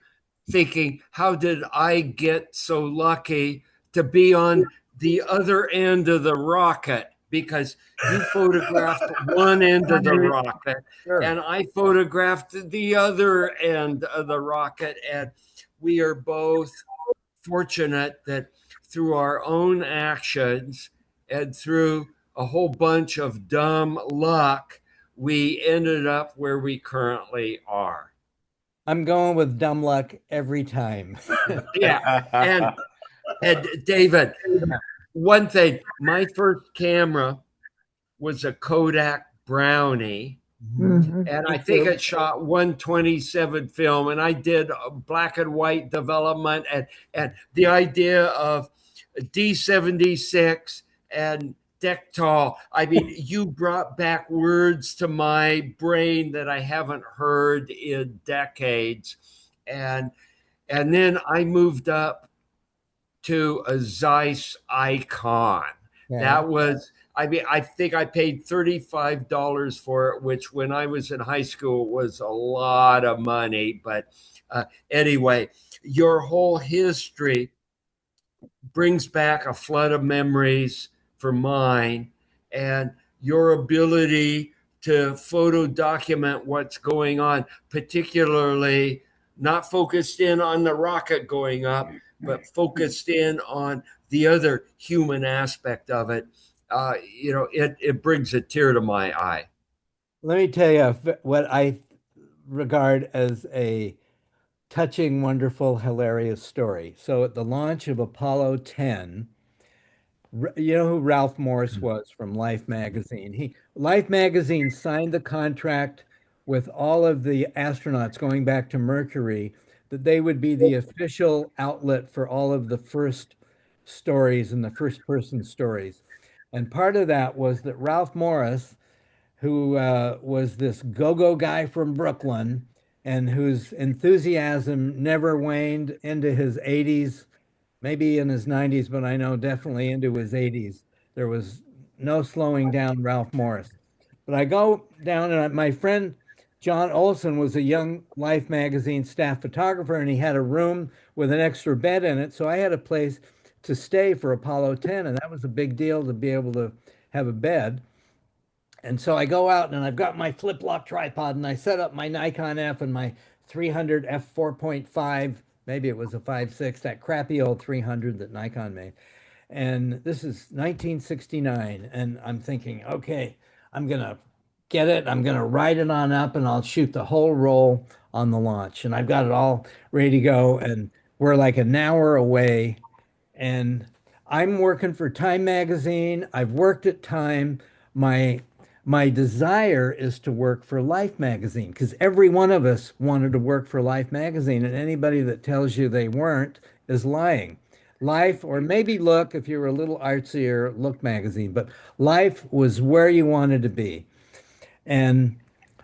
thinking, how did I get so lucky to be on the other end of the rocket? Because you photographed one end of the rocket, Sure. and I photographed the other end of the rocket, and we are both fortunate that through our own actions and through a whole bunch of dumb luck, we ended up where we currently are. I'm going with dumb luck every time. Yeah. And and David, one thing, my first camera was a Kodak Brownie, Mhm. and I Me think too. it shot 127 film, and I did black and white development, and the idea of D76 and Dectal. I mean, you brought back words to my brain that I haven't heard in decades. And and then I moved up to a Zeiss icon. Okay. That was, I mean, I think I paid $35 for it, which when I was in high school was a lot of money. But anyway, your whole history brings back a flood of memories for mine, and your ability to photo document what's going on, particularly not focused in on the rocket going up, but focused in on the other human aspect of it. It brings a tear to my eye. Let me tell you what I regard as a touching, wonderful, hilarious story. So at the launch of Apollo 10, you know who Ralph Morris was from Life magazine. Life magazine signed the contract with all of the astronauts going back to Mercury that they would be the official outlet for all of the first stories and the first person stories. And part of that was that Ralph Morris, who was this go-go guy from Brooklyn and whose enthusiasm never waned into his 80s, maybe in his 90s, but I know definitely into his 80s. There was no slowing down Ralph Morris. But I go down, and my friend John Olson was a young Life magazine staff photographer, and he had a room with an extra bed in it. So I had a place to stay for Apollo 10, and that was a big deal to be able to have a bed. And so I go out and I've got my flip flop tripod and I set up my Nikon F and my 300 f4.5. Maybe it was a 5.6, that crappy old 300 that Nikon made. And this is 1969. And I'm thinking, okay, I'm going to get it. I'm going to write it on up and I'll shoot the whole roll on the launch. And I've got it all ready to go. And we're like an hour away, and I'm working for Time Magazine. I've worked at Time. My my desire is to work for Life Magazine because every one of us wanted to work for Life Magazine, and anybody that tells you they weren't is lying. Life, or maybe Look, if you were a little artsier, Look Magazine, but Life was where you wanted to be. And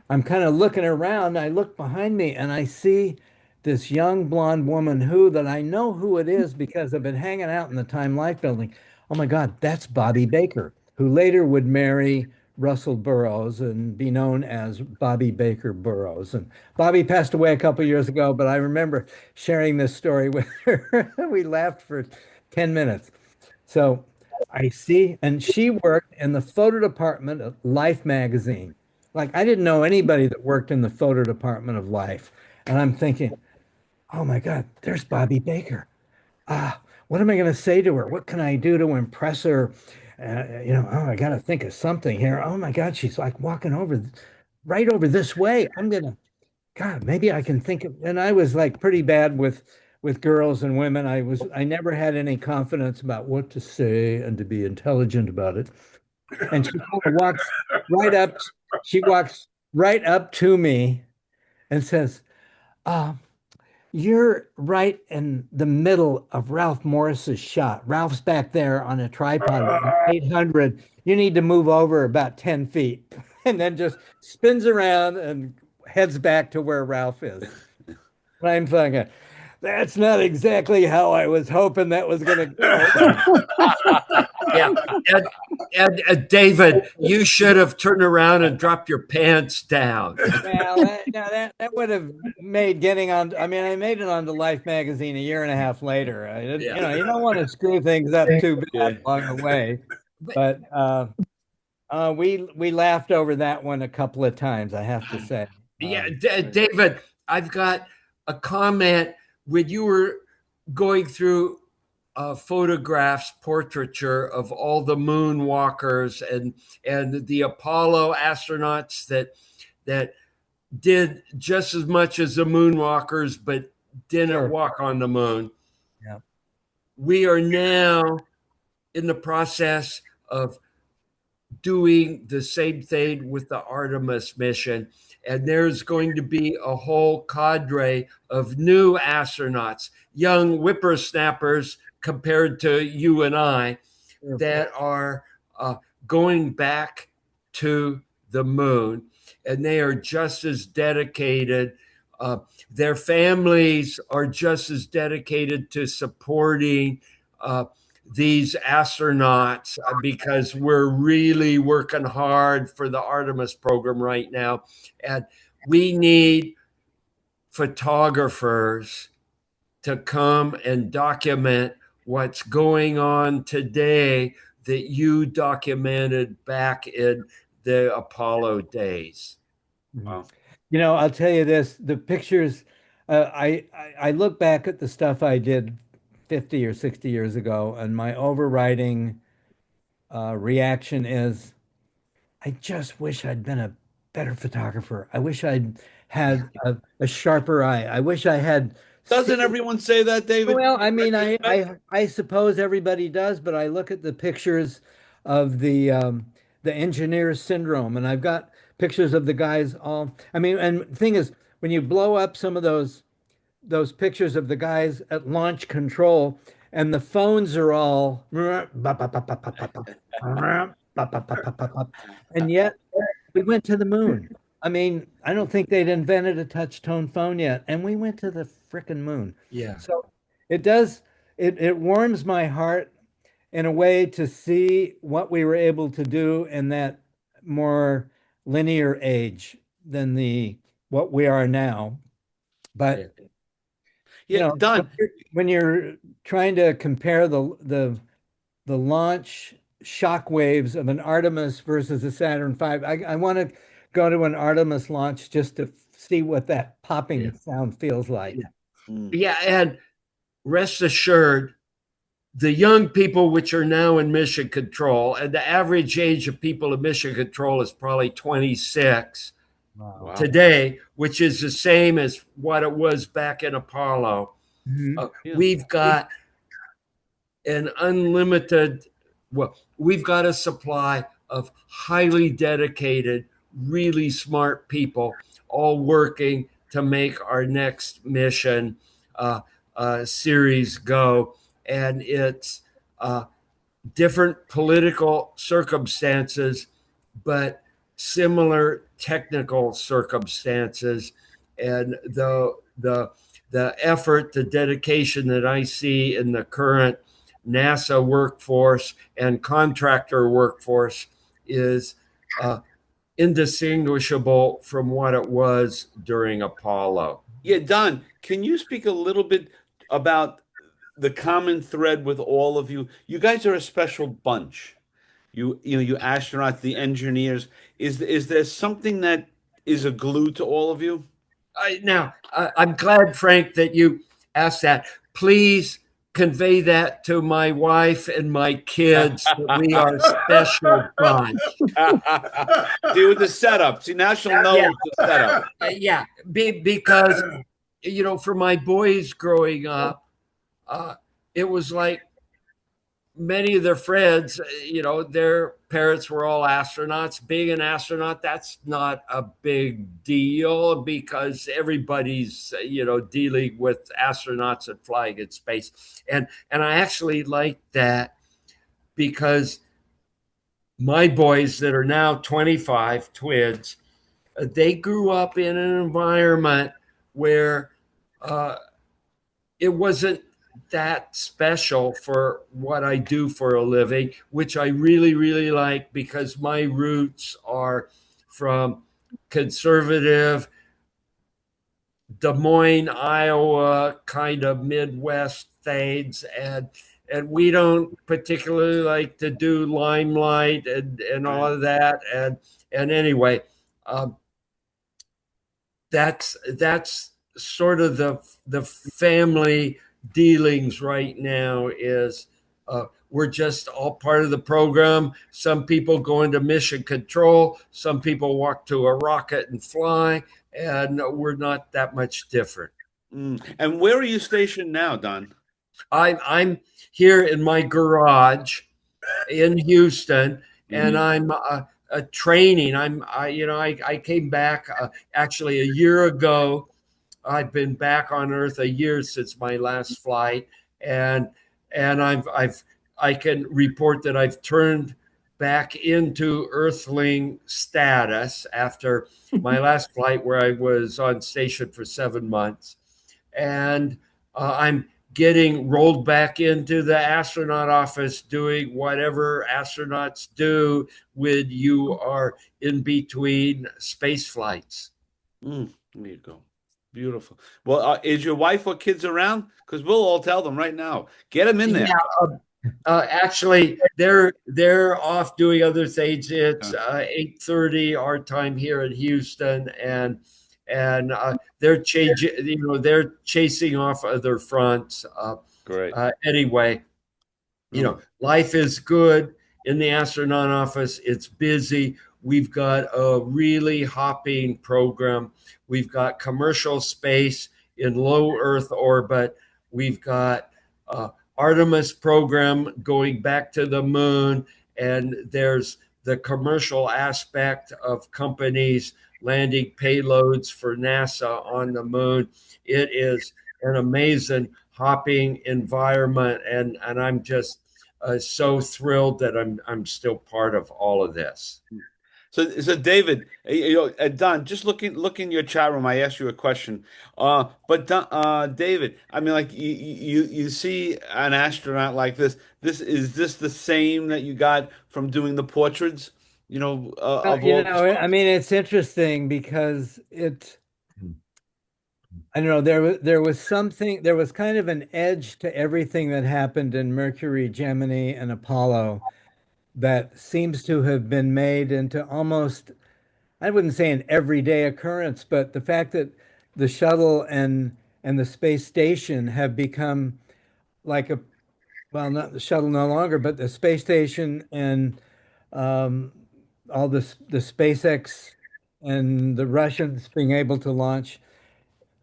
I'm kind of looking around. I look behind me and I see this young blonde woman who that I know who it is because I've been hanging out in the Time Life building. Oh my God, that's Bobby Baker, who later would marry Russell Burroughs and be known as Bobby Baker Burroughs. And Bobby passed away a couple years ago, but I remember sharing this story with her. We laughed for 10 minutes. So I see, and she worked in the photo department of Life magazine. Like I didn't know anybody that worked in the photo department of Life. And I'm thinking, oh my God, there's Bobby Baker. What am I going to say to her? What can I do to impress her? Oh, I got to think of something here. Oh my God, she's like walking right over this way. God, maybe I can think of, and I was like pretty bad with girls and women. I never had any confidence about what to say and to be intelligent about it. And she kind of right up, she walks right up to me and says, uh, you're right in the middle of Ralph Morris's shot. Ralph's back there on a tripod with an 800. You need to move over about 10 feet and then just spins around and heads back to where Ralph is. And I'm thinking, that's not exactly how I was hoping that was going to go. Yeah. And David, you should have turned around and dropped your pants down. Well, that would have made getting on. I mean, I made it onto Life magazine a year and a half later. You know, you don't want to screw things up too bad along the way. But we laughed over that one a couple of times, I have to say. Yeah, David, I've got a comment. When you were going through photographs, portraiture of all the moonwalkers and the Apollo astronauts that did just as much as the moonwalkers, but didn't walk on the moon. Yeah. We are now in the process of doing the same thing with the Artemis mission. And there's going to be a whole cadre of new astronauts, young whippersnappers compared to you and I, that are going back to the moon. And they are just as dedicated. Their families are just as dedicated to supporting these astronauts because we're really working hard for the Artemis program right now. And we need photographers to come and document what's going on today that you documented back in the Apollo days. Wow. You know, I'll tell you this, the pictures, I look back at the stuff I did 50 or 60 years ago, and my overriding reaction is, I just wish I'd been a better photographer. I wish I'd had a sharper eye. I wish I had. Doesn't everyone say that, David? Well, I mean, I suppose everybody does, but I look at the pictures of the engineer syndrome, and I've got pictures of the guys all. I mean, and the thing is, when you blow up some of those pictures of the guys at launch control, and the phones are all, and yet we went to the moon. I mean, I don't think they'd invented a touch tone phone yet, and we went to the frickin' moon. Yeah. So it warms my heart in a way to see what we were able to do in that more linear age than what we are now. But yeah, you know, Don, when you're trying to compare the launch shock waves of an Artemis versus a Saturn V, I want to go to an Artemis launch just to see what that popping sound feels like. Yeah, and rest assured, the young people which are now in mission control, and the average age of people in mission control is probably 26 today, which is the same as what it was back in Apollo. We've got an unlimited, we've got a supply of highly dedicated, really smart people all working to make our next mission series go. And it's different political circumstances, but similar technical circumstances. And the effort, the dedication that I see in the current NASA workforce and contractor workforce is indistinguishable from what it was during Apollo. Yeah, Don, can you speak a little bit about the common thread with all of you? You guys are a special bunch. You astronauts, the engineers. Is there something that is a glue to all of you? I'm glad, Frank, that you asked that. Please convey that to my wife and my kids that we are a special bunch. Do with the setup. See, now she'll know the setup. Because, for my boys growing up, it was like many of their friends, their parents were all astronauts. Being an astronaut, that's not a big deal because everybody's, dealing with astronauts and flying in space. And I actually like that because my boys that are now 25, twins, they grew up in an environment where uh, it wasn't that special for what I do for a living, which I really, really like because my roots are from conservative Des Moines, Iowa, kind of Midwest things, and we don't particularly like to do limelight and all of that. And anyway, um, that's sort of the family dealings right now is we're just all part of the program. Some people go into mission control, some people walk to a rocket and fly, and we're not that much different. And where are you stationed now, Don? I'm here in my garage in Houston, and Mhm. I'm training. I came back actually a year ago. I've been back on Earth a year since my last flight, and I can report that I've turned back into Earthling status after my last flight, where I was on station for 7 months, and I'm getting rolled back into the astronaut office doing whatever astronauts do when you are in between space flights. There you go. Beautiful. Well, is your wife or kids around? Because we'll all tell them right now. Get them in there. Yeah, actually, they're off doing other things. It's 8:30 our time here in Houston, and they're changing. They're chasing off other fronts. Great. Anyway, Oh, life is good in the astronaut office. It's busy. We've got a really hopping program. We've got commercial space in low Earth orbit. We've got Artemis program going back to the moon, and there's the commercial aspect of companies landing payloads for NASA on the moon. It is an amazing hopping environment, and I'm just so thrilled that I'm still part of all of this. so David, Don, just looking your chat room. I asked you a question. But Don, David, I mean, like you see an astronaut like this. Is this the same that you got from doing the portraits? Of all the I stars? mean, it's interesting because I don't know, there was kind of an edge to everything that happened in Mercury, Gemini, and Apollo that seems to have been made into almost, I wouldn't say an everyday occurrence, but the fact that the shuttle and the space station have become like a, well, not the shuttle no longer, but the space station and um, all the SpaceX and the Russians being able to launch.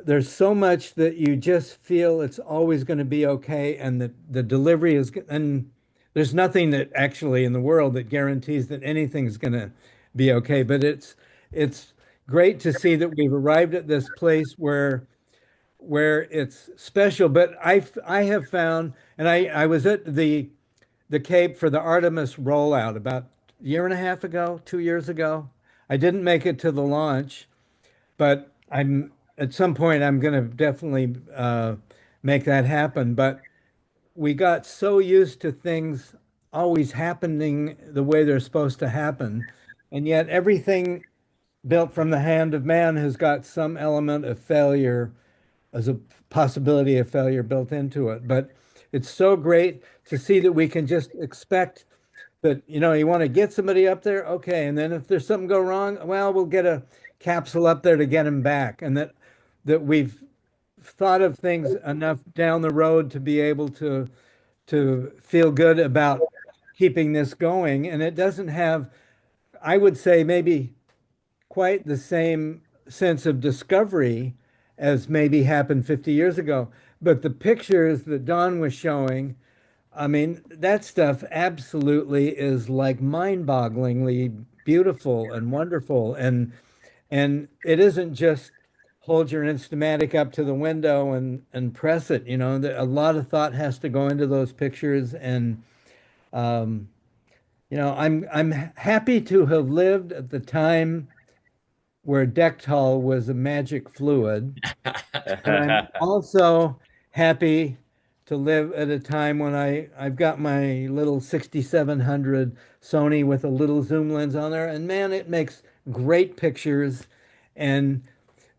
There's so much that you just feel it's always going to be okay, and that the delivery is, and there's nothing that actually in the world that guarantees that anything's going to be okay. But it's great to see that we've arrived at this place where it's special. But I have found, and I was at the Cape for the Artemis rollout about a year and a half ago, 2 years ago. I didn't make it to the launch, but I'm at some point I'm going to definitely make that happen. But we got so used to things always happening the way they're supposed to happen, and yet everything built from the hand of man has got some element of failure, as a possibility of failure built into it. But it's so great to see that we can just expect that, you want to get somebody up there, okay, and then if there's something go wrong, well, we'll get a capsule up there to get him back, and that we've thought of things enough down the road to be able to feel good about keeping this going. And it doesn't have, I would say, maybe quite the same sense of discovery as maybe happened 50 years ago. But the pictures that Don was showing I mean, that stuff absolutely is like mind-bogglingly beautiful and wonderful. And it isn't just hold your Instamatic up to the window and press it. A lot of thought has to go into those pictures. And um, I'm happy to have lived at the time where Dectol was a magic fluid. And I'm also happy to live at a time when I've got my little 6700 Sony with a little zoom lens on there, and man, it makes great pictures. And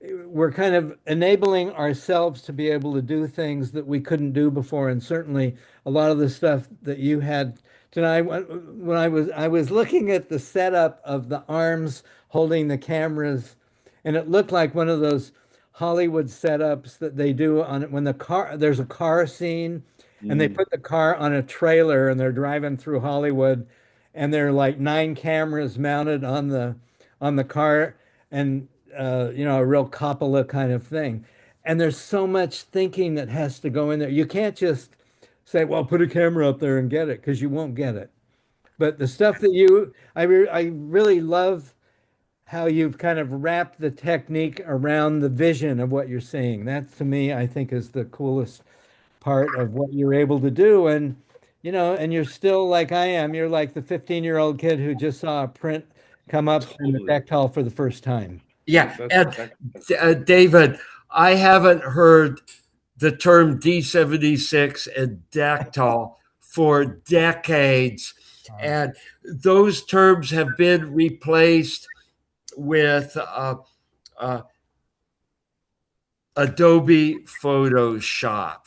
we're kind of enabling ourselves to be able to do things that we couldn't do before. And certainly a lot of the stuff that you had tonight, when I was looking at the setup of the arms holding the cameras, and it looked like one of those Hollywood setups that they do on when there's a car scene and they Mm. put the car on a trailer and they're driving through Hollywood, and there are like nine cameras mounted on the car, and a real Coppola kind of thing. And there's so much thinking that has to go in there. You can't just say, well, put a camera up there and get it, because you won't get it. But the stuff that I really love how you've kind of wrapped the technique around the vision of what you're seeing. That to me, I think is the coolest part of what you're able to do. And you're still like I am. You're like the 15-year-old kid who just saw a print come up in the Totally. Bechtel for the first time. Yeah, and That, David, I haven't heard the term D76 and dactyl for decades, and those terms have been replaced with uh, Adobe Photoshop.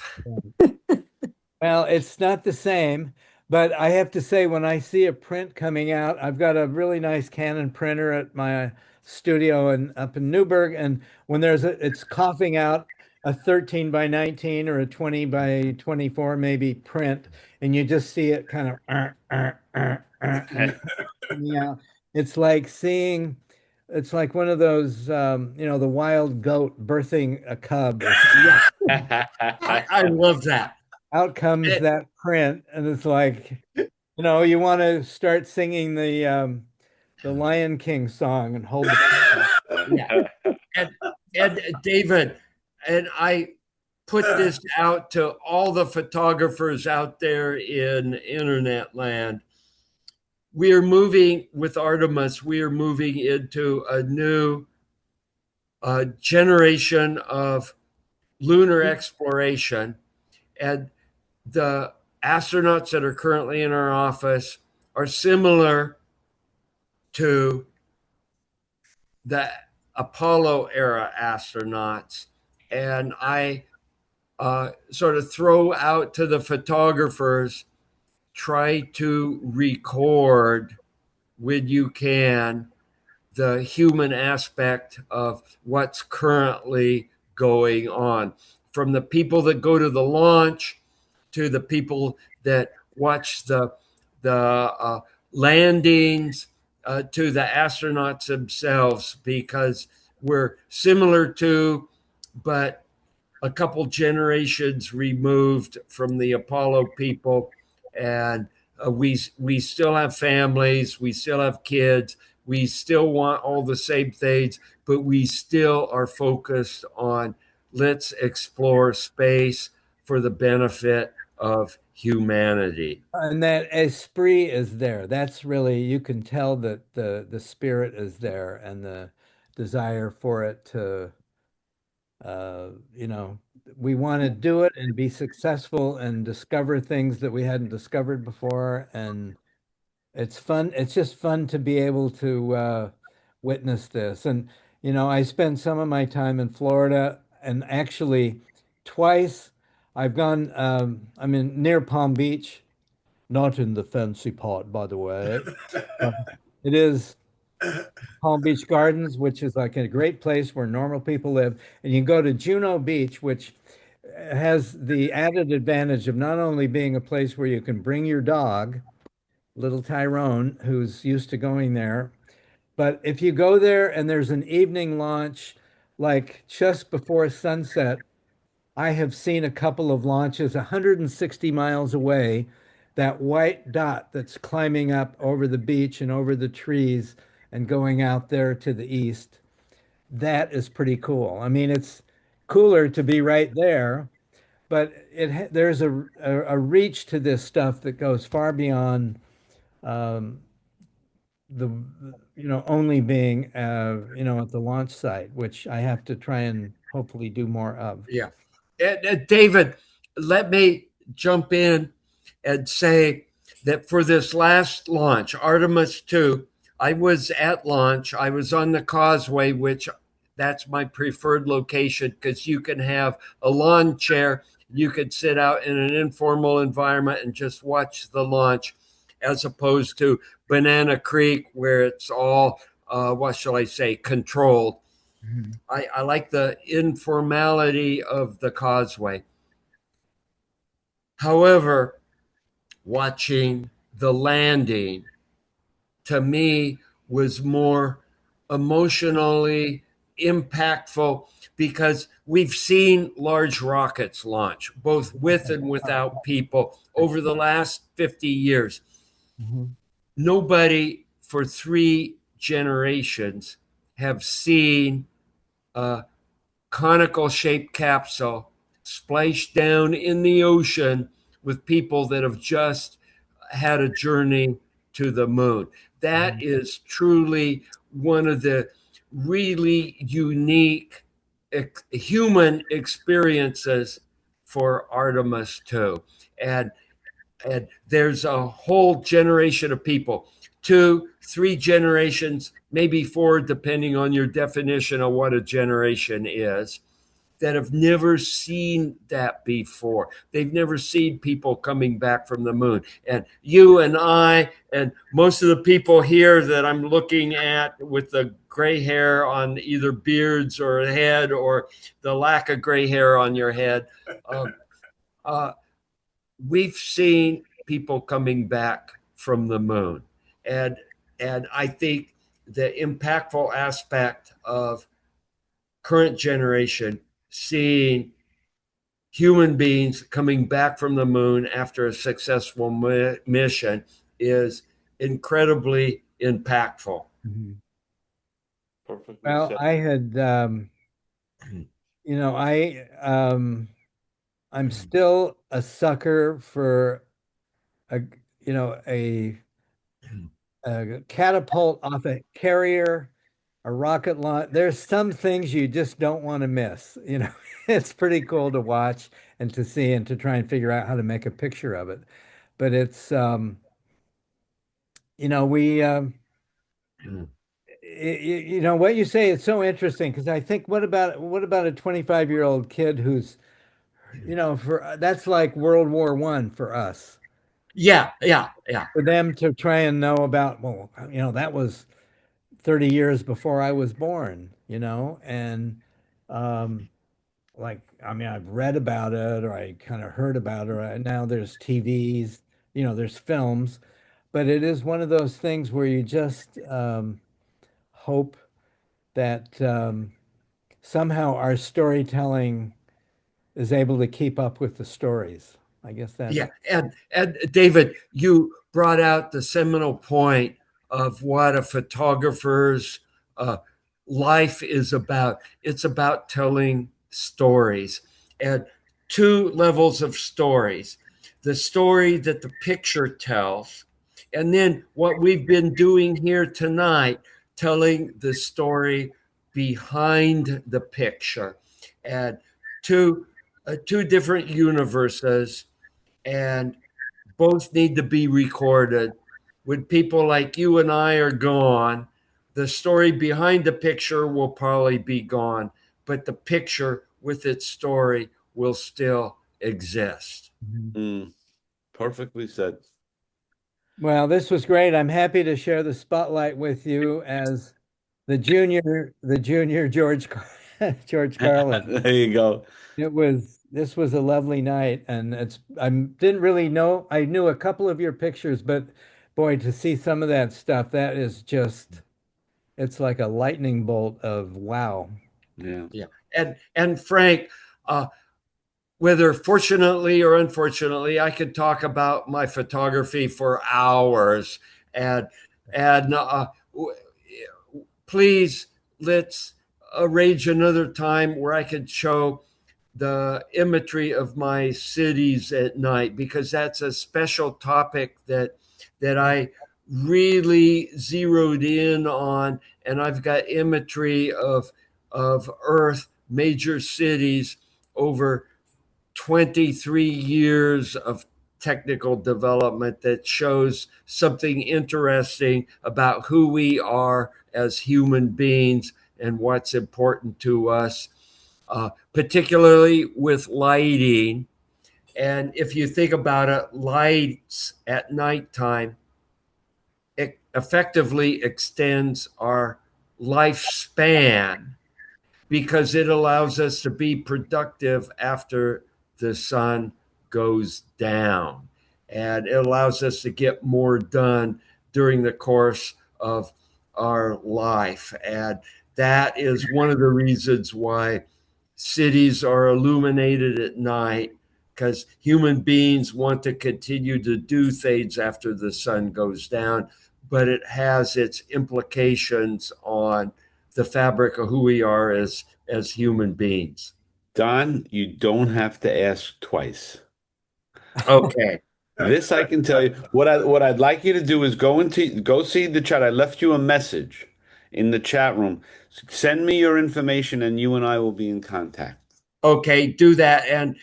Well, it's not the same, but I have to say, when I see a print coming out, I've got a really nice Canon printer at my studio up in Newburgh, and when it's coughing out a 13 by 19 or a 20 by 24 maybe print, and you just see it kind of and coming out. It's like seeing, it's like one of those, the wild goat birthing a cub or something. Yeah, I that. love that. Out comes It, that print, and it's like, you want to start singing the Lion King song and hold the print up. yeah, and and David, and I put this out to all the photographers out there in internet land. We are moving with Artemis. We are moving into a new generation of lunar exploration, and the astronauts that are currently in our office are similar to the Apollo era astronauts. And I sort of throw out to the photographers, try to record when you can the human aspect of what's currently going on. From the people that go to the launch to the people that watch the landings, to the astronauts themselves, because we're similar to, but a couple generations removed from the Apollo people, and we still have families, we still have kids, we still want all the same things, but we still are focused on let's explore space for the benefit of humanity. And that esprit is there. That's really, you can tell that the spirit is there, and the desire for it to, uh, you know, we want to do it and be successful and discover things that we hadn't discovered before. And it's fun. It's just fun to be able to witness this. And, I spend some of my time in Florida, and actually twice I've gone, I'm in near Palm Beach, not in the fancy part, by the way. But it is Palm Beach Gardens, which is like a great place where normal people live. And you go to Juno Beach, which has the added advantage of not only being a place where you can bring your dog, little Tyrone, who's used to going there. But if you go there and there's an evening launch, like just before sunset, I have seen a couple of launches 160 miles away. That white dot that's climbing up over the beach and over the trees and going out there to the east, that is pretty cool. I mean, it's cooler to be right there, but there's a reach to this stuff that goes far beyond um, the only being at the launch site, which I have to try and hopefully do more of. Yeah. David, let me jump in and say that for this last launch, Artemis 2, I was at launch. I was on the causeway, which that's my preferred location because you can have a lawn chair. You could sit out in an informal environment and just watch the launch, as opposed to Banana Creek, where it's all, what shall I say, controlled. Mhm. I like the informality of the causeway. However, watching the landing to me was more emotionally impactful because we've seen large rockets launch, both with and without people, over the last 50 years. Mhm. Nobody for 3 generations have seen a conical shaped capsule splashed down in the ocean with people that have just had a journey to the moon. That Mhm. is truly one of the really unique human experiences for Artemis 2. And and there's a whole generation of people, 2 3 generations, maybe 4, depending on your definition of what a generation is, that have never seen that before. They've never seen people coming back from the moon. And you and I and most of the people here that I'm looking at with the gray hair on either beards or head, or the lack of gray hair on your head, uh, uh, we've seen people coming back from the moon. And and I think the impactful aspect of current generation seeing human beings coming back from the moon after a successful mission is incredibly impactful. Mhm. Perfectly Well, said. I had, you know, I'm still a sucker for a, a catapult off a carrier, a rocket launch. There's some things you just don't want to miss. It's pretty cool to watch and to see and to try and figure out how to make a picture of it. But it's, we, what you say is so interesting because I think what about a 25-year-old kid who's, for that's like World War I for us. Yeah, yeah, yeah. For them to try and know about, well, that was 30 years before I was born, and um, like, I mean, I've read about it or I kind of heard about it. Now there's TVs, there's films, but it is one of those things where you just hope that somehow our storytelling is able to keep up with the stories. I guess that's. Yeah, and David, you brought out the seminal point of what a photographer's uh, life is about. It's about telling stories, and 2 levels of stories: the story that the picture tells, and then what we've been doing here tonight, telling the story behind the picture, and two different universes, and both need to be recorded. When people like you and I are gone, the story behind the picture will probably be gone, but the picture with its story will still exist. Mhm. Mm, perfectly said. Well, this was great. I'm happy to share the spotlight with you as the junior George Carlin. There you go. This was a lovely night, and I didn't really know. I knew a couple of your pictures, but boy, to see some of that stuff, that is just, it's like a lightning bolt of wow. Yeah. Yeah, and Frank, uh, whether fortunately or unfortunately, I could talk about my photography for hours. And please, let's arrange another time where I could show the imagery of my cities at night, because that's a special topic that I really zeroed in on. And I've got imagery of Earth, major cities over 23 years of technical development that shows something interesting about who we are as human beings and what's important to us, particularly with lighting. And if you think about it, lights at nighttime, it effectively extends our lifespan because it allows us to be productive after the sun goes down. And it allows us to get more done during the course of our life. And that is one of the reasons why cities are illuminated at night, because human beings want to continue to do things after the sun goes down, but it has its implications on the fabric of who we are as human beings. Don, you don't have to ask twice. Okay. This I can tell you. What I'd like you to do is go see the chat. I left you a message in the chat room. Send me your information, and you and I will be in contact. Okay, do that. And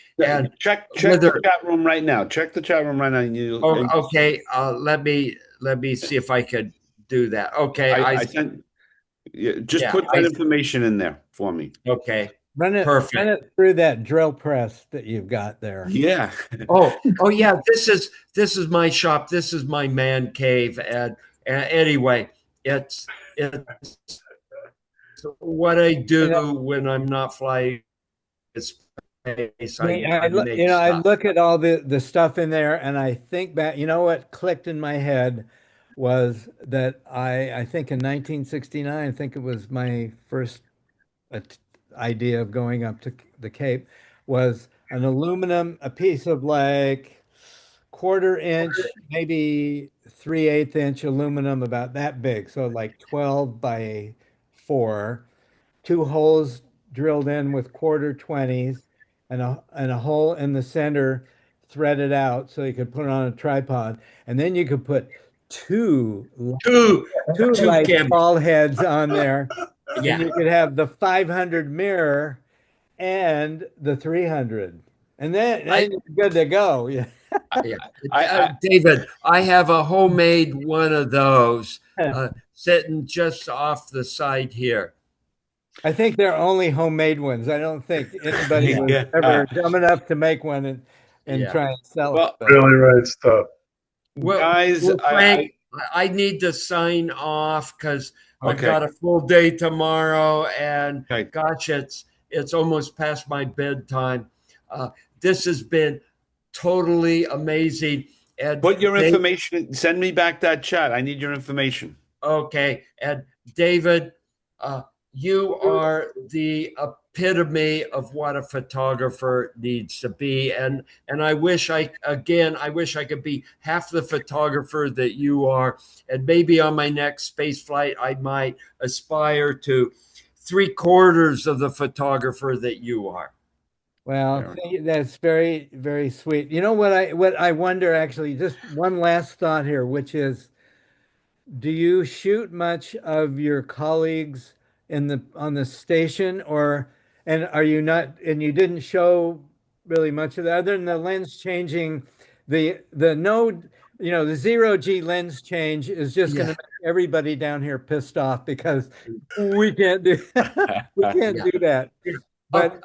check whether, the chat room right now. Check the chat room right now. And okay. Let me see if I could do that. Okay, I sent. Just put that information in there for me. Okay. Run it through that drill press that you've got there. Yeah. oh yeah. This is my shop. This is my man cave. And anyway, it's what I do when I'm not flying space. I look at all the stuff in there, and I think back. You know what clicked in my head was that I think in 1969, I think it was my first idea of going up to the Cape, was a piece of like 1/4 inch, maybe 3/8 inch aluminum, about that big. So like 12 by 4, 2 holes drilled in with 1/4 20s, and a hole in the center threaded out so you could put it on a tripod. And then you could put two light ball heads on there. Yeah. And you could have the 500 mirror and the 300. And then you're good to go. Yeah. David, I have a homemade one of those sitting just off the side here. I think they're only homemade ones. I don't think anybody was ever dumb enough to make one and try and sell it. Really right stuff. Well, guys, Frank, I need to sign off because I've got a full day tomorrow, and gosh, it's almost past my bedtime. This has been totally amazing. And put your information. Send me back that chat. I need your information. Okay, and David, you are the epitome of what a photographer needs to be, and I wish I could be half the photographer that you are, and maybe on my next space flight I might aspire to 3/4 of the photographer that you are. Well, that's very, very sweet. You know what I wonder, actually, just one last thought here, which is, do you shoot much of your colleagues on the station, and are you not, and you didn't show really much of that other than the lens changing, the node, the 0G lens change is just going to make everybody down here pissed off because we can't do that. But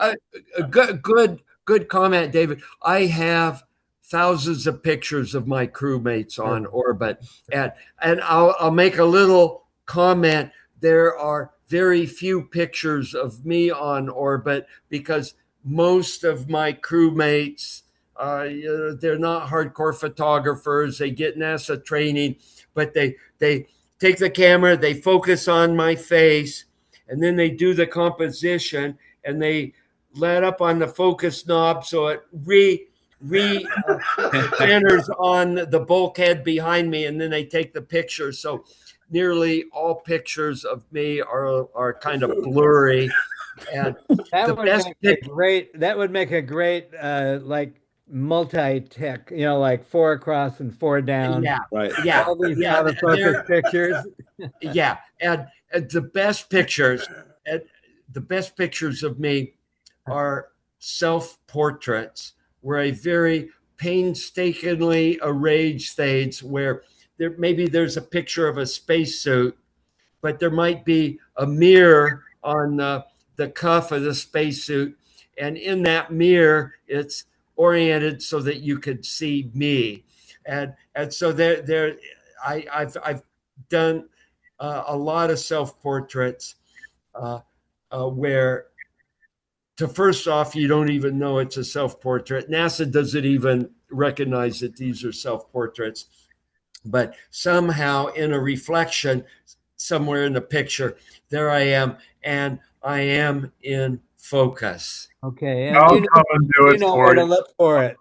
good comment, David. I have thousands of pictures of my crewmates on orbit, and I'll make a little comment. There are very few pictures of me on orbit because most of my crewmates, they're not hardcore photographers. They get NASA training, but they take the camera, they focus on my face, and then they do the composition, and they let up on the focus knob so it centers on the bulkhead behind me, and then they take the picture. So nearly all pictures of me are kind of blurry. And the best that would make a great like multi-tech, like 4 across and 4 down. Yeah, Right. yeah, All these yeah. out of focus pictures. Yeah, and the best pictures, and the best pictures of me are self-portraits, where a very painstakingly arranged stage where there's a picture of a spacesuit, but there might be a mirror on the cuff of the spacesuit, and in that mirror, it's oriented so that you could see me, and so I've done a lot of self portraits where to first off, you don't even know it's a self portrait. NASA doesn't even recognize that these are self portraits, but somehow in a reflection somewhere in the picture, there I am, and I am in focus. Okay, and I'll come and do it for where to you. look for it.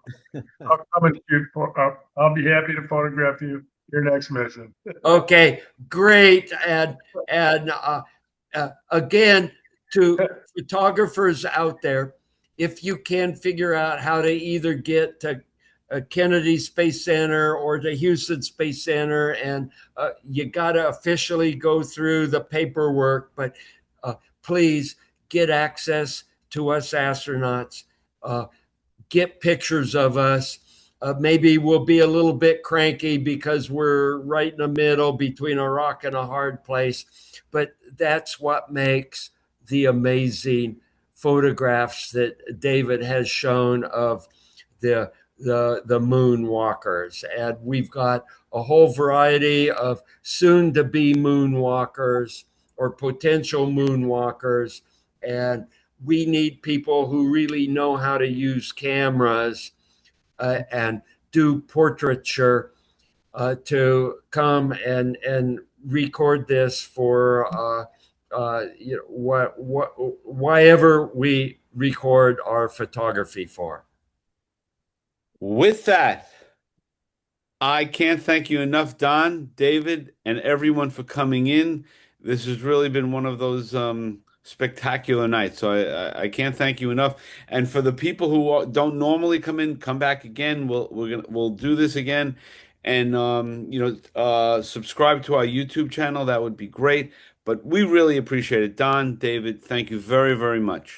I'll come and shoot for. I'll be happy to photograph you your next mission. Okay, great, and again, to photographers out there, if you can figure out how to either get to Kennedy Space Center or to Houston Space Center, and you got to officially go through the paperwork, but please get access to us astronauts. Get pictures of us. Maybe we'll be a little bit cranky because we're right in the middle between a rock and a hard place, but that's what makes the amazing photographs that David has shown of the moonwalkers. And we've got a whole variety of soon to be moonwalkers or potential moonwalkers. And we need people who really know how to use cameras and do portraiture to come and record this for whatever we record our photography for. With that, I can't thank you enough, Don, David, and everyone for coming in. This has really been one of those spectacular nights. So I can't thank you enough. And for the people who don't normally come in, come back again. We'll do this again, and subscribe to our YouTube channel. That would be great. But we really appreciate it, Don, David. Thank you very, very much.